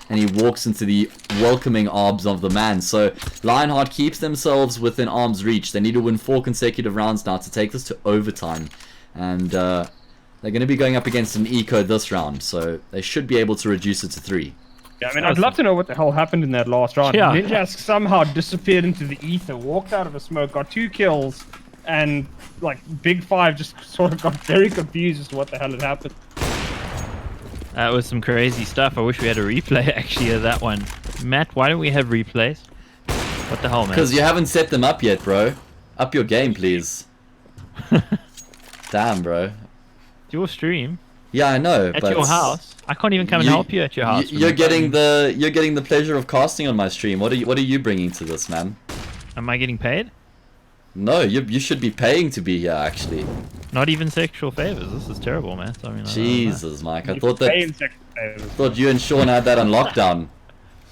and he walks into the welcoming arms of the man. So Lionheart keeps themselves within arm's reach. They need to win 4 consecutive rounds now to take this to overtime. And they're going to be going up against an eco this round, so they should be able to reduce it to 3. Yeah, I mean, I'd love to know what the hell happened in that last round. Yeah. Ninjask somehow disappeared into the ether, walked out of a smoke, got 2 kills, and like Big 5 just sort of got very confused as to what the hell had happened. That was some crazy stuff. I wish we had a replay actually of that one. Matt, why don't we have replays? What the hell, man? Because you haven't set them up yet, bro. Up your game, please. Damn, bro. It's your stream. Yeah, I know. At but your house. I can't even come and help you at your house. You're getting the pleasure of casting on my stream. What are you bringing to this, man? Am I getting paid? No, you should be paying to be here, actually. Not even sexual favors. This is terrible, man. I mean, Jesus, Mike. I Thought you and Sean had that on lockdown.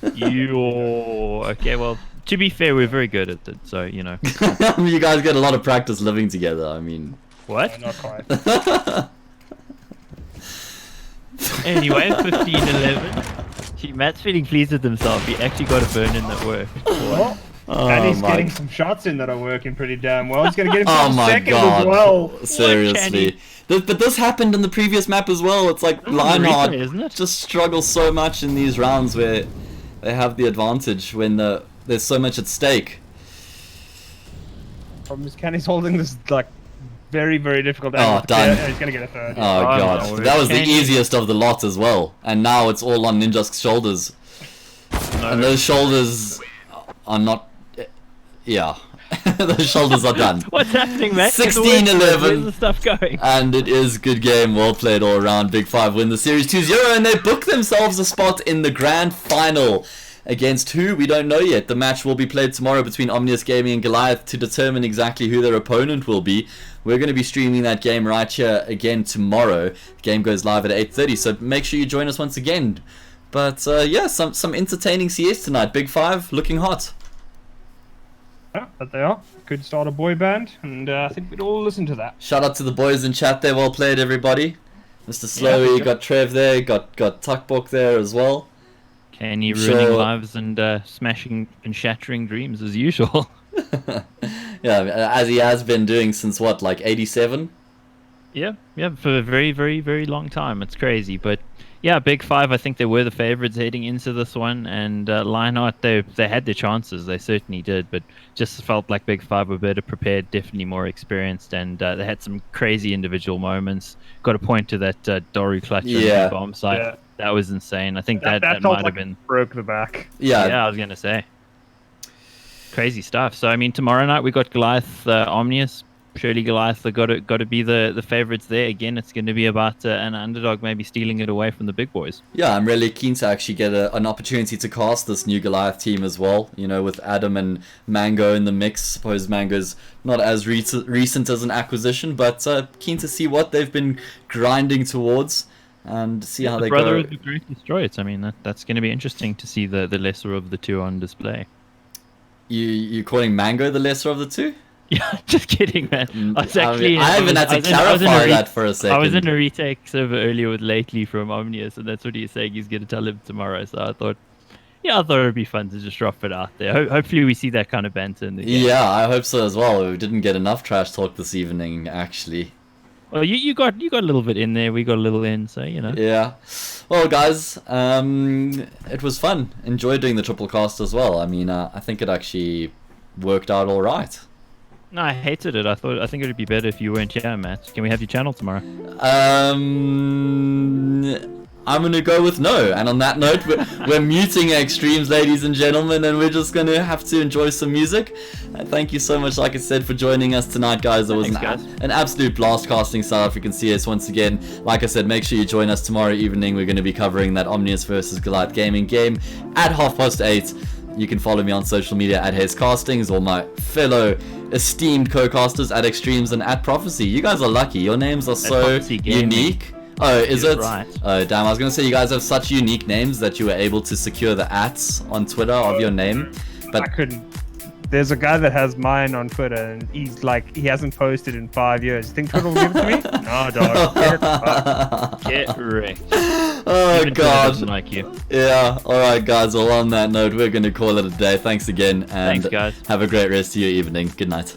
Okay, well, to be fair, we're very good at it, so, you know. You guys get a lot of practice living together, I mean. What? Not quite. Anyway, 15-11. Matt's feeling pleased with himself. He actually got a burn in that work. Well, and he's getting some shots in that are working pretty damn well. He's going to get himself second as well. Seriously. But this happened in the previous map as well. It's like Lionheart just struggles so much in these rounds where they have the advantage when there's so much at stake. Problem is, Kenny's holding this like very, very difficult. Oh, done. He's going to get a third. Oh, God. That was the easiest of the lot as well. And now it's all on Ninjask's shoulders. And those shoulders are not... Yeah. The shoulders are done. What's happening, mate? 16-11. Where's the stuff going? And it is good game, well played all around. Big 5 win the series 2-0, and they book themselves a spot in the grand final. Against who? We don't know yet. The match will be played tomorrow between Omnius Gaming and Goliath to determine exactly who their opponent will be. We're going to be streaming that game right here again tomorrow. The game goes live at 8:30, so make sure you join us once again. But yeah, some entertaining CS tonight. Big 5 looking hot. Yeah, but they are. Could start a boy band, and I think we'd all listen to that. Shout out to the boys in chat there. Well played, everybody. Mr. Slowy, Yeah, got Trev there, got Tuckbook there as well. Kenny Sure. ruining lives and smashing and shattering dreams as usual. Yeah, as he has been doing since what, like 87? Yeah, for a very, very, very long time. It's crazy, but yeah, Big 5. I think they were the favorites heading into this one, and Lionheart, they had their chances. They certainly did, but just felt like Big 5 were better prepared, definitely more experienced, and they had some crazy individual moments. Got a point to that Doru clutch on Yeah. the bomb site. Yeah. That was insane. I think that felt might like have been. broke the back. Yeah, I was gonna say. Crazy stuff. So I mean, tomorrow night we got Goliath, Omnius. Surely Goliath got to be the favorites there again. It's going to be about an underdog maybe stealing it away from the big boys. Yeah, I'm really keen to actually get an opportunity to cast this new Goliath team as well. You know, with Adam and Mango in the mix. Suppose Mango's not as recent as an acquisition, but keen to see what they've been grinding towards and see how the they brother go. of the great destroyers. I mean, that's going to be interesting to see the lesser of the two on display. You calling Mango the lesser of the two? Yeah, just kidding, man. I was actually. I even had to clarify that for a second. I was in a retake server earlier with Lately from Omnius, and that's what he's saying. He's going to tell him tomorrow. So I thought it would be fun to just drop it out there. Hopefully, we see that kind of banter in the game. Yeah, I hope so as well. We didn't get enough trash talk this evening, actually. Well, you got a little bit in there. We got a little in, so you know. Yeah. Well, guys, it was fun. Enjoyed doing the triple cast as well. I mean, I think it actually worked out all right. No, I hated it. I think it would be better if you weren't here, Matt. Can we have your channel tomorrow? I'm gonna go with no. And on that note, we're muting Extremes, ladies and gentlemen, and we're just gonna have to enjoy some music. Thank you so much, like I said, for joining us tonight, guys. It was an absolute blast casting South African CS once again. Like I said, make sure you join us tomorrow evening. We're gonna be covering that Omnius versus Goliath gaming game at 8:30. You can follow me on social media at Hayes Castings, or my fellow esteemed co-casters at Extremes and at Prophecy. You guys are lucky. Your names are so unique. Oh, is it? Right. Oh, damn. I was going to say you guys have such unique names that you were able to secure the ats on Twitter of your name. But I couldn't. There's a guy that has mine on Twitter, and he's like, he hasn't posted in 5 years. You think Twitter will give it to me? No, dog. Get wrecked. Oh, Even Twitter God. doesn't like you. Yeah. All right, guys. Well, on that note, we're going to call it a day. Thanks again. And Thanks, guys. have a great rest of your evening. Good night.